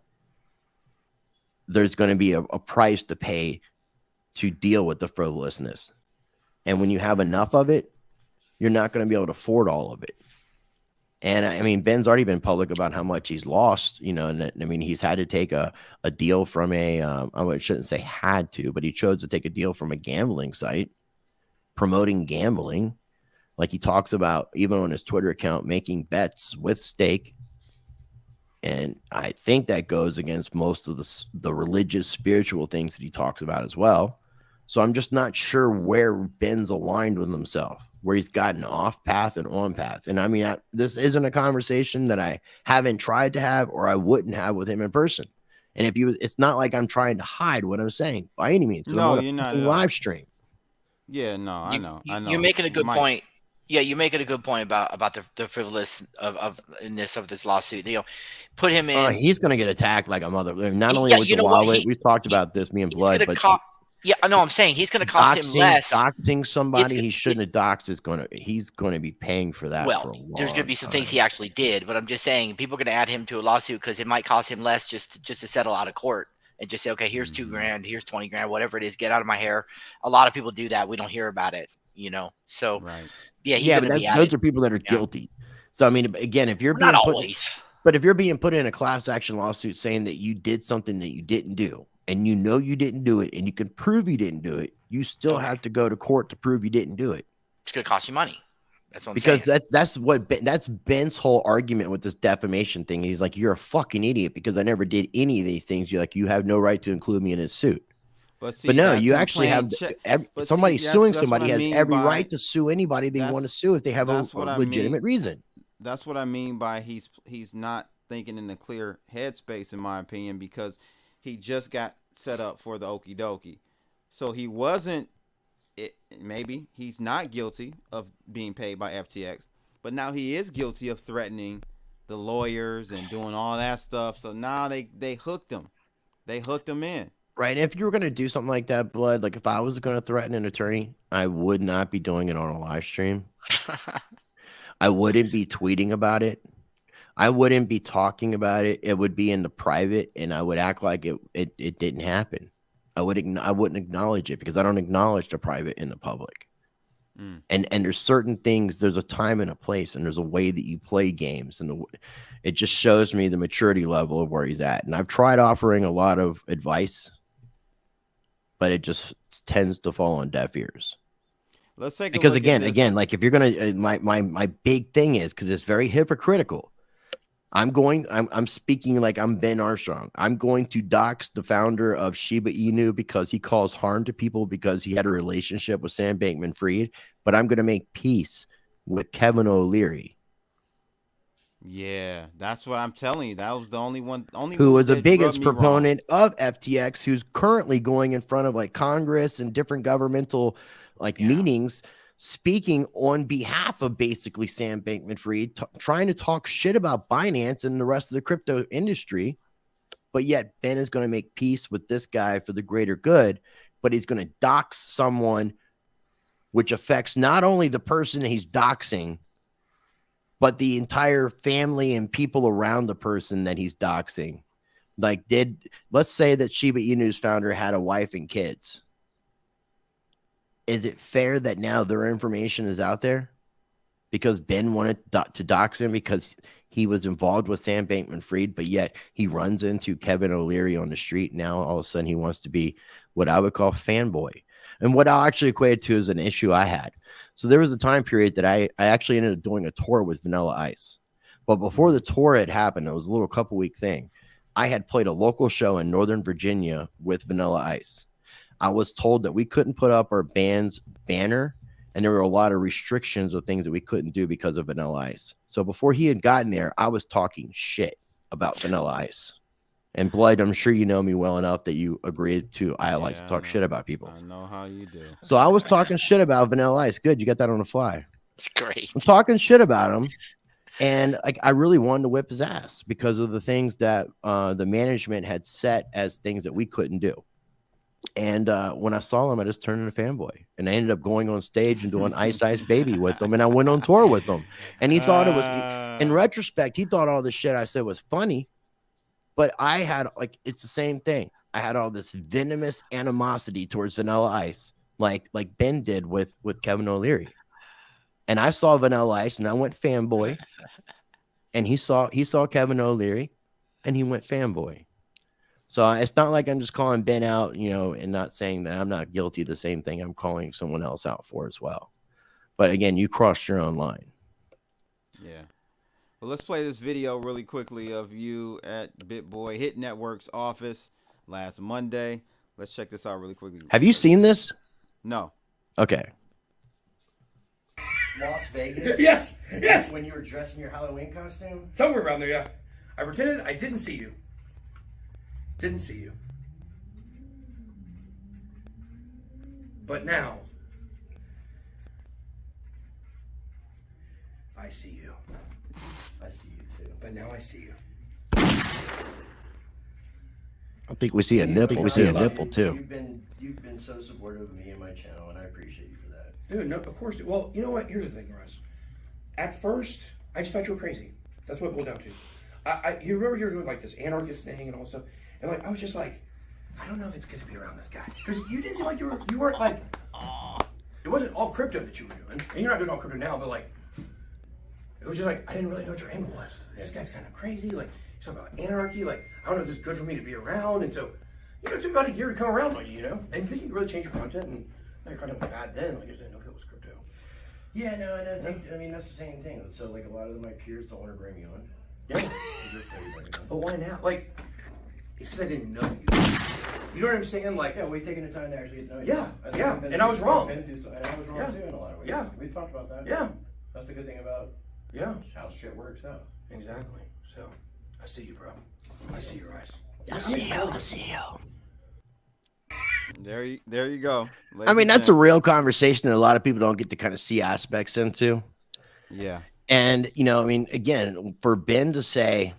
there's going to be a price to pay to deal with the frivolousness. And when you have enough of it, you're not going to be able to afford all of it. And I mean, Ben's already been public about how much he's lost, you know, and I mean, he's had to take a deal from I shouldn't say had to, but he chose to take a deal from a gambling site promoting gambling. Like he talks about, even on his Twitter account, making bets with Stake. And I think that goes against most of the religious, spiritual things that he talks about as well. So I'm just not sure where Ben's aligned with himself, where he's gotten off path and on path. And I mean, this isn't a conversation that I haven't tried to have or I wouldn't have with him in person. And if you, it's not like I'm trying to hide what I'm saying by any means. No, you're not. Live stream. Yeah, no, I know. You're making a good point. Yeah, you're making a good point about the frivolousness of this lawsuit. You know, put him in. He's going to get attacked like a mother. Not only with the wallet, we've talked about this, me and Blood, but yeah, I know. I'm saying he's going to cost him less. Doxing somebody he shouldn't have doxed he's going to be paying for that. Well, there's going to be some things he actually did, but I'm just saying people are going to add him to a lawsuit because it might cost him less just to settle out of court and just say, okay, here's $2,000, here's 20 grand, whatever it is, get out of my hair. A lot of people do that. We don't hear about it, you know. So right. Yeah, but those are people that are guilty. So I mean, again, if you're being not always, but if you're being put in a class action lawsuit saying that you did something that you didn't do, and you know you didn't do it, and you can prove you didn't do it, you still have to go to court to prove you didn't do it. It's going to cost you money. That's what I'm saying. Because that's Ben's whole argument with this defamation thing. He's like, you're a fucking idiot because I never did any of these things. You're like, you have no right to include me in his suit. But no, you actually have somebody suing somebody has every right to sue anybody they want to sue if they have a legitimate reason. That's what I mean by he's not thinking in a clear headspace, in my opinion, because he just got set up for the okie dokie. So he wasn't, maybe he's not guilty of being paid by FTX, but now he is guilty of threatening the lawyers and doing all that stuff. So now they hooked him. They hooked him in. Right. If you were going to do something like that, Blood, like if I was going to threaten an attorney, I would not be doing it on a live stream. I wouldn't be tweeting about it. I wouldn't be talking about it. It would be in the private, and I would act like it didn't happen. I wouldn't acknowledge it because I don't acknowledge the private in the public. And there's certain things. There's a time and a place, and there's a way that you play games, and it just shows me the maturity level of where he's at. And I've tried offering a lot of advice, but it just tends to fall on deaf ears. Let's take because again, like if you're gonna, my big thing is because it's very hypocritical. I'm speaking like I'm Ben Armstrong. I'm going to dox the founder of Shiba Inu because he caused harm to people because he had a relationship with Sam Bankman-Fried, but I'm going to make peace with Kevin O'Leary. Yeah, that's what I'm telling you. That was the only one who was the biggest proponent of FTX, who's currently going in front of like Congress and different governmental meetings, speaking on behalf of basically Sam Bankman-Fried, trying to talk shit about Binance and the rest of the crypto industry. But yet Ben is going to make peace with this guy for the greater good, but he's going to dox someone, which affects not only the person he's doxing, but the entire family and people around the person that he's doxing. Like, let's say that Shiba Inu's founder had a wife and kids. Is it fair that now their information is out there because Ben wanted to dox him because he was involved with Sam Bankman-Fried, but yet he runs into Kevin O'Leary on the street. Now all of a sudden he wants to be what I would call fanboy. And what I'll actually equate to is an issue I had. So there was a time period that I actually ended up doing a tour with Vanilla Ice. But before the tour had happened, it was a little couple week thing. I had played a local show in Northern Virginia with Vanilla Ice. I was told that we couldn't put up our band's banner, and there were a lot of restrictions of things that we couldn't do because of Vanilla Ice. So before he had gotten there, I was talking shit about Vanilla Ice. And Blood, I'm sure you know me well enough that you agreed to I like to talk shit about people. I know how you do. So I was talking shit about Vanilla Ice. Good, you got that on the fly. It's great. I'm talking shit about him, and I really wanted to whip his ass because of the things that the management had set as things that we couldn't do. And when I saw him, I just turned into a fanboy, and I ended up going on stage and doing Ice Ice Baby with him, and I went on tour with him. And he thought it was, in retrospect, he thought all the shit I said was funny, but I had it's the same thing. I had all this venomous animosity towards Vanilla Ice, like Ben did with Kevin O'Leary. And I saw Vanilla Ice, and I went fanboy, and he saw Kevin O'Leary, and he went fanboy. So it's not like I'm just calling Ben out, and not saying that I'm not guilty of the same thing I'm calling someone else out for as well. But again, you crossed your own line. Yeah. Well, let's play this video really quickly of you at BitBoy Hit Network's office last Monday. Let's check this out really quickly. Have you seen this? No. Okay. Las Vegas? Yes, yes. When you were dressed in your Halloween costume? Somewhere around there, yeah. I pretended I didn't see you. Didn't see you. But now, I see you. I see you too. But now I see you. I think we see a nipple. We see a nipple too. You've been so supportive of me and my channel, and I appreciate you for that. Dude, no, of course. Well, you know what? Here's the thing, Russ. At first, I just thought you were crazy. That's what it boiled down to. You remember you were doing like this anarchist thing and all stuff, and like I was just like, I don't know if it's good to be around this guy because you didn't seem like you weren't like, it wasn't all crypto that you were doing, and you're not doing all crypto now, but like, it was just like I didn't really know what your angle was. This guy's kind of crazy. Like he's talking about anarchy. Like I don't know if this is good for me to be around, and so you know it took about a year to come around on you, you know, and you really change your content, and your content was bad then. Like I just didn't know if it was crypto. Yeah, no, and I mean that's the same thing. So like a lot of my peers don't want to bring me on. Yeah. But why now? Like, it's because I didn't know you. You know what I'm saying? Like, yeah, we've taken the time to actually get to know you. Yeah, yeah. And I was wrong. And I was wrong too in a lot of ways. Yeah. We talked about that. Yeah. That's the good thing about how shit works out. Exactly. So, I see you, bro. I see your eyes. I see you. I see you. There you go. I mean, that's a real conversation that a lot of people don't get to kind of see aspects into. Yeah. And, you know, I mean, again, for Ben to say,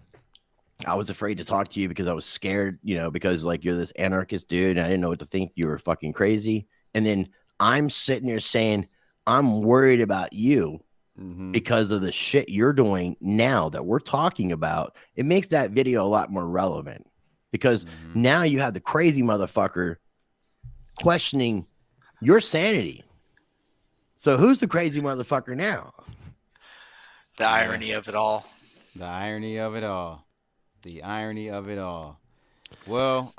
I was afraid to talk to you because I was scared, you know, because like you're this anarchist dude and I didn't know what to think. You were fucking crazy. And then I'm sitting there saying, I'm worried about you because of the shit you're doing now that we're talking about. It makes that video a lot more relevant because now you have the crazy motherfucker questioning your sanity. So who's the crazy motherfucker now? The irony of it all. The irony of it all. The irony of it all. Well,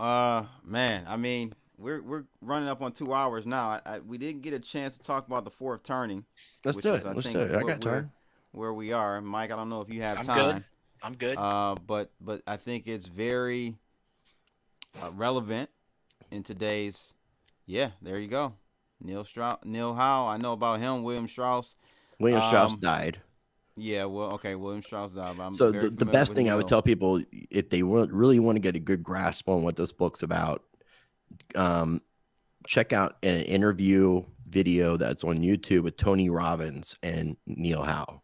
man, I mean, we're running up on 2 hours now. We didn't get a chance to talk about the fourth turning. Let's do it. Let's do it. I got time. Where we are, Mike. I don't know if you have I'm time. I'm good. But I think it's very relevant in today's. Yeah, there you go. Neil Howe. I know about him. William Strauss. William Strauss died. Yeah, well, okay, William Strauss died. So the best thing I would tell people, if they really want to get a good grasp on what this book's about, check out an interview video that's on YouTube with Tony Robbins and Neil Howe.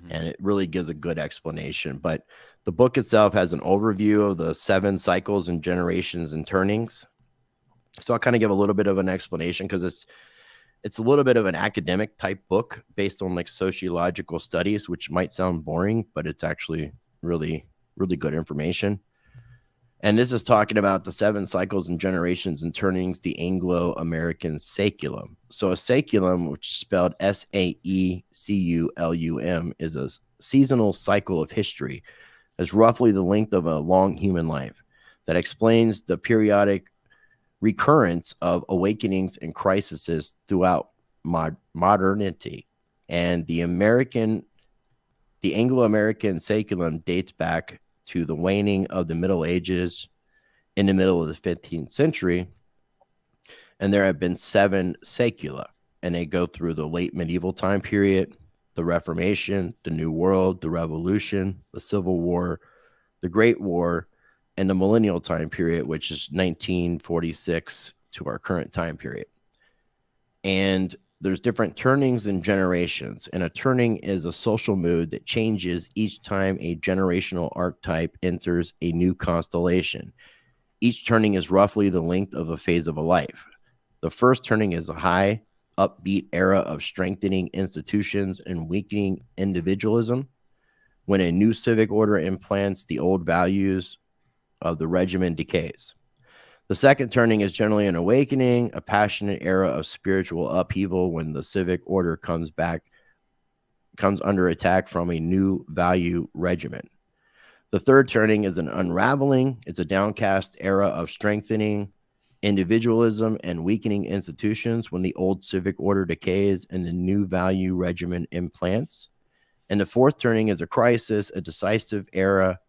And it really gives a good explanation. But the book itself has an overview of the 7 cycles and generations and turnings. So I'll kind of give a little bit of an explanation because it's a little bit of an academic type book based on like sociological studies, which might sound boring, but it's actually really, really good information. And this is talking about the 7 cycles and generations and turnings, the Anglo-American saeculum. So a saeculum, which is spelled S-A-E-C-U-L-U-M, is a seasonal cycle of history. It's roughly the length of a long human life that explains the periodic recurrence of awakenings and crises throughout modernity. And the Anglo-American saeculum dates back to the waning of the Middle Ages in the middle of the 15th century. And there have been 7 saecula, and they go through the late medieval time period, the Reformation, the New World, the Revolution, the Civil War, the Great War, and the millennial time period, which is 1946 to our current time period. And there's different turnings and generations. And a turning is a social mood that changes each time a generational archetype enters a new constellation. Each turning is roughly the length of a phase of a life. The first turning is a high, upbeat era of strengthening institutions and weakening individualism, when a new civic order implants the old values of the regimen decays. The second turning is generally an awakening, a passionate era of spiritual upheaval when the civic order comes under attack from a new value regimen. The third turning is an unraveling. It's a downcast era of strengthening individualism and weakening institutions when the old civic order decays and the new value regimen implants. And the fourth turning is a crisis, a decisive era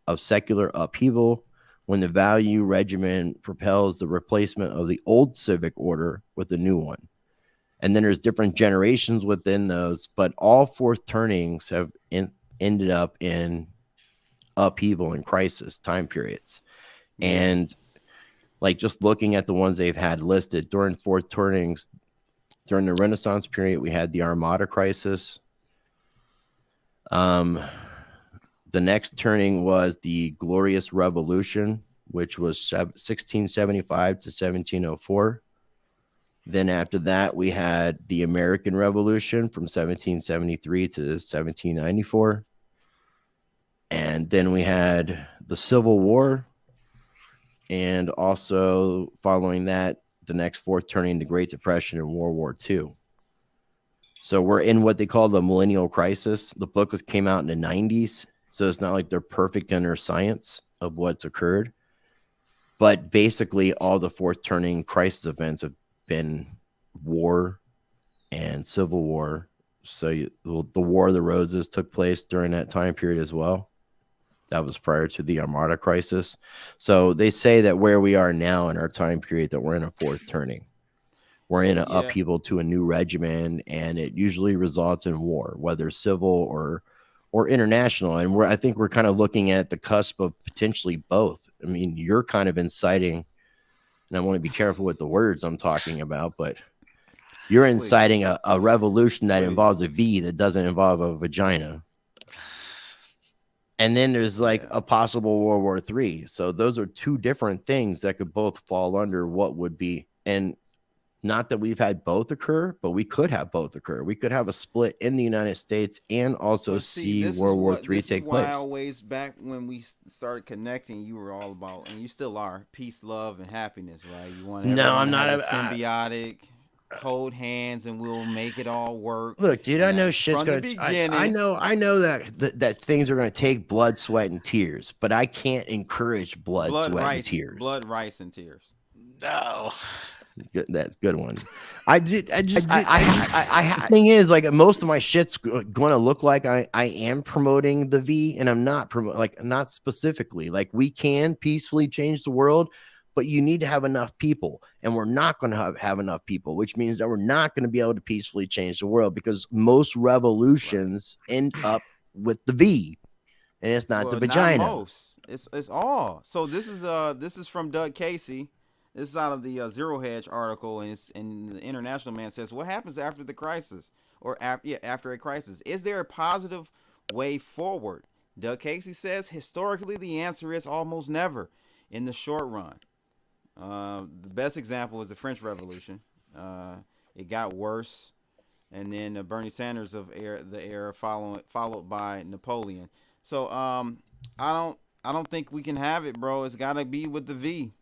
of secular upheaval when the value regimen propels the replacement of the old civic order with a new one. And then there's different generations within those, but all fourth turnings have ended up in upheaval and crisis time periods. And like just looking at the ones they've had listed during fourth turnings, during the Renaissance period, we had the Armada crisis. The next turning was the Glorious Revolution, which was 1675 to 1704. Then after that, we had the American Revolution from 1773 to 1794. And then we had the Civil War. And also following that, the next fourth turning, the Great Depression and World War II. So we're in what they call the millennial crisis. The book came out in the 90s. So it's not like they're perfect in their science of what's occurred. But basically, all the fourth turning crisis events have been war and civil war. So the War of the Roses took place during that time period as well. That was prior to the Armada crisis. So they say that where we are now in our time period, that we're in a fourth turning. We're in an upheaval to a new regimen, and it usually results in war, whether civil or international. And I think we're kind of looking at the cusp of potentially both. I mean, you're kind of inciting, and I want to be careful with the words I'm talking about, but you're inciting a revolution that involves a V that doesn't involve a vagina. And then there's like a possible World War III. So those are two different things that could both fall under what would be. And not that we've had both occur, but we could have both occur. We could have a split in the United States and also see World War III take place. I always, back when we started connecting, you were all about, and you still are, peace, love, and happiness, right? You want I'm not a symbiotic. Hold hands and we'll make it all work. Look, dude, I know shit's gonna. I know that things are gonna take blood, sweat, and tears, but I can't encourage blood, sweat, and tears. Blood, rice, and tears. No, that's a good one. The thing is, like, most of my shit's going to look like I am promoting the V, and I'm not not specifically. Like, we can peacefully change the world, but you need to have enough people, and we're not going to have enough people, which means that we're not going to be able to peacefully change the world, because most revolutions end up with the V, and it's not the vagina. Not most. It's all. So this is from Doug Casey. This is out of the Zero Hedge article, and the International Man says, what happens after the crisis, or after a crisis? Is there a positive way forward? Doug Casey says, historically, the answer is almost never in the short run. The best example is the French Revolution. It got worse, and then Bernie Sanders of the era followed by Napoleon. So I don't think we can have it, bro. It's got to be with the V.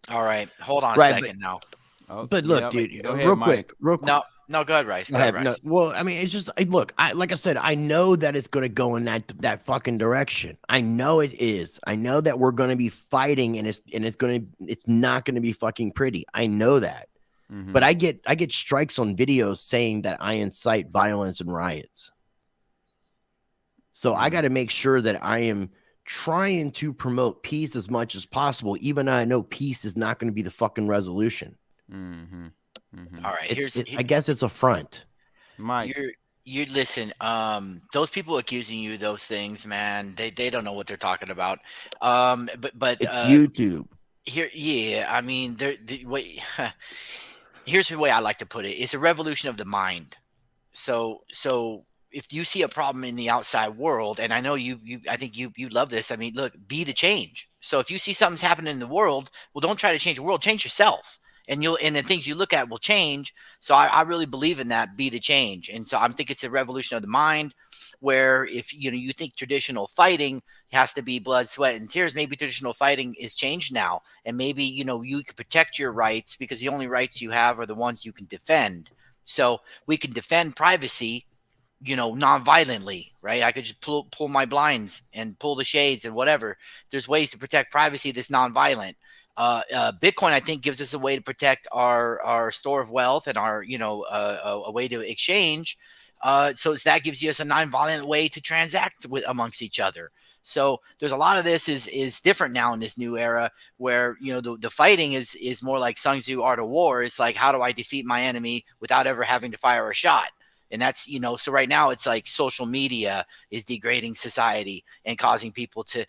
All right, hold on a second now. But look, dude, go ahead, real Mike. quick. No, go ahead, Rice. Go ahead, Rice. No, well, I mean, it's just look. Like I said, I know that it's going to go in that fucking direction. I know it is. I know that we're going to be fighting, and it's not going to be fucking pretty. I know that. Mm-hmm. But I get strikes on videos saying that I incite violence and riots. So I got to make sure that I am trying to promote peace as much as possible, even though I know peace is not going to be the fucking resolution. Mm-hmm. Mm-hmm. All right, I guess it's a front. Mike, you listen. Those people accusing you of those things, man, they don't know what they're talking about. But it's YouTube. I mean, here's the way I like to put it: it's a revolution of the mind. So if you see a problem in the outside world, and I know I think you love this. I mean, look, be the change. So if you see something's happening in the world, well, don't try to change the world, change yourself. And the things you look at will change. So I really believe in that, be the change. And so I think it's a revolution of the mind, where if you think traditional fighting has to be blood, sweat, and tears, maybe traditional fighting is changed now. And maybe, you can protect your rights, because the only rights you have are the ones you can defend. So we can defend privacy, non-violently, right? I could just pull my blinds and pull the shades and whatever. There's ways to protect privacy that's non-violent. Bitcoin, I think, gives us a way to protect our store of wealth and our, a way to exchange. So that gives us a non-violent way to transact amongst each other. So there's a lot of this is different now in this new era where, you know, the fighting is more like Sun Tzu Art of War. It's like, how do I defeat my enemy without ever having to fire a shot? And that's, you know, so right now it's like social media is degrading society and causing people to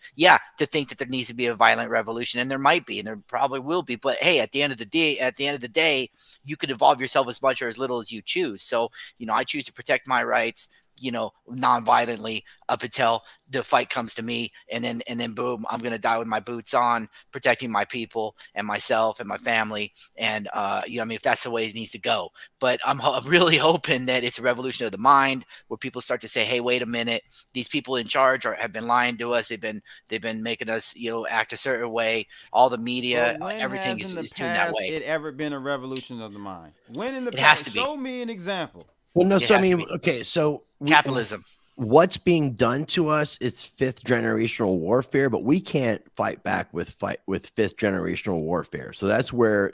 think that there needs to be a violent revolution. And there might be, and there probably will be. But hey, at the end of the day, you can evolve yourself as much or as little as you choose. So, you know, I choose to protect my rights, you know, non-violently up until the fight comes to me. And then boom, I'm going to die with my boots on, protecting my people and myself and my family. And, you know, I mean, if that's the way it needs to go, but I'm really hoping that it's a revolution of the mind where people start to say, hey, wait a minute, these people in charge have been lying to us. They've been making us, you know, act a certain way. All the media, everything is doing that way. It ever been a revolution of the mind? When in the past? Has to be. Show me an example. Well, no, so I mean, okay, so capitalism. What's being done to us is fifth generational warfare, but we can't fight back with fifth generational warfare. So that's where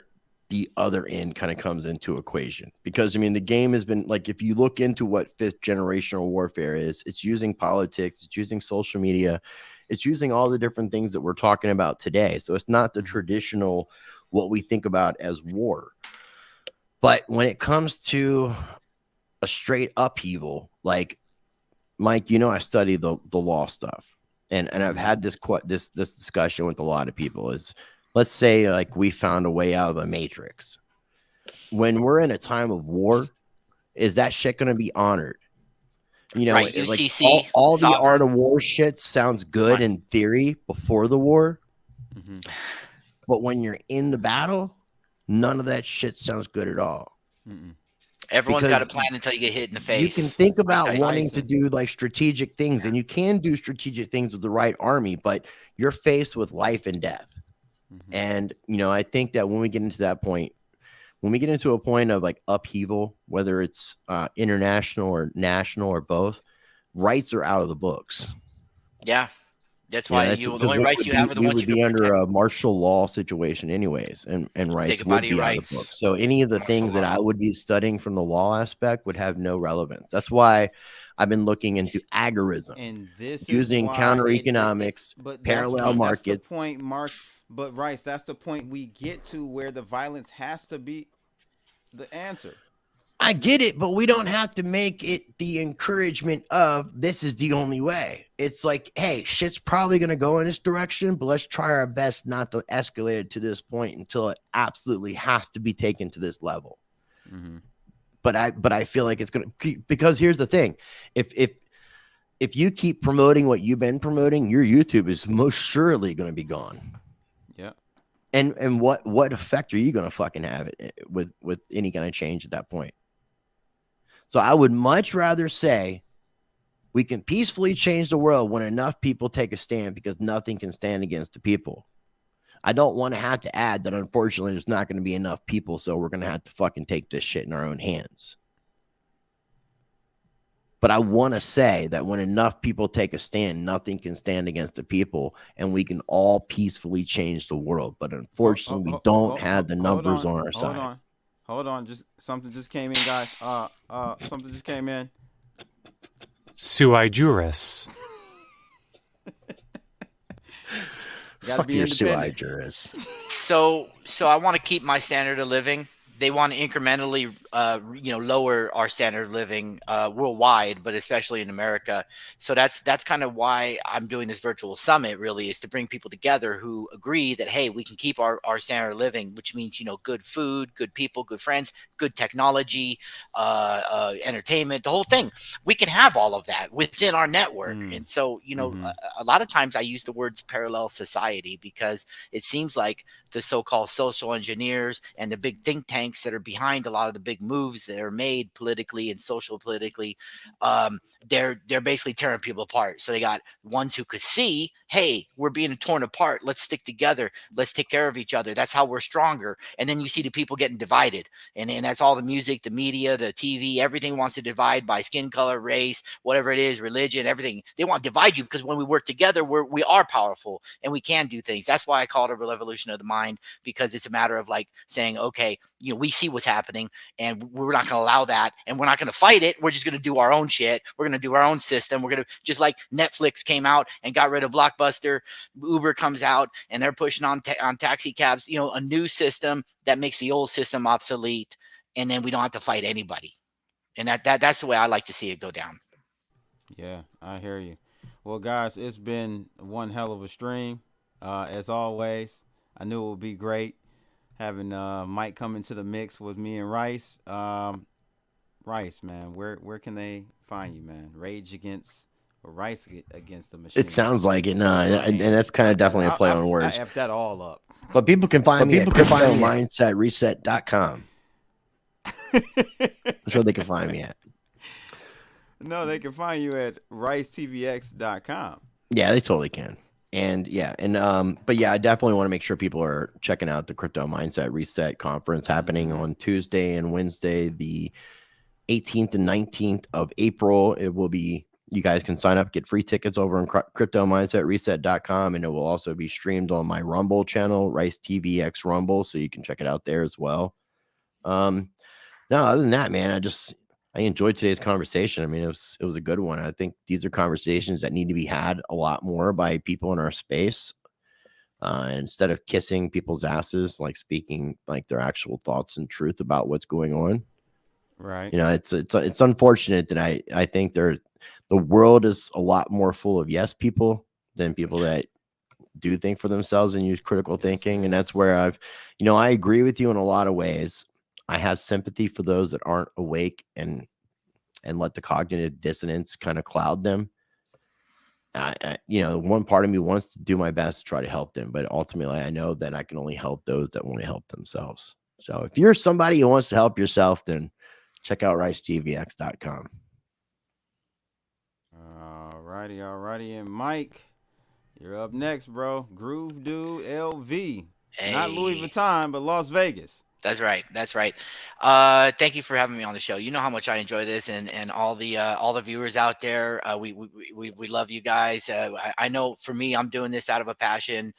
the other end kind of comes into equation, because I mean, the game has been like, if you look into what fifth generational warfare is, it's using politics, it's using social media, it's using all the different things that we're talking about today. So it's not the traditional, what we think about as war. But when it comes to a straight upheaval, like Mike, you know, I study the law stuff, and I've had this discussion with a lot of people. Is, let's say like we found a way out of the matrix. When we're in a time of war, is that shit going to be honored? You know, right, like UCC, all the art of war shit sounds good in theory before the war, but when you're in the battle, none of that shit sounds good at all. Everyone's got a plan until you get hit in the face. You can think about wanting to do like strategic things, and you can do strategic things with the right army, but you're faced with life and death. And, you know, I think that when we get into that point, when we get into a point of like upheaval, whether it's international or national or both, rights are out of the books. Yeah. That's why the only rights you have are the ones you would be under a martial law situation anyways, and rights would be out of the book. So any of the things that I would be studying from the law aspect would have no relevance. That's why I've been looking into agorism, and this using counter economics, parallel markets. That's the point, Mark. But Rice, that's the point we get to, where the violence has to be the answer. I get it, but we don't have to make it the encouragement of this is the only way. It's like, hey, shit's probably going to go in this direction, but let's try our best not to escalate it to this point until it absolutely has to be taken to this level. But I feel like it's going to, because here's the thing. If you keep promoting what you've been promoting, your YouTube is most surely going to be gone. Yeah. And what effect are you going to fucking have it with any kind of change at that point? So I would much rather say we can peacefully change the world when enough people take a stand, because nothing can stand against the people. I don't want to have to add that, unfortunately, there's not going to be enough people, so we're going to have to fucking take this shit in our own hands. But I want to say that when enough people take a stand, nothing can stand against the people, and we can all peacefully change the world. But unfortunately, we don't have the numbers on our side. Hold on, just something just came in, guys. Something just came in. Sui juris. Fuck your sui juris. So I want to keep my standard of living. They want to incrementally, lower our standard of living worldwide, but especially in America. So that's kind of why I'm doing this virtual summit. Really, is to bring people together who agree that, hey, we can keep our standard of living, which means, you know, good food, good people, good friends, good technology, entertainment, the whole thing. We can have all of that within our network. And so, you know, a lot of times I use the words parallel society, because it seems like the so-called social engineers and the big think tanks that are behind a lot of the big moves that are made politically and social politically, they're basically tearing people apart. So they got ones who could see, hey, we're being torn apart. Let's stick together. Let's take care of each other. That's how we're stronger. And then you see the people getting divided. And that's all the music, the media, the TV, everything wants to divide by skin color, race, whatever it is, religion, everything. They want to divide you, because when we work together, we are powerful and we can do things. That's why I call it a revolution of the mind, because it's a matter of like saying, okay, you know, we see what's happening, and we're not going to allow that, and we're not going to fight it. We're just going to do our own shit. We're going to do our own system. We're going to, just like Netflix came out and got rid of Blockbuster, Uber comes out and they're pushing on taxi cabs, you know, a new system that makes the old system obsolete, and then we don't have to fight anybody. And that's the way I like to see it go down. Yeah, I hear you. Well, guys, it's been one hell of a stream. As always, I knew it would be great having Mike come into the mix with me and Rice. Rice, man, where can they find you, man? Rice against the machine. It sounds like it, no, and that's kind of definitely a play on words. I F that all up. But people can find me at CryptoMindsetReset.com. That's where they can find me at. No, they can find you at ricetvx.com. Yeah, they totally can. And but yeah, I definitely want to make sure people are checking out the Crypto Mindset Reset conference happening on Tuesday and Wednesday, the 18th and 19th of April. It will be, you guys can sign up, get free tickets over on CryptoMindsetReset.com, and it will also be streamed on my Rumble channel, RiceTVX Rumble, so you can check it out there as well. No, other than that, man, I enjoyed today's conversation. I mean, it was a good one. I think these are conversations that need to be had a lot more by people in our space. Instead of kissing people's asses, like speaking like their actual thoughts and truth about what's going on. Right. You know, it's unfortunate that I think the world is a lot more full of yes people than people that do think for themselves and use critical thinking. And that's where I agree with you in a lot of ways. I have sympathy for those that aren't awake and let the cognitive dissonance kind of cloud them. One part of me wants to do my best to try to help them, but ultimately I know that I can only help those that want to help themselves. So if you're somebody who wants to help yourself, then check out ricetvx.com. All righty. And Mike, you're up next, bro. Groove Dude LV. Hey. Not Louis Vuitton, but Las Vegas. That's right. Thank you for having me on the show. You know how much I enjoy this, and all the viewers out there. We love you guys. I know for me, I'm doing this out of a passion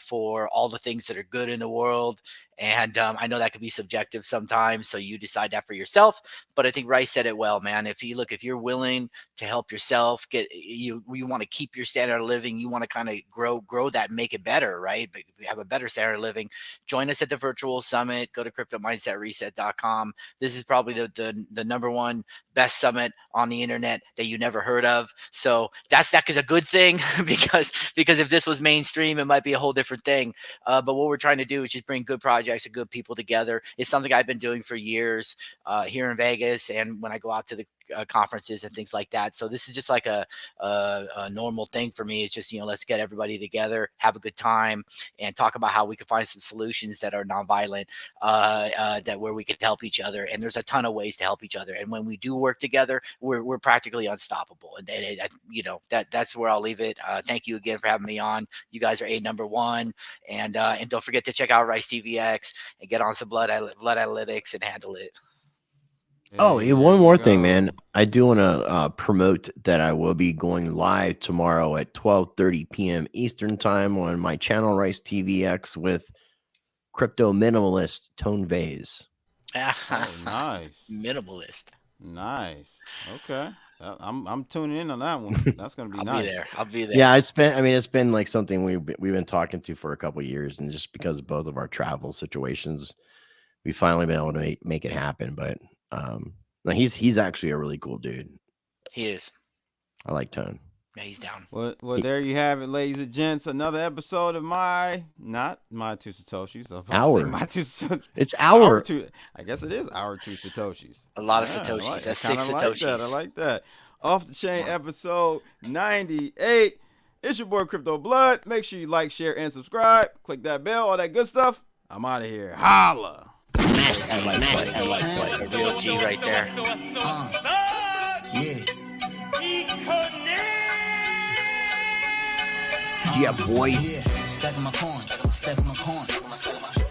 for all the things that are good in the world. And I know that could be subjective sometimes, so you decide that for yourself. But I think Rice said it well, man. If you're willing to help yourself, you want to keep your standard of living, you want to kind of grow that, make it better, right? But if you have a better standard of living, join us at the virtual summit. Go to CryptoMindsetReset.com. This is probably the number one best summit on the internet that you never heard of. So that is a good thing because if this was mainstream, it might be a whole different thing. But what we're trying to do is just bring good projects and good people together. It's something I've been doing for years here in Vegas, and when I go out to the conferences and things like that. So this is just like a normal thing for me. It's just, let's get everybody together, have a good time, and talk about how we can find some solutions that are nonviolent, that where we can help each other. And there's a ton of ways to help each other. And when we do work together, we're practically unstoppable. And that's where I'll leave it. Thank you again for having me on. You guys are number one. And don't forget to check out Rice TVX and get on some blood analytics and handle it. Oh, one more thing, man. I do want to promote that I will be going live tomorrow at 12:30 p.m. Eastern time on my channel, Rice TVX, with crypto minimalist Tone Vase. Oh, nice. Minimalist. Nice. Okay. I'm tuning in on that one. That's gonna be nice. I'll be there. Yeah, it's been like something we've been talking to for a couple of years, and just because of both of our travel situations, we've finally been able to make it happen. But he's actually a really cool dude. He is. I like Tone. Yeah, he's down. Well, there you have it, ladies and gents. Another episode of not my two Satoshis. It's our two. I guess it is our two Satoshis. A lot of Satoshis. That's 6 Satoshis. I like that. Off the Chain episode 98. It's your boy CryptoBlood. Make sure you like, share, and subscribe. Click that bell, all that good stuff. I'm out of here. Holla. Smash that. A real G right there. Yeah, boy. Stacking my coin. Stacking my coin.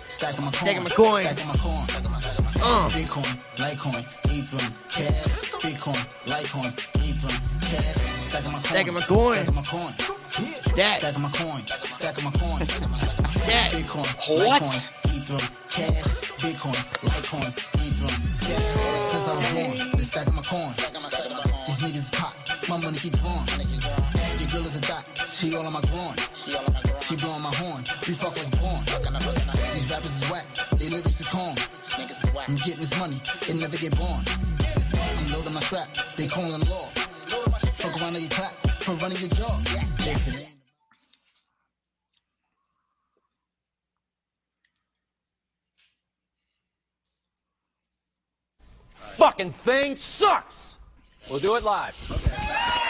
Stacking my coin. Stacking my coin. Bitcoin, Litecoin, Ethereum, cash. Bitcoin, Litecoin, Ethereum, cash. Stacking my coin. Stacking my coin. Stacking my coin. That. Stacking my coin. Stacking my coin. That. Bitcoin, What? Litecoin, Ethereum, cash. Bitcoin, Litecoin, Ethereum, cash. Since I was born, been stacking my coins. These niggas is pop, my money keep growing. Your girl is a dot, she all on my groin. She blowing my horn, we fuck like porn. These rappers is whack, they lyrics is corn. I'm getting this money, it never get born. I'm loading my strap, they calling the law. Fuck around on your clap, for running your jaw. Fucking thing sucks. We'll do it live. Okay.